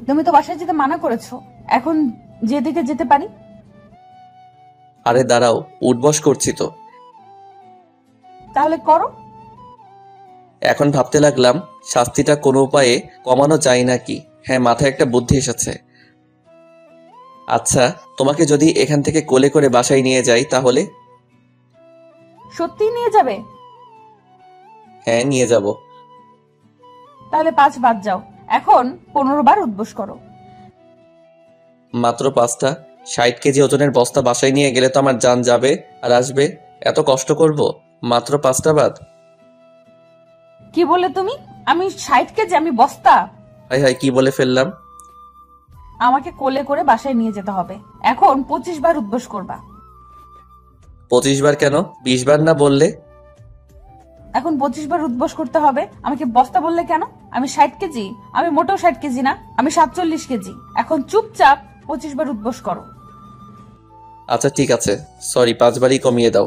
তুমি তো বাসায় যেতে মানা করেছো, এখন যেদিকে যেতে পারি। আরে দাঁড়াও, উঠবস করছি তো। তাহলে করো। এখন ভাবতে লাগলাম শাস্তিটা কোনো উপায়ে কমানো যায় নাকি। হ্যাঁ, মাথায় একটা বুদ্ধি এসেছে। আচ্ছা, তোমাকে যদি এখান থেকে কোলে করে বাসায় নিয়ে যাই তাহলে? সত্যি নিয়ে যাবে? হ্যাঁ, নিয়ে যাব। তাহলে 5 বাদ যাও, এখন 15 বার উদ্বোস করো। মাত্র 5টা? 60 কেজি ওজনের বস্তা বাসায় নিয়ে গেলে তো আমার জান যাবে আর আসবে। এত কষ্ট করব? মাত্র 5টা বাদ? কি বলে তুমি? আমি 60 কেজি? আমি বস্তা? হাই হাই, কি বলে ফেললাম। আমাকে কোলে করে বাসায় নিয়ে যেতে হবে। এখন 25 বার উদ্বোস করবা। 25 বার কেন? 20 বার না বললে? এখন 25 বার উদ্বোস করতে হবে। আমাকে বস্তা বললে কেন? আমি 60 কেজি? আমি মোটেও 60 কেজি না, আমি 47 কেজি। এখন চুপচাপ 25 বার উদ্বোস করো। আচ্ছা ঠিক আছে, সরি, 5 বারই কমিয়ে দাও।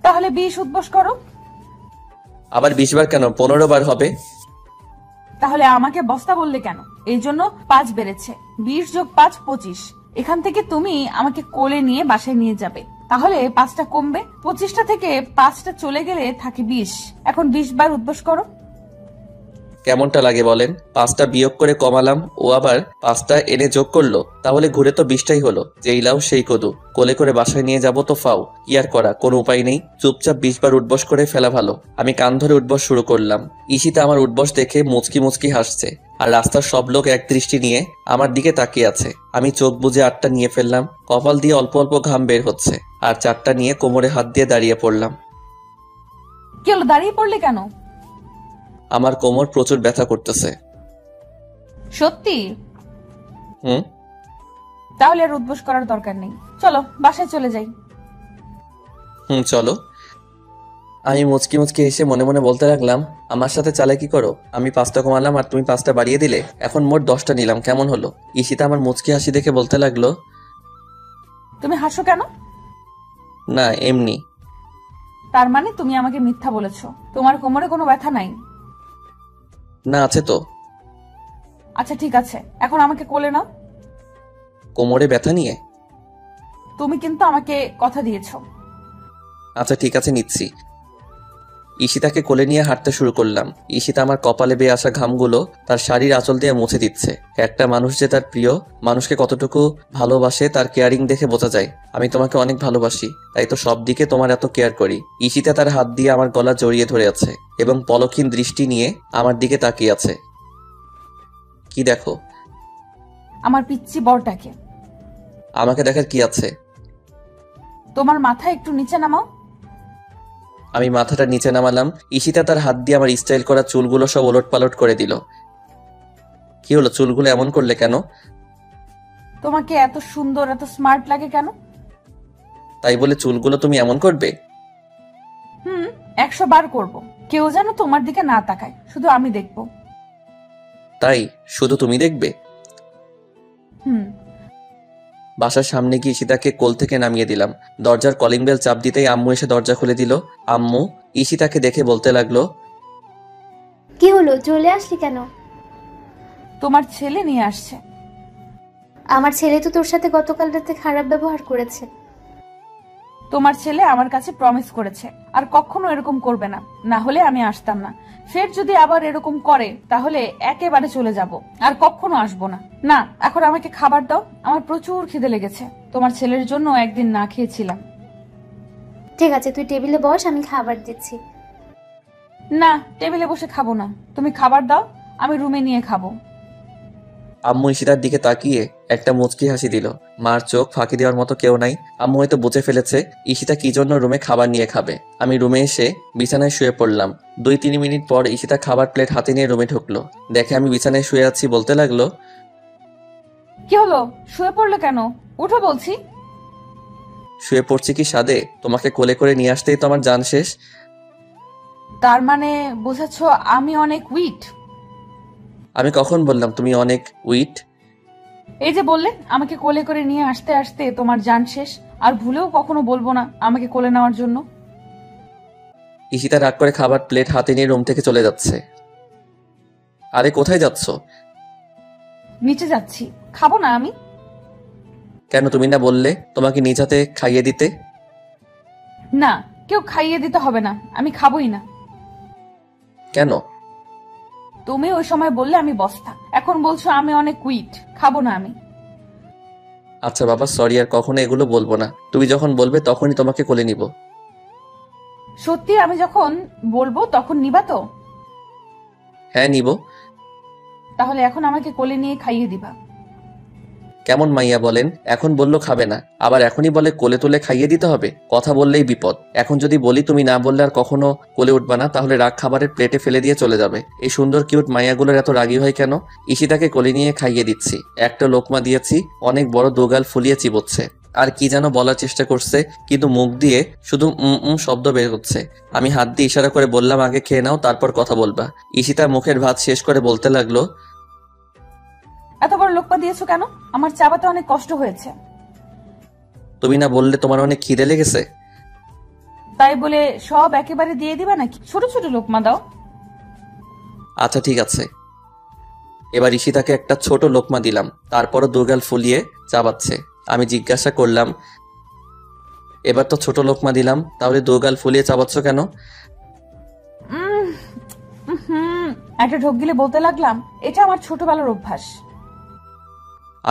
তাহলে 20 উদ্বোস করো। আবার 20 বার কেন? 15 বার হবে। তাহলে আমাকে বস্তা বললে কেন? এই জন্য 5 বেড়েছে। 20 যোগ 5 25। এখান থেকে তুমি আমাকে কোলে নিয়ে বাসায় নিয়ে যাবে, তাহলে 5টা কমবে। 25টা থেকে 5টা চলে গেলে থাকে 20। এখন 20 বার উদ্বোস করো। কেমনটা লাগে বলেন? 5টা বিয়োগ করে কমালাম, ও আবার 5টা এনে যোগ করলো, তাহলে ঘুরে তো 20টাই হলো। যেই লাও সেই কদু, কোলে করে বাসায় নিয়ে যাব তো ফাও। কি আর করা, কোনো উপায় নেই। চুপচাপ 20 বার উঠবস করে ফেলা ভালো। আমি কান ধরে উঠবস শুরু করলাম। ঈশিতা আমার উঠবস দেখে মুচকি মুচকি হাসছে, আর রাস্তার সব লোক এক দৃষ্টি নিয়ে আমার দিকে তাকিয়ে আছে। আমি চোখ বুজে 8টা নিয়ে ফেললাম, কপাল দিয়ে অল্প অল্প ঘাম বের হচ্ছে, আর 4টা নিয়ে কোমরে হাত দিয়ে দাঁড়িয়ে পড়লাম। কি হলো, দাঁড়িয়ে পড়লে কেন? আমার কোমর প্রচুর ব্যথা করতেছে। সত্যি? হুম। তাহলে আর উদ্বোস করার দরকার নেই, চলো বাসায় চলে যাই। চলো। আমি মুচকি মুচকি এসে মনে মনে বলতে লাগলাম, আমার সাথে চালাকি করো। আমি 5টা কমালাম আর তুমি 5টা বাড়িয়ে দিলে, এখন মোট 10টা নিলাম, কেমন হলো? ঈশিতা আমার মুচকি হাসি দেখে বলতে লাগলো, তুমি হাসো কেন? না এমনি। তার মানে তুমি আমাকে মিথ্যা বলেছো, তোমার কোমরে কোনো ব্যথা নাই? না আছে তো। আচ্ছা ঠিক আছে, এখন আমাকে কোলে নাও। কোমরে ব্যথা নিয়ে? তুমি কিন্তু আমাকে কথা দিয়েছো। আচ্ছা ঠিক আছে, নিচ্ছি। ঈশিতাকে কোলে নিয়ে হাঁটতে শুরু করলাম। ঈশিতা আমার কপালে বেয়ে আসা ঘামগুলো তার শাড়ির আঁচল দিয়ে মুছে দিচ্ছে। একটা মানুষ যে তার প্রিয় মানুষকে কতটুকু ভালোবাসে তার কেয়ারিং দেখে বোঝা যায়। আমি তোমাকে অনেক ভালোবাসি, তাই তো সব দিকে তোমার এত কেয়ার করি। ঈশিতা তার হাত দিয়ে আমার গলা জড়িয়ে ধরে আছে এবং পলকহীন দৃষ্টি নিয়ে আমার দিকে তাকিয়ে আছে। কি দেখো? আমার পিচ্চি বরটাকে। আমাকে দেখার কি আছে? তোমার মাথা একটু নিচে নামাও। আমি মাথাটা নিচে নামালাম। ঈশিতা তার হাত দিয়ে আমার স্টাইল করা চুলগুলো সব ওলট পালট করে দিল। কি হলো, চুলগুলো এমন করলে কেন? তোমাকে এত সুন্দর, এত স্মার্ট লাগে কেন? তাই বলে চুলগুলো তুমি এমন করবে? 100 বার করব, কেউ যেন তোমার দিকে না তাকায়, শুধু আমি দেখব। তাই? শুধু তুমি দেখবে? হুম। বাসার সামনে গিয়ে ঈশিতাকে কোল থেকে নামিয়ে দিলাম। দরজার কলিং বেল চাপ দিতেই আম্মু এসে দরজা খুলে দিল। আম্মু ঈশিতাকে দেখে বলতে লাগলো, কি হলো, চলে আসলি কেন? তোমার ছেলে নিয়ে আসছে। আমার ছেলে তো তোর সাথে গতকাল রাতে খারাপ ব্যবহার করেছে। তোমার ছেলে আমার কাছে প্রমিস করেছে আর কখনো এরকম করবে না, না হলে আমি আসতাম না। ফের যদি আবার এরকম করে তাহলে একেবারে চলে যাব, আর কখনো আসবো না। না, এখন আমাকে খাবার দাও, আমার প্রচুর খিদে লেগেছে। তোমার ছেলের জন্য একদিন না খেয়েছিলাম। ঠিক আছে, তুই টেবিলে বস, আমি খাবার দিচ্ছি। না, টেবিলে বসে খাবো না, তুমি খাবার দাও, আমি রুমে নিয়ে খাবো। আম্মু ঈশিতার দিকে তাকিয়ে একটা মুচকি হাসি দিল। মার চোখ ফাঁকি দেওয়ার মতো কেউ নাই। আম্মু হয়তো বুঝে ফেলেছে ঈশিতা কি জন্য রুমে খাবার নিয়ে খাবে। আমি রুমে এসে বিছানায় শুয়ে পড়লাম। 2-3 মিনিট পর ঈশিতা খাবার প্লেট হাতে নিয়ে রুমে ঢুকলো। দেখে আমি বিছানায় শুয়ে আছি বলতে লাগলো, কি হলো, শুয়ে পড়লে কেন? উঠো বলছি। শুয়ে পড়ছি কি সাদে? তোমাকে কোলে করে নিয়ে আসতেই তো আমার জান শেষ। তার মানে বোঝাচ্ছ আমি অনেক উইক? আমি কখন বললাম তুমি অনেক উইট? এই যে বললে আমাকে কোলে করে নিয়ে আসতে আসতে তোমার জান শেষ, আর ভুলেও কখনো বলবো না আমাকে কোলে নেওয়ার জন্য। ঈশিতা রাগ করে খাবার প্লেট হাতে নিয়ে রুম থেকে চলে যাচ্ছে। আরে কোথায় যাচ্ছ? নিচে যাচ্ছি, খাবো না আমি। কেন, তুমি না বললে তোমাকে নিজ হাতে খাইয়ে দিতে? না, কেউ খাইয়ে দিতে হবে না, আমি খাবোই না। কেন? তুমি ওই সময় বললে আমি বস্তা, এখন বলছো আমি অনেক কুইট, খাবো না আমি। আচ্ছা বাবা, সরি, আর কখনো এগুলো বলবো না। তুমি যখন বলবে তখনই তোমাকে কোলে নিব। সত্যি আমি যখন বলবো তখন নিবা তো? হ্যাঁ নিব। তাহলে এখন আমাকে কোলে নিয়ে খাইয়ে দিবা। কেমন মাইয়া বলেন, এখন বললো খাবে না, আবার এখনই বলে কোলে তুলে খাইয়ে দিতে হবে। কথা বললেই বিপদ। এখন যদি বলি তুমি না বললে আর কখনো কোলে উঠবা না, তাহলে রাগ খাবারের প্লেটে ফেলে দিয়ে চলে যাবে। এই সুন্দর কিউট মাইয়াগুলোর এত রাগী হয় কেন? ঈশিতাকে কোলে নিয়ে খাইয়ে দিচ্ছি, একটা লোকমা দিয়েছি, অনেক বড় দোগাল ফুলিয়ে চিবোচ্ছে, আর কি যেন বলার চেষ্টা করছে, কিন্তু মুখ দিয়ে শুধু শব্দ বের হচ্ছে। আমি হাত দিয়ে ইশারা করে বললাম আগে খেয়ে নাও, তারপর কথা বলবা। ঈশিতা মুখের ভাত শেষ করে বলতে লাগলো, এত বড় লোকমা দিয়েছো কেন? আমার চাবাতে অনেক কষ্ট হয়েছে। তুমি না বললে তোমার অনেক খিদে লেগেছে? তাই বলে সব একেবারে দিয়ে দিবা নাকি? ছোট ছোট লোকমা দাও। আচ্ছা ঠিক আছে। এবার ঈশিতাকে একটা ছোট লোকমা দিলাম, তারপরও দুগাল ফুলিয়ে চাবাচ্ছে। আমি জিজ্ঞাসা করলাম, এবার তো ছোট লোকমা দিলাম, তাহলে দুগাল ফুলিয়ে চাবাচ্ছ কেন? একটা ঢোক গিলে বলতে লাগলাম, এটা আমার ছোটবেলার অভ্যাস।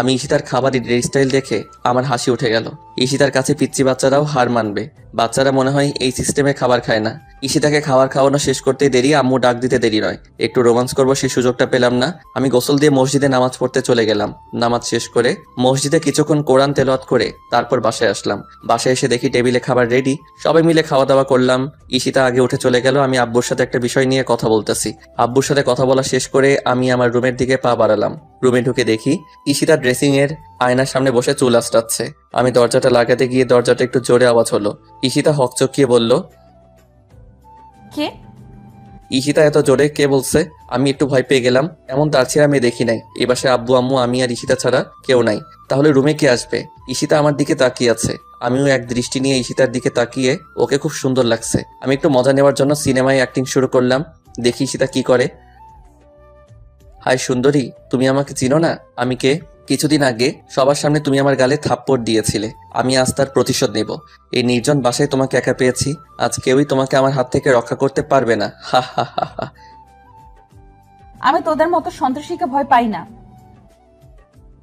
আমি ঈশিতার খাবারের স্টাইল দেখে আমার হাসি উঠে গেল। ঈশিতার কাছে পিচ্চি বাচ্চারাও হার মানবে। বাচ্চারা মনে হয় এই সিস্টেমে খাবার খায় না। ঈশিতাকে খাবার খাওয়ানো শেষ করতে দেরি, আম্মু ডাক দিতে দেরি নয়। একটু রোমান্স করবো সেই সুযোগটা পেলাম না। আমি গোসল দিয়ে মসজিদে নামাজ পড়তে চলে গেলাম। নামাজ শেষ করে মসজিদে কিছুক্ষণ কোরআন তেলাওয়াত করে তারপর বাসায় আসলাম। বাসায় এসে দেখি টেবিলে খাবার রেডি, সবাই মিলে খাওয়া দাওয়া করলাম। ঈশিতা আগে উঠে চলে গেল। আমি আব্বুর সাথে একটা বিষয় নিয়ে কথা বলতেছি। আব্বুর সাথে কথা বলা শেষ করে আমি আমার রুমের দিকে পা বাড়ালাম। রুমে ঢুকে দেখি ঈশিতা ড্রেসিং এর আয়নার সামনে বসে চুল আঁচড়াচ্ছে। আমি দরজাটা লাগাতে গিয়ে দরজাটা একটু জোরে আওয়াজ হলো। ঈশিতা হকচকিয়ে বলল, কে? ঈশিতা এত জোরে কে বলছে? আমি একটু ভয় পেয়ে গেলাম। এমন তার ছেড়ে আমি দেখি নাই। এই বাসায় আব্বু আম্মু আমি আর ঈশিতা ছাড়া কেউ নাই, তাহলে রুমে কে আসবে? ঈশিতা আমার দিকে তাকিয়ে আছে। আমিও এক দৃষ্টি নিয়ে ঈশিতার দিকে তাকিয়ে ওকে খুব সুন্দর লাগছে। আমি একটু মজা নেওয়ার জন্য সিনেমায় অ্যাক্টিং শুরু করলাম। দেখি ঈশিতা কি করে। হাই সুন্দরী, তুমি আমাকে চিনো না? আমি কে? কিছুদিন আগে সবার সামনে তুমি আমার গালে থাপ্পড় দিয়েছিলে। আমি আজ তার প্রতিশোধ নেব। এই নির্জন বাসায় তোমাকে একা পেয়েছি, আজ কেউই তোমাকে আমার হাত থেকে রক্ষা করতে পারবে না। হা হা হা হা। আমি তোদের মতো সন্ত্রাসীকে ভয় পাই না।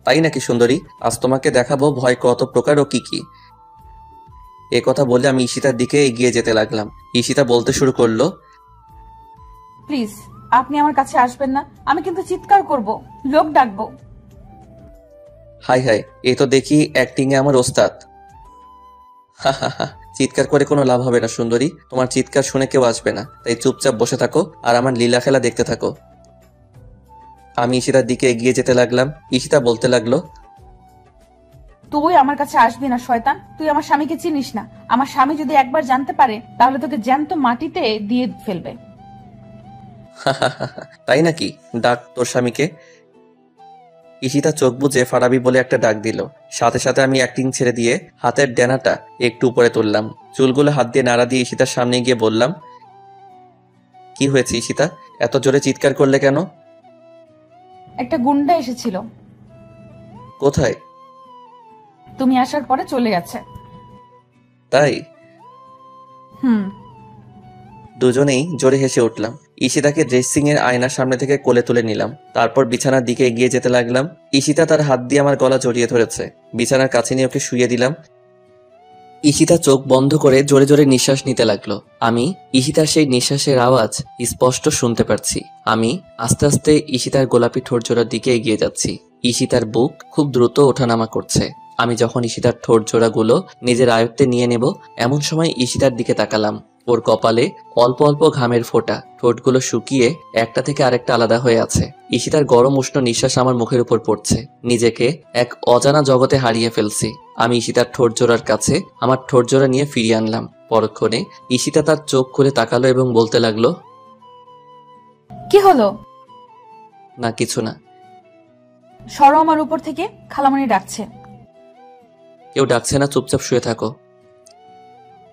তাই নাকি সুন্দরী? আজ তোমাকে দেখাবো ভয় কত প্রকার ও কি কি। এ কথা বলে আমি ঈশিতার দিকে এগিয়ে যেতে লাগলাম। ঈশিতা বলতে শুরু করলো, প্লিজ আপনি আমার কাছে আসবেন না, আমি কিন্তু চিৎকার করব, লোক ডাকবো। হাই হাই, এ তো দেখি অ্যাক্টিং এ আমার ওস্তাদ। হা হা হা। চিৎকার করে কোনো লাভ হবে না সুন্দরী, তোমার চিৎকার শুনে কেউ আসবে না। তাই চুপচাপ বসে থাকো আর আমার লীলা খেলা দেখতে থাকো। আমি ঈশিতার দিকে এগিয়ে যেতে লাগলাম। ঈশিতা বলতে লাগলো, তুই আমার কাছে আসবি না শয়তান, তুই আমার স্বামীকে চিনিস না। আমার স্বামী যদি একবার জানতে পারে তাহলে তোকে জ্যান্ত মাটিতে দিয়ে ফেলবে। হা হা হা হা। তাই নাকি? ডাক তোর স্বামীকে। ঈশিতা চোখ বুজে ফারাবি বলে একটা ডাক দিল। সাথে সাথে আমি অ্যাক্টিং ছেড়ে দিয়ে হাতের ডেনাটা একটু উপরে তুললাম। চুলগুলো হাত দিয়ে নাড়া দিয়ে ঈশিতার সামনে গিয়ে বললাম, কি হয়েছে ঈশিতা, এত জোরে চিৎকার করলে কেন? একটা গুন্ডা এসেছিল। কোথায়? তুমি আসার পরে চলে গেছে। তাই? হুম। দুজনেই জোরে হেসে উঠলাম। ঈশিতাকে ড্রেসিং এর আয়নার সামনে থেকে কোলে তুলে নিলাম। তারপর বিছানার দিকে এগিয়ে যেতে লাগলাম। ঈশিতা তার হাত দিয়ে আমার গলা জড়িয়ে ধরেছে। বিছানার কাছে নিয়ে ওকে শুইয়ে দিলাম। ঈশিতা চোখ বন্ধ করে জোরে জোরে নিঃশ্বাস নিতে লাগলো। আমি ঈশিতার সেই নিঃশ্বাসের আওয়াজ স্পষ্ট শুনতে পারছি। আমি আস্তে আস্তে ঈশিতার গোলাপি ঠোঁট জোড়ার দিকে এগিয়ে যাচ্ছি। ঈশিতার বুক খুব দ্রুত ওঠানামা করছে। আমি যখন ঈশিতার ঠোঁট জোড়াগুলো নিজের আয়ত্তে নিয়ে নেব, এমন সময় ঈশিতার দিকে তাকালাম। ওর কপালে অল্প অল্প ঘামের ফোঁটা, ঠোঁটগুলো শুকিয়ে একটা থেকে আরেকটা আলাদা হয়ে আছে। ঈশিতার গরম উষ্ণ নিঃশ্বাস আমার মুখের উপর পড়ছে। নিজেকে এক অজানা জগতে হারিয়ে ফেলছি। আমি ঈশিতার ঠোঁট জোড়ার কাছে আমার ঠোঁট জোড়া নিয়ে ফিরিয়ে আনলাম। পরক্ষণে ঈশিতা তার চোখ খুলে তাকালো এবং বলতে লাগলো, কি হলো? না কিছু না। সরো আমার উপর থেকে, খালামণি ডাকছে। কেউ ডাকছে না, চুপচাপ শুয়ে থাকো।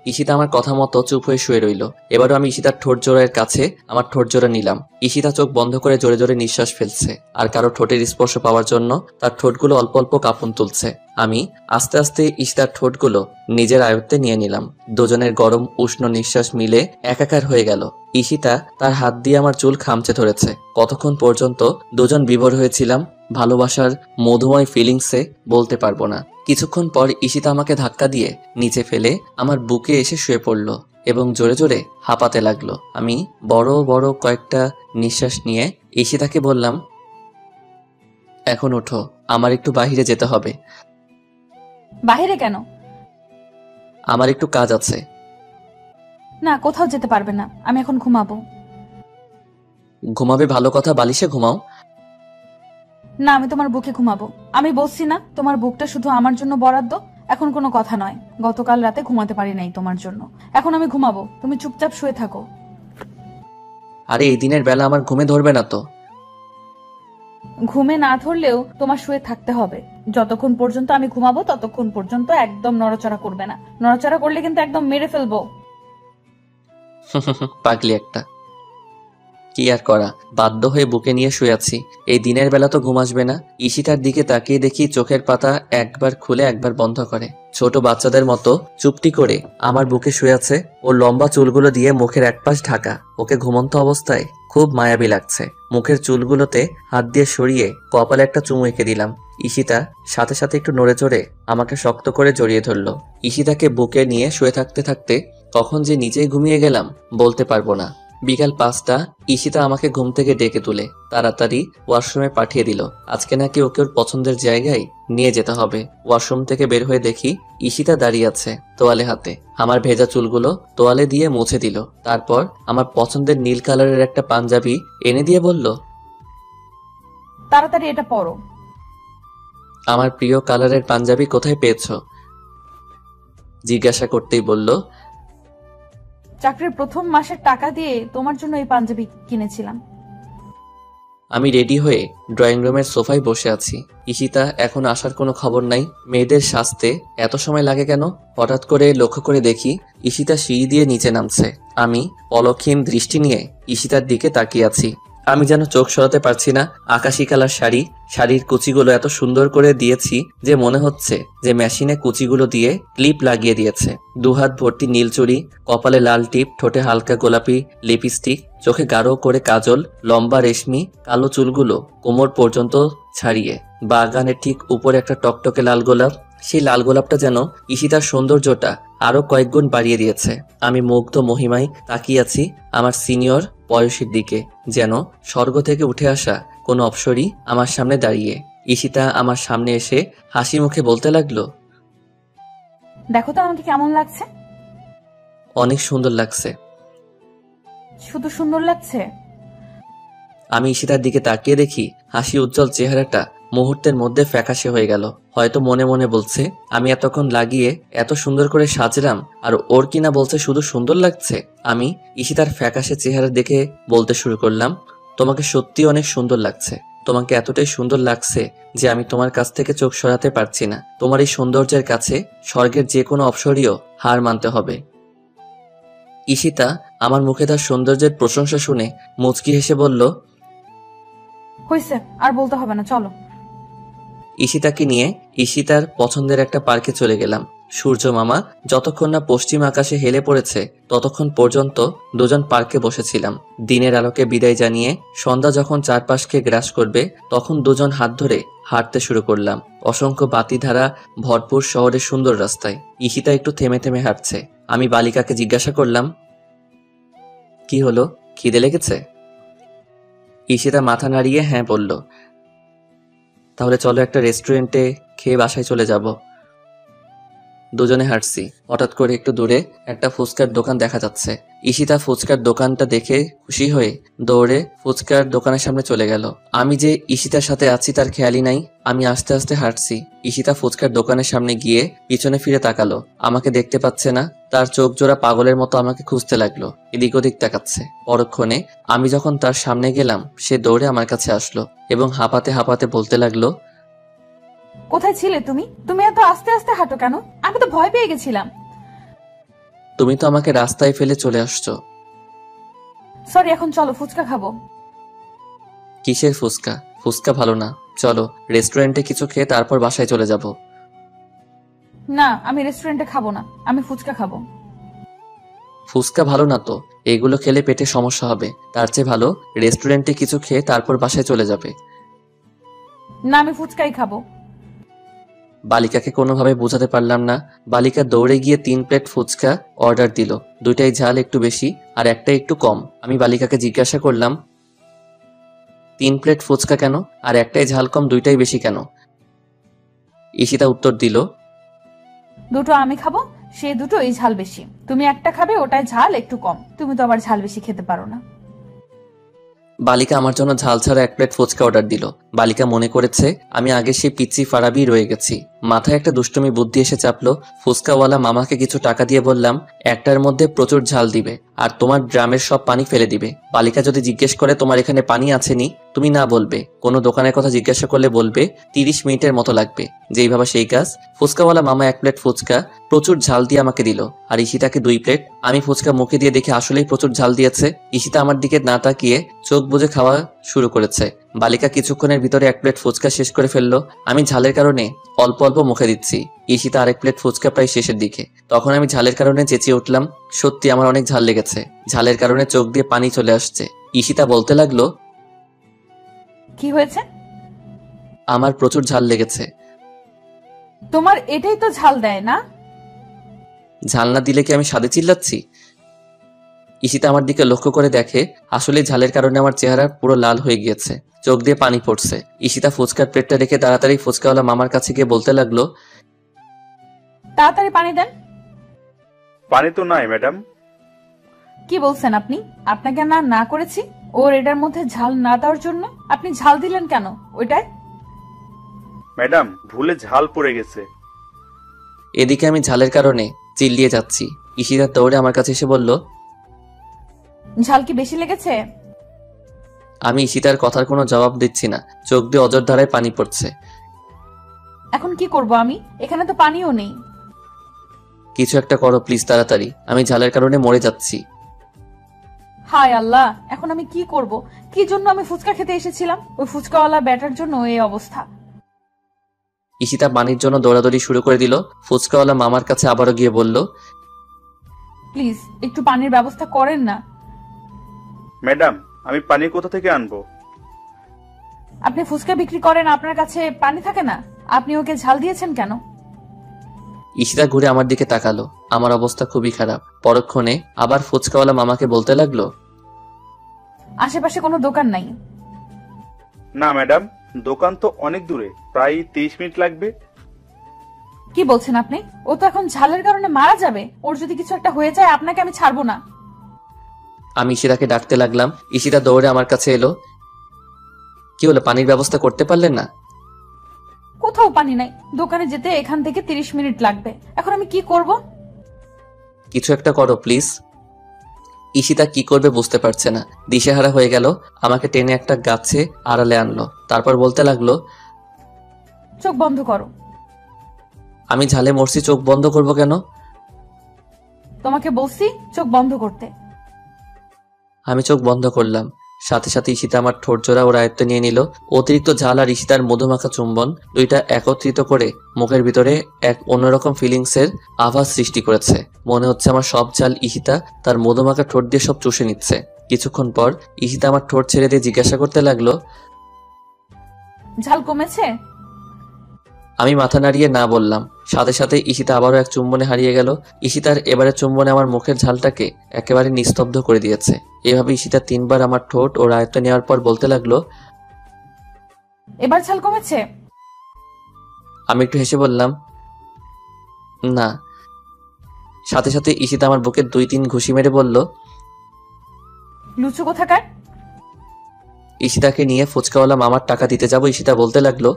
ঈশিতা আমার কথা মতো চুপ হয়ে শুয়ে রইল। এবারও আমি ঈশিতার ঠোঁট জোড়ার কাছে আমার ঠোঁট জোড়া নিলাম। ঈশিতা চোখ বন্ধ করে জোরে জোরে নিঃশ্বাস ফেলছে, আর কারো ঠোঁটের স্পর্শ পাওয়ার জন্য তার ঠোঁটগুলো অল্প অল্প কাঁপন তুলছে। আমি আস্তে আস্তে ঈশিতার ঠোঁটগুলো নিজের আয়ত্তে নিয়ে নিলাম। দুজনের গরম উষ্ণ নিঃশ্বাস মিলে একাকার হয়ে গেল। ঈশিতা তার হাত দিয়ে আমার চুল খামচে ধরেছে। কতক্ষণ পর্যন্ত দুজন বিভোর হয়েছিলাম ভালোবাসার মধুময় ফিলিংসে বলতে পারবো না। কিছুক্ষণ পর ঈশিতা আমাকে ধাক্কা দিয়ে নিচে ফেলে আমার বুকে এসে শুয়ে পড়ল এবং জোরে জোরে হাঁপাতে লাগলো। আমি বড় বড় কয়েকটা নিঃশ্বাস নিয়ে ঈশিতাকে বললাম, এখন ওঠো, আমার একটু বাইরে যেতে হবে। বাহিরে কেন? আমার একটু কাজ আছে। না, কোথাও যেতে পারবে না, আমি এখন ঘুমাবো। ঘুমাবে ভালো কথা, বালিশে ঘুমাও। না, আমি তোমার বুকে ঘুমাবো। আমি বলছি না তোমার বুকটা শুধু আমার জন্য বরাদ্দ? এখন কোনো কথা নয়, গতকাল রাতে ঘুমাতে পারি নাই তোমার জন্য, এখন আমি ঘুমাবো, তুমি চুপচাপ শুয়ে থাকো। আরে এই দিনের বেলা আমার ঘুমে ধরবে না তো? ঘুমে না ধরলেও তোমার শুয়ে থাকতে হবে। যতক্ষণ পর্যন্ত আমি ঘুমাবো ততক্ষণ পর্যন্ত একদম নড়াচড়া করবে না। নড়াচড়া করলে কিন্তু একদম মেরে ফেলবো। পাগলি একটা। কি আর করা, বাধ্য হয়ে বুকে নিয়ে শুয়ে আছি। এই দিনের বেলা তো ঘুম আসবে না। ঈশিতার দিকে তাকিয়ে দেখি চোখের পাতা একবার খুলে একবার বন্ধ করে, ছোট বাচ্চাদের মতো চুপটি করে আমার বুকে শুয়ে আছে। ওর লম্বা চুলগুলো দিয়ে মুখের একপাশ ঢাকা। ওকে ঘুমন্ত অবস্থায় খুব মায়াবী লাগছে। মুখের চুলগুলোতে হাত দিয়ে সরিয়ে কপালে একটা চুমু এঁকে দিলাম। ঈশিতা সাথে সাথে একটু নড়ে চড়ে আমাকে শক্ত করে জড়িয়ে ধরলো। ঈশিতাকে বুকে নিয়ে শুয়ে থাকতে থাকতে কখন যে নিজেই ঘুমিয়ে গেলাম বলতে পারবো না। বিকাল 5টা ঈশিতা আমাকে ঘুম থেকে ডেকে তুলে তাড়াতাড়ি ওয়াশরুমে পাঠিয়ে দিল। আজকে নাকি ওকে ওর পছন্দের জায়গায় নিয়ে যেতে হবে। ওয়াশরুম থেকে বের হয়ে দেখি ঈশিতা দাঁড়িয়ে আছে তোয়ালে হাতে। আমার ভেজা চুলগুলো তোয়ালে দিয়ে মুছে দিল। তারপর আমার পছন্দের নীল কালারের একটা পাঞ্জাবি এনে দিয়ে বলল, তাড়াতাড়ি এটা পরো। আমার প্রিয় কালারের পাঞ্জাবি কোথায় পেয়েছো? জিজ্ঞাসা করতেই বলল, চাকরির প্রথম মাসের টাকা দিয়ে তোমার জন্য এই পাঞ্জাবি কিনেছিলাম। আমি রেডি হয়ে ড্রয়িং রুমের সোফায় বসে আছি। ঈশিতা এখন আসার কোনো খবর নাই। মেয়েদের সাজতে এত সময় লাগে কেন? হঠাৎ করে লক্ষ্য করে দেখি ঈশিতা সিঁড়ি দিয়ে নিচে নামছে। আমি পলকহীন দৃষ্টি নিয়ে ঈশিতার দিকে তাকিয়ে আছি। আমি যেন চোখ সরাতে পারছি না। আকাশি কালার শাড়ি, শাড়ির কুচিগুলো এত সুন্দর করে দিয়েছি যে মনে হচ্ছে যে মেশিনে কুচিগুলো দিয়ে ক্লিপ লাগিয়ে দিয়েছে। দুহাত ভর্তি নীল চুড়ি, কপালে লাল টিপ, ঠোঁটে হালকা গোলাপি লিপস্টিক, চোখে গাঢ় করে কাজল, লম্বা রেশমি কালো চুলগুলো কোমর পর্যন্ত ছাড়িয়ে। বাগানের ঠিক উপরে একটা টকটকে লাল গোলাপ। সেই লাল গোলাপটা যেন ঈশিতার সৌন্দর্যটা আরো কয়েক গুণ বাড়িয়ে দিয়েছে। আমি মুগ্ধ মহিমায় তাকিয়ে আছি আমার সিনিয়র বয়সের দিকে, যেন স্বর্গ থেকে উঠে আসা কোনো অপ্সরী আমার সামনে দাঁড়িয়ে। ঈশিতা আমার সামনে এসে হাসি মুখে বলতে লাগলো, দেখো তো আমাকে কেমন লাগছে। অনেক সুন্দর লাগছে। শুধু সুন্দর লাগছে? আমি ঈশিতার দিকে তাকিয়ে দেখি হাসি উজ্জ্বল চেহারাটা মুহূর্তের মধ্যে ফ্যাকাশে হয়ে গেল। হয়তো মনে মনে বলছে, আমি এতক্ষণ লাগিয়ে এত সুন্দর করে সাজলাম আর ওর কিনা বলছে শুধু সুন্দর লাগছে। আমি ঈশিতার ফ্যাকাশে চেহারা দেখে বলতে শুরু করলাম, তোমাকে সত্যি অনেক সুন্দর লাগছে। তোমাকে এতটাই সুন্দর লাগছে যে আমি তোমার কাছ থেকে চোখ সরাতে পারছি না। তোমার এই সৌন্দর্যের কাছে স্বর্গের যে কোনো অপ্সরীয় হার মানতে হবে। ঈশিতা আমার মুখে তার সৌন্দর্যের প্রশংসা শুনে মুচকি হেসে বলল, হইছে, আর বলতে হবে না, চলো। ঈশিতাকে নিয়ে ঈশিতার পছন্দের একটা পার্কে চলে গেলাম। সূর্য মামা যতক্ষণ না পশ্চিম আকাশে হেলে পড়েছে ততক্ষণ পর্যন্ত দুজন পার্কে বসেছিলাম। দিনের আলোকে বিদায় জানিয়ে সন্ধ্যা যখন চারপাশকে গ্রাস করবে তখন দুজন হাত ধরে হাঁটতে শুরু করলাম অসংখ্য বাতিধারা ভরপুর শহরের সুন্দর রাস্তায়। ঈশিতা একটু থেমে থেমে হাঁটছে। আমি বালিকাকে জিজ্ঞাসা করলাম, কি হলো, খিদে লেগেছে? ঈশিতা মাথা নাড়িয়ে হ্যাঁ বলল। তাহলে চলো একটা রেস্টুরেন্টে খেয়ে বাসায় চলে যাব। দুজনে হাঁটছি। হঠাৎ করে একটু দূরে একটা ফুচকার দোকান দেখা যাচ্ছে। ঈশিতা ফুচকার দোকানটা দেখে খুশি হয়ে দৌড়ে ফুচকার দোকানের সামনে চলে গেল। আমি যে ঈশিতার সাথে আছি তার খেয়ালই নাই। আমি আস্তে আস্তে হাঁটছি। ঈশিতা ফুচকার দোকানের সামনে গিয়ে পিছনে ফিরে তাকালো। আমাকে দেখতে পাচ্ছে না। তার চোখ জোড়া পাগলের মতো আমাকে খুঁজতে লাগলো, এদিক ওদিক তাকাচ্ছে। পরক্ষণে আমি যখন তার সামনে গেলাম, সে দৌড়ে আমার কাছে আসলো এবং হাঁপাতে হাঁপাতে বলতে লাগলো, কোথায় ছিলে তুমি? তুমি এত আস্তে আস্তে হাঁটো কেন? আমি তো ভয় পেয়ে গেছিলাম। তুমি তো আমাকে রাস্তায় ফেলে চলে আসছো। সরি, এখন চলো ফুচকা খাবো। কিসের ফুচকা? ফুচকা ভালো না, চলো রেস্টুরেন্টে কিছু খেয়ে তারপর বাসায় চলে যাব। না, আমি রেস্টুরেন্টে খাবো না, আমি ফুচকা খাবো। ফুচকা ভালো না তো, এগুলো খেলে পেটে সমস্যা হবে। তার চেয়ে ভালো রেস্টুরেন্টে কিছু খেয়ে তারপর বাসায় চলে যাবে। না, আমি ফুচকাই খাবো। বালিকাকে কোনোভাবে বোঝাতে পারলাম না। বালিকা দৌড়ে গিয়ে 3 প্লেট ফুচকা অর্ডার দিল। দুইটাই ঝাল একটু বেশি আর একটা একটু কম। আমি বালিকাকে জিজ্ঞাসা করলাম, 3 প্লেট ফুচকা কেন আর একটাই ঝাল কম, দুইটাই বেশি কেন? ঈশিতা উত্তর দিল, দুটো আমি খাবো, সে দুটো এই ঝাল বেশি। তুমি একটা খাবে, ওটাই ঝাল একটু কম। তুমি তো আবার ঝাল বেশি খেতে পারো না। বালিকা আমার জন্য ঝাল ছাড়া 1 প্লেট ফুচকা অর্ডার দিল। বালিকা মনে করেছে আমি আগে সেই পিচ্চি ফারাবি রয়ে গেছি। মাথায় একটা দুষ্টুমি বুদ্ধি এসে চাপলো। ফুচকাওয়ালা মামাকে কিছু টাকা দিয়ে বললাম, একটার মধ্যে প্রচুর ঝাল দিবে আর তোমার ড্রামের সব পানি ফেলে দিবে। বালিকা যদি জিজ্ঞেস করে তোমার এখানে পানি আছেনি, তুমি না বলবে। কোনো দোকানের কথা জিজ্ঞাসা করলে বলবে 30 মিনিটের মতো লাগবে। যেই ভাবা সেই কাজ। ফুচকাওয়ালা মামা 1 প্লেট ফুচকা প্রচুর ঝাল দিয়ে আমাকে দিল আর ঈশিতাকে 2 প্লেট। আমি ফুচকা মুখে দিয়ে দেখে আসলেই প্রচুর ঝাল দিয়েছে। ঈশিতা আমার দিকে না তাকিয়ে চোখ বুজে খাওয়া শুরু করেছে। বালিকা কিছুক্ষণের ভিতরে 1 প্লেট ফুচকা শেষ করে ফেললো। আমি ঝালের কারণে অল্প অল্প মুখে দিচ্ছি। ঈশিতা আরেক প্লেট ফুচকা প্রায় শেষের দিকে। তখন আমি ঝালের কারণে চেঁচিয়ে উঠলাম, সত্যি আমার অনেক ঝাল লেগেছে। ঝালের কারণে চোখ দিয়ে পানি চলে আসছে। ঈশিতা বলতে লাগলো, কি হয়েছে? আমার প্রচুর ঝাল লেগেছে। তোমার এটাই তো ঝাল দেয় না? ঝাল না দিলে কি আমি স্বাদে চিল্লাচ্ছি? ঈশিতা আমার দিকে লক্ষ্য করে দেখে আসলে ঝালের কারণে আমার চেহারা পুরো লাল হয়ে গিয়েছে, চোখ দিয়ে পানি পড়ছে। ঈশিতা ফুচকার প্লেটটা রেখে তাড়াতাড়ি ফুচকাওয়ালা মামার কাছে গিয়ে বলতে লাগলো, তাড়াতাড়ি পানি দেন। পানি তো নাই ম্যাডাম। কি বলছেন আপনি? আপনাকে না না করেছি ওর এটার মধ্যে ঝাল না দেওয়ার জন্য? আপনি ঝাল দিলেন কেন ওইটায়? ম্যাডাম ভুলে ঝাল পড়ে গেছে। এদিকে আমি ঝালের কারণে চিল্লিয়ে যাচ্ছি। ঈশিতা দৌড়ে আমার কাছে এসে বলল, ঝাল কি বেশি লেগেছে? আমি ঈশিতার কথার কোনো জবাব দিচ্ছি না, চোখ দিয়ে অজর ধারায় পানি পড়ছে। এখন কি করব আমি? এখানে তো পানিও নেই। কিছু একটা করো প্লিজ, তাড়াতাড়ি, আমি ঝালের কারণে মরে যাচ্ছি। হায় আল্লাহ, এখন আমি কি করব? কি জন্য আমি ফুচকা খেতে এসেছিলাম? ওই ফুচকাওয়ালা ব্যাটার জন্য এই অবস্থা। ঈশিতা পানির জন্য দৌড়াদৌড়ি শুরু করে দিল। ফুচকাওয়ালা মামার কাছে আবারও গিয়ে বলল, প্লিজ একটু পানির ব্যবস্থা করেন না। ম্যাডাম আমি পানি কোথা থেকে আনবো? আপনি ফুচকা বিক্রি করেন, আপনার কাছে পানি থাকে না? আপনি ওকে ঝাল দিয়েছেন কেন? ঈশিতা ঘুরে আমার দিকে তাকালো। আমার অবস্থা খুবই খারাপ। পরক্ষণে আবার ফুচকাওয়ালা মামাকে বলতে লাগলো, আশেপাশে কোনো দোকান নাই? না ম্যাডাম, দোকান তো অনেক দূরে, প্রায় 30 মিনিট লাগবে। কি বলছেন আপনি? ও তো এখন ঝালের কারণে মারা যাবে। ওর যদি কিছু একটা হয়ে যায় আপনাকে আমি ছাড়বো না। আমি ঈশিতাকে ডাকতে লাগলাম। ঈশিতা দৌড়ে আমার কাছে এলো। কি হলো, পানির ব্যবস্থা করতে পারলেন না? কোথাও পানি নাই, দোকানে যেতে এখান থেকে 30 মিনিট লাগবে। এখন আমি কি করব? কিছু একটা করো প্লিজ। ঈশিতা কি করবে বুঝতে পারছে না, দিশেহারা হয়ে গেল। আমাকে টেনে একটা গাছে আড়ালে আনলো, তারপর বলতে লাগলো, চোখ বন্ধ করো। আমি ঝালে মরছি, চোখ বন্ধ করব কেন? তোমাকে বলছি চোখ বন্ধ করতে। আমি চোখ বন্ধ করলাম। সাথে সাথে ঈশিতা আমার ঠোঁট জোড়া ওর আয়ত্তে নিয়ে নিল। অতিরিক্ত ঝাল আর ঈশিতার মধুমাখা চুম্বন দুইটা একত্রিত করে মুখের ভিতরে এক অন্যরকম ফিলিংসের আভাস সৃষ্টি করেছে। মনে হচ্ছে আমার সব ঝাল ঈশিতা তার মধুমাখা ঠোঁট দিয়ে সব চুষে নিচ্ছে। কিছুক্ষণ পর ঈশিতা আমার ঠোঁট ছেড়ে দিয়ে জিজ্ঞাসা করতে লাগলো, ঝাল কমেছে? আমি মাথা নাড়িয়ে না বললাম। সাথে সাথে ঈশিতা আবারও এক চুম্বনে হারিয়ে গেল। ঈশিতার এবারে চুম্বনে আমার মুখের ঝালটাকে একেবারে নিস্তব্ধ করে দিয়েছে। এভাবে ঈশিতা 3 বার আমার ঠোঁট ও আয়ত্তে নেওয়ার পর বলতে লাগলো, এবার ঝাল কমেছে? আমি একটু হেসে বললাম, না। সাথে সাথে ঈশিতা আমার বুকে 2-3 ঘুষি মেরে বলল, লুচু কোথাকার। ঈশিতাকে নিয়ে ফুচকাওয়ালা মামার টাকা দিতে যাব। ঈশিতা বলতে লাগলো,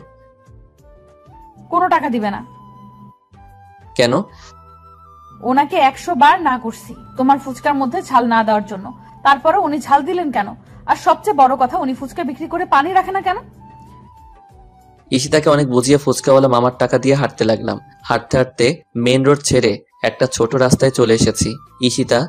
কোনো টাকা দিবে না। কেন? ওনাকে 100 বার না করছি তোমার ফুচকার মধ্যে ঝাল না দেওয়ার জন্য, তারপরে উনি ঝাল দিলেন কেন? আর সবচেয়ে বড় কথা, উনি ফুচকা বিক্রি করে পানি রাখে না কেন? ঈশিতাকে অনেক বুঝিয়ে ফুচকাওয়ালা মামার টাকা দিয়ে হাঁটতে লাগলাম। হাঁটতে হাঁটতে মেন রোড ছেড়ে একটা ছোট রাস্তায় চলে এসেছি। ঈশিতা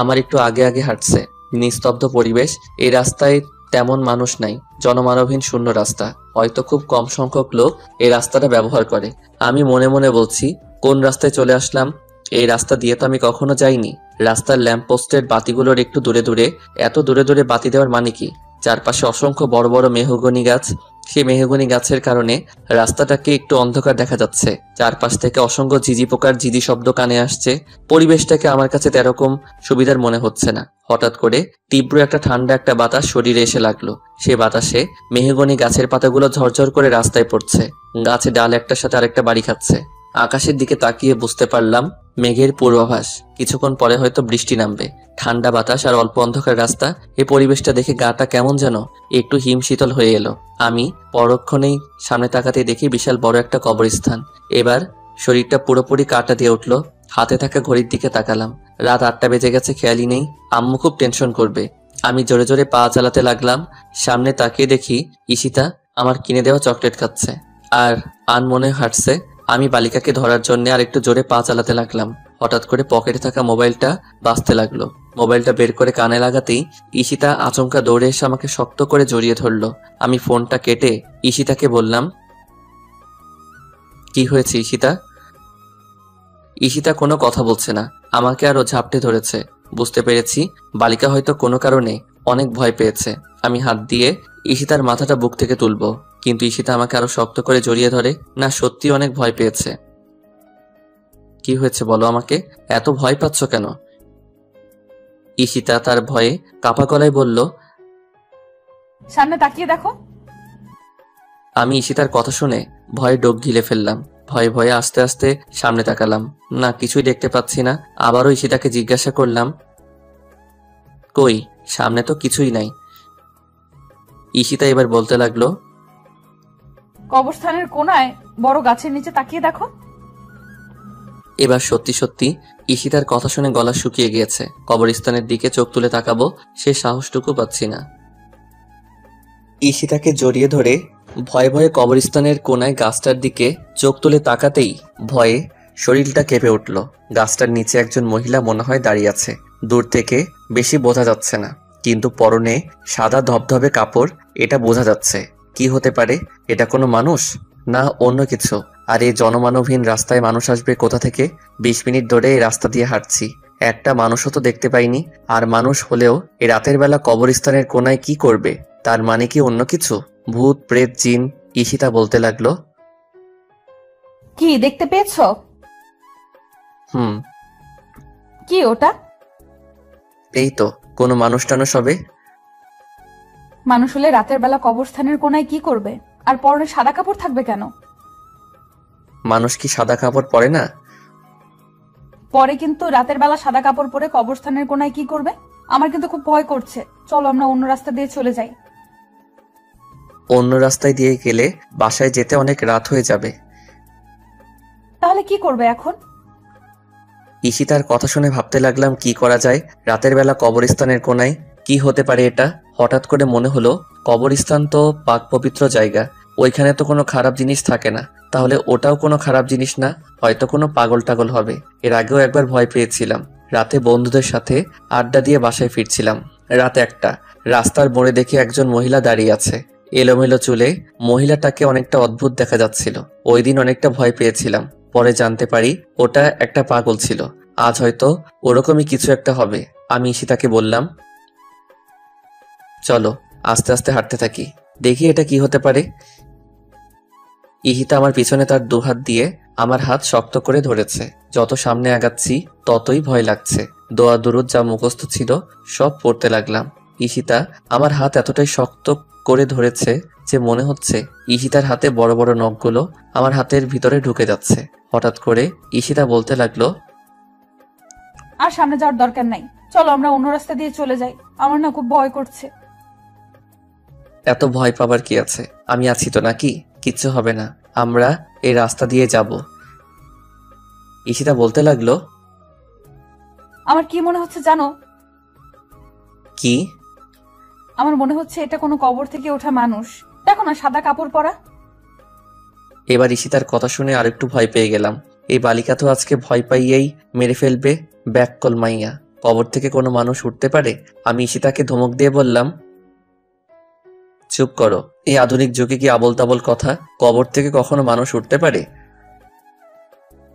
আমার একটু আগে আগে হাঁটছে। নিস্তব্ধ পরিবেশ, এই রাস্তায় তেমন মানুষ নাই, জনমানবহীন শূন্য রাস্তা। হয়তো খুব কম সংখ্যক লোক এই রাস্তাটা ব্যবহার করে। আমি মনে মনে বলছি, কোন রাস্তায় চলে আসলাম? এই রাস্তা দিয়ে তো আমি কখনো যাইনি। রাস্তার ল্যাম্পপোস্টের বাতিগুলোর একটু দূরে দূরে, এত দূরে দূরে বাতি দেওয়ার মানে কি? চারপাশে অসংখ্য বড় বড় মেহগনি গাছ। সেই মেহগনি গাছের কারণে রাস্তাটাকে একটু অন্ধকার দেখা যাচ্ছে। চারপাশ থেকে অসংখ্য ঝিঝি পোকার ঝিঝি শব্দ কানে আসছে। পরিবেশটাকে আমার কাছে তেরকম সুবিধার মনে হচ্ছে না। হঠাৎ করে তীব্র একটা ঠান্ডা একটা বাতাস শরীরে এসে লাগলো। সে বাতাসে মেহগনি গাছের পাতাগুলো ঝরঝর করে রাস্তায় পড়ছে। গাছে ডাল একটার সাথে আরেকটা বাড়ি খাচ্ছে। আকাশের দিকে তাকিয়ে বুঝতে পারলাম মেঘের পূর্বাভাস। কিছুক্ষণ পরে হয়তো বৃষ্টি নামবে। ঠান্ডা বাতাস আর অল্প অন্ধকার রাস্তা, এই পরিবেশটা দেখে গাটা কেমন যেন একটু হিমশীতল হয়ে এলো। আমি পরক্ষণেই সামনে তাকাতে দেখি বিশাল বড় একটা কবরস্থান। এবার শরীরটা পুরোপুরি কাটা দিয়ে উঠলো। হাতে থাকা ঘড়ির দিকে তাকালাম। রাত 8টা বেজে গেছে, খেয়ালই নেই। আম্মু খুব টেনশন করবে। আমি জোরে জোরে পা চালাতে লাগলাম। সামনে তাকিয়ে দেখি ঈশিতা আমার কিনে দেওয়া চকলেট খাচ্ছে আর আনমনে হাঁটছে। আমি বালিকাকে ধরার জন্য আর একটু জোরে পা চালাতে লাগলাম। হঠাৎ করে পকেটে থাকা মোবাইলটা বাজতে লাগলো। মোবাইলটা বের করে কানে লাগাতেই ঈশিতা আচমকা দৌড়ে এসে আমাকে শক্ত করে জড়িয়ে ধরলো। আমি ফোনটা কেটে ঈশিতাকে বললাম, কি হয়েছে ঈশিতা? ঈশিতা কোনো কথা বলছে না, আমাকে আরো ঝাপটে ধরেছে। বুঝতে পেরেছি বালিকা হয়তো কোনো কারণে অনেক ভয় পেয়েছে। আমি হাত দিয়ে ঈশিতার মাথাটা বুক থেকে তুলবো, কিন্তু ঈশিতা আমাকে আরো শক্ত করে জড়িয়ে ধরে। না, সত্যি অনেক ভয় পেয়েছে। কি হয়েছে বলো আমাকে, এত ভয় পাচ্ছ কেন? ঈশিতা তার ভয়ে কাপা গলায় বলল, সামনে তাকিয়ে দেখো। আমি ঈশিতার কথা শুনে ভয়ে ডোক গিলে ফেললাম। ভয়ে ভয়ে আস্তে আস্তে সামনে তাকালাম। না, কিছুই দেখতে পাচ্ছি না। আবারও ঈশিতাকে জিজ্ঞাসা করলাম, কই? সামনে তো কিছুই নাই। ঈশিতা এবার বলতে লাগলো, কবরস্থানের কোনায় বড় গাছের নিচে তাকিয়ে দেখো। এবার সত্যি সত্যি ঈশিতার কথা শুনে গলা শুকিয়ে গিয়েছে। কবরস্থানের দিকে চোখ তুলে তাকাবো, সে সাহসটুকু পাচ্ছি না। ঈশিতাকে জড়িয়ে ধরে ভয়ে ভয়ে কবরস্থানের কোনায় গাছটার দিকে চোখ তুলে তাকাতেই ভয়ে শরীরটা কেঁপে উঠল। গাছটার নিচে একজন মহিলা মনে হয় দাঁড়িয়ে আছে। দূর থেকে বেশি বোঝা যাচ্ছে না, কিন্তু পরনে সাদা ধবধবে কাপড়, এটা বোঝা যাচ্ছে। কি হতে পারে? এটা কোনো মানুষ না অন্য কিছু? আর এই জনমানবহীন রাস্তায় মানুষ আসবে কোথা থেকে? 20 মিনিট ধরে এই রাস্তা দিয়ে হাঁটছি, একটা মানুষও তো দেখতে পাইনি। আর মানুষ হলেও এই রাতের বেলা কবরস্থানের কোনায় কি করবে? তার মানে কি অন্য কিছু? ভূত, প্রেত, জিন? ঈশিতা বলতে লাগলো, কি দেখতে পেয়েছো? কি ওটা? এই তো কোনো মানুষ টানুষ হবে। মানুষ হলে রাতের বেলা কবরস্থানের কোনায় কি করবে? আর পরনে সাদা কাপড় থাকবে কেন? মানুষ কি সাদা কাপড় পরে না? পরে, কিন্তু রাতের বেলা সাদা কাপড় পরে কবরস্থানের কোনায় কি করবে? আমার কিন্তু খুব ভয় করছে। চলো আমরা অন্য রাস্তা দিয়ে চলে যাই। অন্য রাস্তায় দিয়ে গেলে বাসায় যেতে অনেক রাত হয়ে যাবে। তাহলে কি করবে এখন? ঈশিতার কথা শুনে ভাবতে লাগলাম কি করা যায়। রাতের বেলা কবরস্থানের কোনায় কি হতে পারে এটা? হঠাৎ করে মনে হলো কবরস্থান তো পাক পবিত্র জায়গা, ওইখানে তো কোনো খারাপ জিনিস থাকে না। তাহলে ওটাও কোনো খারাপ জিনিস না, হয়তো কোনো পাগল টাগল হবে। এর আগেও একবার ভয় পেয়েছিলাম। রাতে বন্ধুদের সাথে আড্ডা দিয়ে বাসায় ফিরছিলাম। রাত 1টা। রাস্তার মোড়ে দেখি একজন মহিলা দাঁড়িয়ে আছে, এলোমেলো চুলে। মহিলাটাকে অনেকটা অদ্ভুত দেখা যাচ্ছিল। ওই দিন অনেকটা ভয় পেয়েছিলাম, পরে জানতে পারি ওটা একটা পাগল ছিল। আজ হয়তো ওরকমই কিছু একটা হবে। আমি ঈশিতাকে বললাম, চলো আস্তে আস্তে হাঁটতে থাকি, দেখি এটা কি হতে পারে। ঈশিতা আমার পিছনে তার 2 হাত দিয়ে আমার হাত শক্ত করে ধরেছে। যত সামনে আগাচ্ছি ততই ভয় লাগছে। দোয়া দুরুদ যা মুখস্থ ছিল সব পড়তে লাগলাম। ঈশিতা আমার হাত এতটাই শক্ত করে ধরেছে যে মনে হচ্ছে ঈশিতার হাতে বড় বড় নখগুলো আমার হাতের ভিতরে ঢুকে যাচ্ছে। হঠাৎ করে ঈশিতা বলতে লাগলো, আর সামনে যাওয়ার দরকার নাই, চলো আমরা অন্য রাস্তা দিয়ে চলে যাই। আমার না খুব ভয় করছে। এত ভয় পাবার কি আছে? আমি আছি তো নাকি, কিচ্ছু হবে না, আমরা এই রাস্তা দিয়ে যাব। ঈশিতা বলতে লাগলো, আমার কি মনে হচ্ছে জানো? কি? আমার মনে হচ্ছে এটা কোনো কবর থেকে ওঠা মানুষ। দেখো না, সাদা কাপড় পরা। এবার ঈশিতার কথা শুনে আরেকটু ভয় পেয়ে গেলাম। এই বালিকা তো আজকে ভয় পাইয়েই মেরে ফেলবে। ব্যাককল মাইয়া, কবর থেকে কোনো মানুষ উঠতে পারে? আমি ঈশিতাকে ধমক দিয়ে বললাম, চুপ করো। এই আধুনিক যুগে কি আবোল তাবোল কথা? কবর থেকে কখনো মানুষ উঠতে পারে?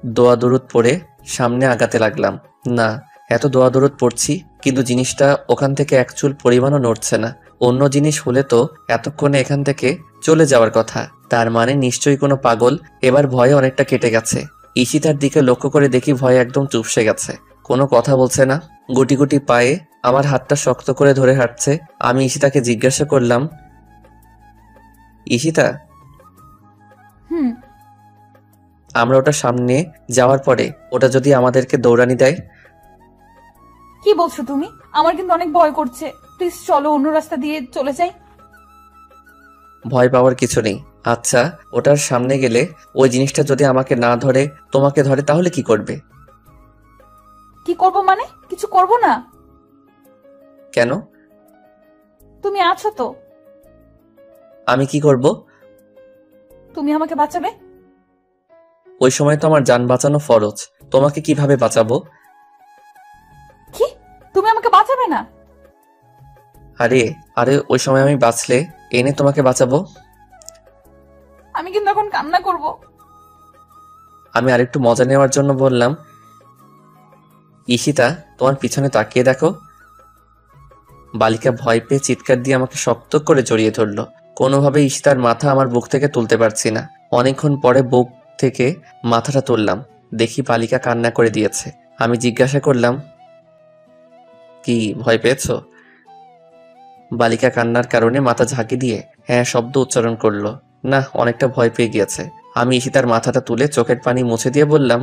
দোয়া দরুদ পড়ে সামনে আগাতে লাগলাম। না, এত দোয়া দরুদ পড়ছি, কিন্তু জিনিসটা ওখান থেকে এক চুল পরিমাণও নড়ছে না। অন্য জিনিস হলে তো এতক্ষণে এখান থেকে চলে যাওয়ার কথা। তার মানে নিশ্চয়ই কোনো পাগল। এবার ভয়ে অনেকটা কেটে গেছে। ঈশিতার দিকে লক্ষ্য করে দেখি ভয়ে একদম চুপসে গেছে, কোনো কথা বলছে না। গুটি গুটি পায়ে আমার হাতটা শক্ত করে ধরে হাঁটছে। আমি ঈশিতাকে জিজ্ঞাসা করলাম, ঈশিতা, হুম। আমরা ওটা সামনে যাওয়ার পরে ওটা যদি আমাদেরকে দৌড়ানি দেয়? কি বলছো তুমি? আমার কিন্তু অনেক ভয় করছে। প্লিজ চলো, অন্য রাস্তা দিয়ে চলে যাই। ভয় পাওয়ার কিছু নেই। আচ্ছা, ওটার সামনে গেলে ওই জিনিসটা যদি আমাকে না ধরে তোমাকে ধরে, তাহলে কি করবে? কি করব মানে? কিছু করব না। কেন? তুমি আছো তো। আমি কি করব? তুমি আমাকে বাঁচাবে। ওই সময় তো আমার জান বাঁচানো ফরজ। তোমাকে কিভাবে বাঁচাবো? কি? তুমি আমাকে বাঁচাবে না? আরে আরে ওই সময় আমি বাঁচলে এনে তোমাকে বাঁচাবো। আমি কিন্তু এখন কান্না করব। আমি আরেকটু মজা নেওয়ার জন্য বললাম, ঈশিতা, তোমার পিছনে তাকিয়ে দেখো। বালিকা ভয় পেয়ে চিৎকার দিয়ে আমাকে শক্ত করে জড়িয়ে ধরলো। কোনোভাবে ঈশিতার মাথা আমার বুক থেকে তুলতে পারছি না। অনেকক্ষণ পরে বুক থেকে মাথাটা তুললাম, দেখি বালিকা কান্না করে দিয়েছে। আমি জিজ্ঞাসা করলাম, কি ভয় পেয়েছো? বালিকা কান্নার কারণে মাথা ঝাঁকি দিয়ে হ্যাঁ শব্দ উচ্চারণ করলো। না, অনেকটা ভয় পেয়ে গিয়েছে। আমি ঈশিতার মাথাটা তুলে চোখের পানি মুছে দিয়ে বললাম,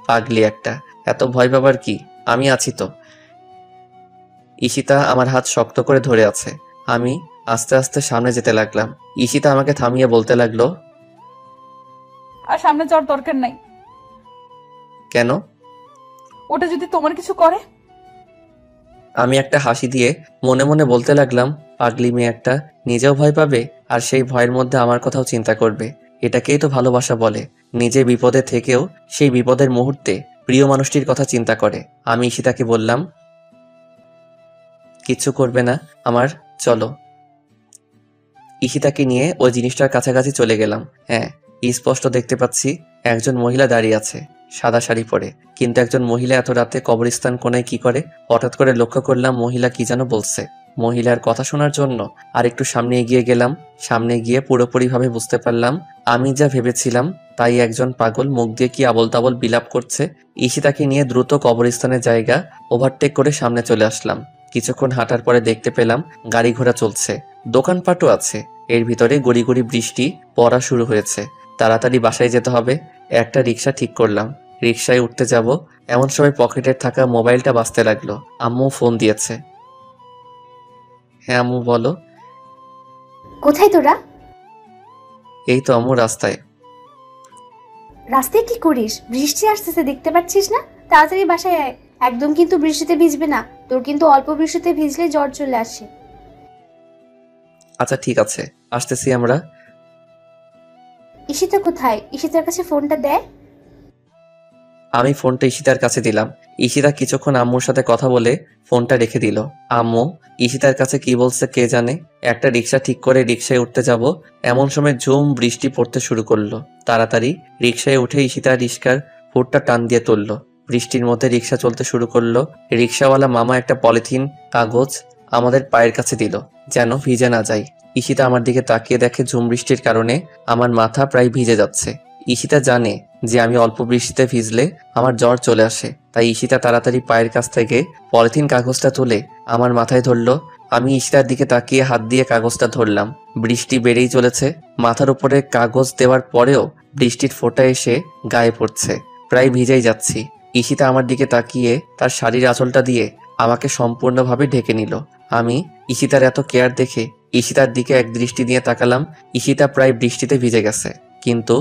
পাগলি একটা, এত ভয় পাবার কি, আমি আছি তো। ঈশিতা আমার হাত শক্ত করে ধরে আছে। আমি আস্তে আস্তে সামনে যেতে লাগলাম। ঈশিতা আমাকে থামিয়ে বলতে লাগলো, আর সামনে যাওয়ার দরকার নাই। কেন? ওটা যদি তোমার কিছু করে? আমি একটা হাসি দিয়ে মনে মনে বলতে লাগলাম, পাগলি মেয়ে একটা, নিজেও ভয় পাবে আর সেই ভয়ের মধ্যে আমার কথাও চিন্তা করবে। এটাকেই তো ভালোবাসা বলে। নিজে বিপদে থেকেও সেই বিপদের মুহূর্তে প্রিয় মানুষটির কথা চিন্তা করে। আমি ঈশিতাকে বললাম, কিচ্ছু করবে না আমার, চলো। ঈশিতাকে নিয়ে ওই জিনিসটার কাছাকাছি চলে গেলাম। হ্যাঁ, স্পষ্ট দেখতে পাচ্ছি একজন মহিলা দাঁড়িয়ে আছে সাদা শাড়ি পরে। কিন্তু একজন মহিলা এত রাতে কবরস্থান কোনায় কি করে? হঠাৎ করে লক্ষ্য করলাম মহিলা কি যেন বলছে। মহিলার কথা শোনার জন্য আর একটু সামনে এগিয়ে গেলাম। সামনে গিয়ে পুরোপুরিভাবে বুঝতে পারলাম আমি যা ভেবেছিলাম তাই। একজন পাগল মুখ দিয়ে কি আবল তাবল বিলাপ করছে। ঈশিতাকে নিয়ে দ্রুত কবরস্থানের জায়গা ওভারটেক করে সামনে চলে আসলাম। কিছুক্ষণ হাঁটার পরে দেখতে পেলাম গাড়ি ঘোড়া চলছে, দোকানপাটও আছে। এর ভিতরে গড়ি গড়ি বৃষ্টি পড়া শুরু হয়েছে। তাড়াতাড়ি বাসায় যেতে হবে। একটা রিক্সা ঠিক করলাম, রিক্সায় উঠতে যাব। এমন সময় পকেটের থাকা মোবাইলটা বাজতে লাগলো। আম্মু ফোন দিয়েছে। হ্যাঁ আম্মু, বলো। কোথায় তোরা? এই তো আম্মু, রাস্তায়। রাস্তায় কি করিস? বৃষ্টি আসতেছে, দেখতে পাচ্ছিস না? তাড়াতাড়ি বাসায় আয়। একদম কিন্তু বৃষ্টিতে ভিজবে না, তোর কিন্তু অল্প বৃষ্টিতে ভিজলে জ্বর চলে আসে। আচ্ছা ঠিক আছে, আসতেছি আমরা। ঈশিতা কোথায়? ঈশিতার কাছে ফোনটা দে। আমি ফোনটা ঈশিতার কাছে দিলাম। ঈশিতা কিছুক্ষণ আম্মুর সাথে কথা বলে ফোনটা রেখে দিল। আম্মু ঈশিতার কাছে কি বলছে কে জানে। একটা রিক্সা ঠিক করে রিক্সায় উঠতে যাব, এমন সময় ঝুম বৃষ্টি পড়তে শুরু করলো। তাড়াতাড়ি রিক্সায় উঠে ঈশিতা রিক্সার হুডটা টান দিয়ে তুললো। বৃষ্টির মধ্যে রিক্সা চলতে শুরু করলো। রিক্সাওয়ালা মামা একটা পলিথিন কাগজ আমাদের পায়ের কাছে দিল, যেন ভিজে না যায়। ঈশিতা আমার দিকে তাকিয়ে দেখে ঝুম বৃষ্টির কারণে আমার মাথা প্রায় ভিজে যাচ্ছে। ঈশিতা জানে যে আমি অল্প বৃষ্টিতে ভিজলে আমার জ্বর চলে আসে, তাই ঈশিতা তাড়াতাড়ি পায়ের কাছ থেকে পলিথিন কাগজটা তুলে আমার মাথায় ধরলো। আমি ঈশিতার দিকে তাকিয়ে হাত দিয়ে কাগজটা ধরলাম। বৃষ্টি বেড়েই চলেছে। মাথার উপরে কাগজ দেওয়ার পরেও বৃষ্টির ফোঁটা এসে গায়ে পড়ছে, প্রায় ভিজেই যাচ্ছি। ঈশিতা আমার দিকে তাকিয়ে তার শাড়ির আঁচলটা দিয়ে আমাকে সম্পূর্ণভাবে ঢেকে নিল। আমি ঈশিতার এত কেয়ার দেখে ঈশিতার দিকে এক দৃষ্টি দিয়ে তাকালাম। ঈশিতা প্রায় বৃষ্টিতে ভিজে গেছে, কিন্তু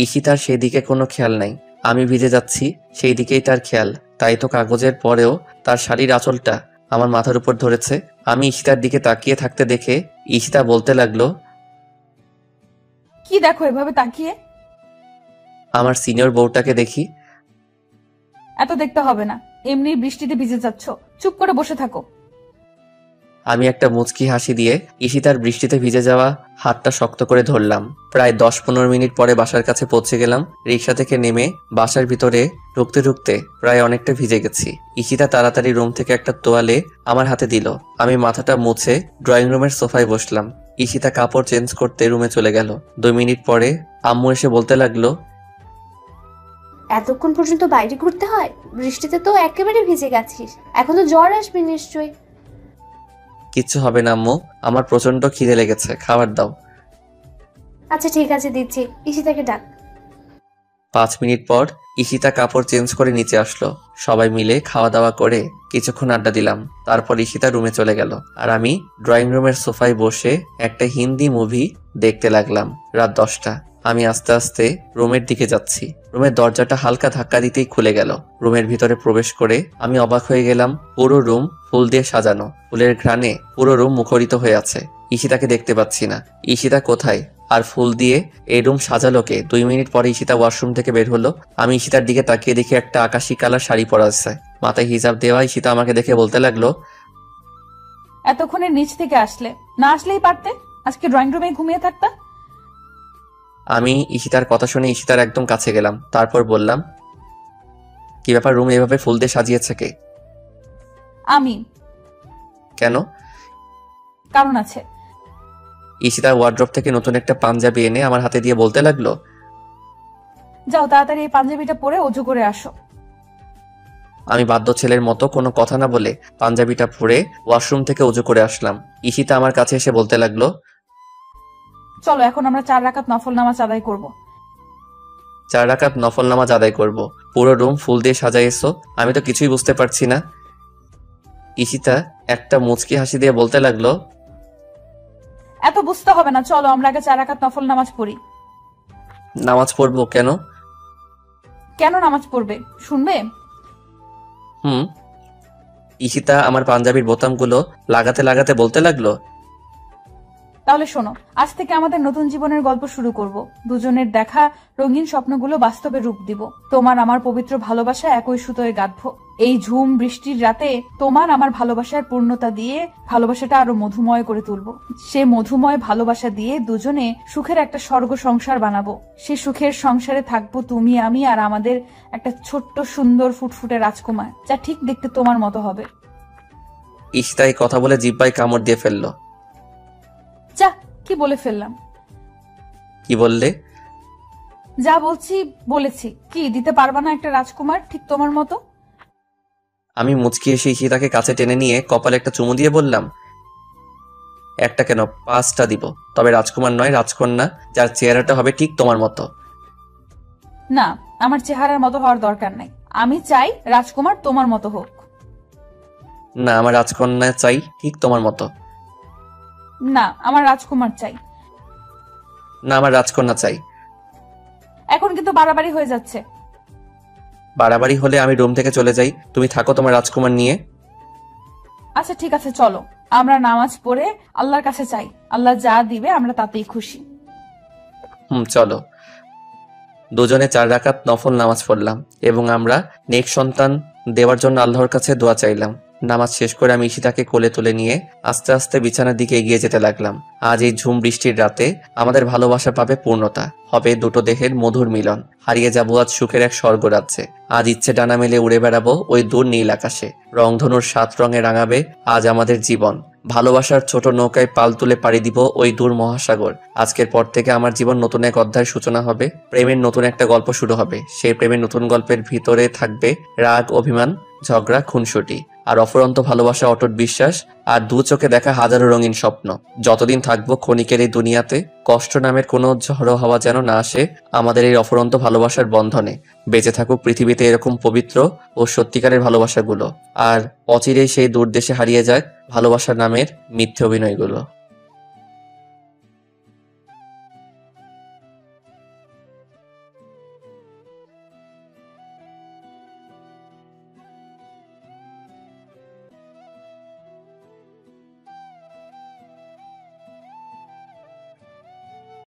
ঈশিতার সেদিকে কোনো খেয়াল নাই। আমি ভিজে যাচ্ছি সেই দিকেই তার খেয়াল, তাই তো কাগজের পরেও তার শাড়ির আঁচলটা আমার মাথার উপর ধরেছে। আমি ঈশিতার দিকে তাকিয়ে থাকতে দেখে ঈশিতা বলতে লাগলো, কি দেখো এভাবে তাকিয়ে? আমার সিনিয়র বউটাকে দেখি। এত দেখতে হবে না, এমনি বৃষ্টিতে ভিজে যাচ্ছ, চুপ করে বসে থাকো। আমি একটা মুচকি হাসি দিয়ে ঈশিতার বৃষ্টিতে ভিজে যাওয়া হাতটা শক্ত করে ধরলাম। প্রায় 10-15 মিনিট পরে বাসার কাছে পৌঁছে গেলাম। রিক্সা থেকে নেমে বাসার ভিতরে ঢুকতে ঢুকতে প্রায় অনেকটা ভিজে গেছি। ঈশিতা তাড়াতাড়ি রুম থেকে একটা তোয়ালে আমার হাতে দিল। আমি মাথাটা মুছে ড্রয়িং রুমের সোফায় বসলাম। ঈশিতা কাপড় চেঞ্জ করতে রুমে চলে গেল। 2 মিনিট পরে আম্মু এসে বলতে লাগলো, এতক্ষণ পর্যন্ত বাইরে ঘুরতে হয়? বৃষ্টিতে তো একেবারে ভিজে গেছিস, এখন তো জ্বর আসবে নিশ্চয়ই। কিচ্ছু হবে না আম্মু, আমার প্রচন্ড খিদে লেগেছে, খাবার দাও। আচ্ছা ঠিক আছে, দিচ্ছি। ঈশিতাকে ডাক। 5 মিনিট পর ঈশিতা কাপড় চেঞ্জ করে নিচে আসলো। সবাই মিলে খাওয়া দাওয়া করে কিছুক্ষণ আড্ডা দিলাম। তারপর ঈশিতা রুমে চলে গেল আর আমি ড্রয়িং রুমের সোফায় বসে একটা হিন্দি মুভি দেখতে লাগলাম। রাত 10টা। আমি আস্তে আস্তে রুমের দিকে যাচ্ছি। রুমের দরজাটা হালকা ধাক্কা দিতেই খুলে গেল। রুমের ভিতরে প্রবেশ করে আমি অবাক হয়ে গেলাম। পুরো রুম ফুল দিয়ে সাজানো, ফুলের ঘ্রাণে পুরো রুম মুখরিত হয়ে আছে। ঈশিতাকে দেখতে পাচ্ছি না। ঈশিতা কোথায় আর ফুল দিয়ে এই রুম সাজালো কে? 2 মিনিট পরে ঈশিতা ওয়াশরুম থেকে বের হলো। আমি ঈশিতার দিকে তাকিয়ে দেখি একটা আকাশি কালার শাড়ি পরা আছে, মাথায় হিজাব দেওয়া। ঈশিতা আমাকে দেখে বলতে লাগলো, এতক্ষণে নিচ থেকে আসলে, না আসলেই পারতে, আজকে ড্রয়িং রুমে ঘুমিয়ে থাকতা। আমি ঈশিতার কথা শুনে ঈশিতার একদম কাছে গেলাম। তারপর বললাম, কি ব্যাপার, রুম এভাবে ফুল দিয়ে সাজিয়েছে কে? আমি। কেন? কারণ আছে। ঈশিতা ওয়ার্ড্রপ থেকে নতুন একটা পাঞ্জাবি এনে আমার হাতে দিয়ে বলতে লাগলো, যাও তাড়াতাড়ি এই পাঞ্জাবিটা পরে অজু করে আসো। আমি বাধ্য ছেলের মতো কোনো কথা না বলে পাঞ্জাবিটা পরে ওয়াশরুম থেকে উজু করে আসলাম। ঈশিতা আমার কাছে এসে বলতে লাগলো, চলো এখন আমরা 4 রাকাত নফল নামাজ আদায় করব। 4 রাকাত নফল নামাজ আদায় করব? পুরো রুম ফুল দিয়ে সাজাইছো, আমি তো কিছুই বুঝতে পারছি না। ঈশিতা একটা মুচকি হাসি দিয়ে বলতে লাগলো, এত বুঝতে হবে না, চলো আমরা আগে 4 রাকাত নফল নামাজ পড়ি। নামাজ পড়বো? কেন? কেন নামাজ পড়বে শুনবে? ঈশিতা আমার পাঞ্জাবির বোতামগুলো লাগাতে লাগাতে বলতে লাগলো, তাহলে শোনো, আজ থেকে আমাদের নতুন জীবনের গল্প শুরু করব। দুজনের দেখা রঙিন স্বপ্নগুলো বাস্তবে রূপ দিব। তোমার আমার পবিত্র ভালোবাসা একই সুতোয় গাঁথবো। এই ঝুম বৃষ্টির রাতে তোমার আমার ভালোবাসার পূর্ণতা দিয়ে ভালোবাসাটা আরো মধুময় করে তুলবো। সে মধুময় ভালোবাসা দিয়ে দুজনে সুখের একটা স্বর্গ সংসার বানাবো। সে সুখের সংসারে থাকবো তুমি আমি আর আমাদের একটা ছোট্ট সুন্দর ফুটফুটে রাজকুমার, যা ঠিক দেখতে তোমার মতো হবে। ঈশিতা এই কথা বলে জিহ্বায় কামড় দিয়ে ফেললো। যা, কি বলে ফেললাম? কি বললে? যা বলছি বলেছি। কি দিতে পারবা না একটা রাজকুমার ঠিক তোমার মতো? আমি মুচকি এসে ঈশিতাকে কাছে টেনে নিয়ে কপালে একটা চুমু দিয়ে বললাম, একটা কেন 5টা দিব, তবে রাজকুমার নয়, রাজকন্যা, যার চেহারাটা হবে ঠিক তোমার মতো। না, আমার চেহারার মতো হওয়ার দরকার নাই। আমি চাই রাজকুমার তোমার মতো হোক। না, আমার রাজকন্যা চাই ঠিক তোমার মতো। না, আমার রাজকুমার চাই। না, আমার রাজকন্যা চাই। এখন কিন্তু বাড়াবাড়ি হয়ে যাচ্ছে। বাড়াবাড়ি হলে আমি রুম থেকে চলে যাই, তুমি থাকো তোমার রাজকুমার নিয়ে। আচ্ছা ঠিক আছে, চলো আমরা নামাজ পড়ে আল্লাহর কাছে চাই। আল্লাহ যা দিবে আমরা তাতেই খুশি। চলো। দুজনে 4 রাকাত নফল নামাজ পড়লাম এবং আমরা নেক সন্তান দেওয়ার জন্য আল্লাহর কাছে দোয়া চাইলাম। নামাজ শেষ করে আমি ঈশিতাকে কোলে তুলে নিয়ে আস্তে আস্তে বিছানার দিকে এগিয়ে যেতে লাগলাম। আজ এই ঝুম বৃষ্টির রাতে আমাদের ভালোবাসা পাবে পূর্ণতা, হবে দুটো দেহের মধুর মিলন। হারিয়ে যাবো আজ সুখের এক স্বর্গরাজ্যে। আজ ইচ্ছে ডানা মেলে উড়ে বেড়াবো ওই দূর নীল আকাশে। রংধনুর 7 রঙে রাঙাবে আজ আমাদের জীবন। ভালোবাসার ছোট নৌকায় পাল তুলে পাড়ি দিব ওই দূর মহাসাগর। আজকের পর থেকে আমার জীবন নতুন এক অধ্যায়ের সূচনা হবে। প্রেমের নতুন একটা গল্প শুরু হবে। সেই প্রেমের নতুন গল্পের ভিতরে থাকবে রাগ, অভিমান, ঝগড়া, খুনসুটি, আর অফুরন্ত ভালোবাসা, অটুট বিশ্বাস, আর 2 চোখে দেখা হাজারো রঙিন স্বপ্ন। যতদিন থাকবো ক্ষণিকের এই দুনিয়াতে, কষ্ট নামের কোনো ঝড়ো হাওয়া যেন না আসে আমাদের এই অফুরন্ত ভালোবাসার বন্ধনে। বেঁচে থাকুক পৃথিবীতে এরকম পবিত্র ও সত্যিকারের ভালোবাসাগুলো, আর অচিরেই সেই দূর দেশে হারিয়ে যাক ভালোবাসার নামের মিথ্যে অভিনয়গুলো।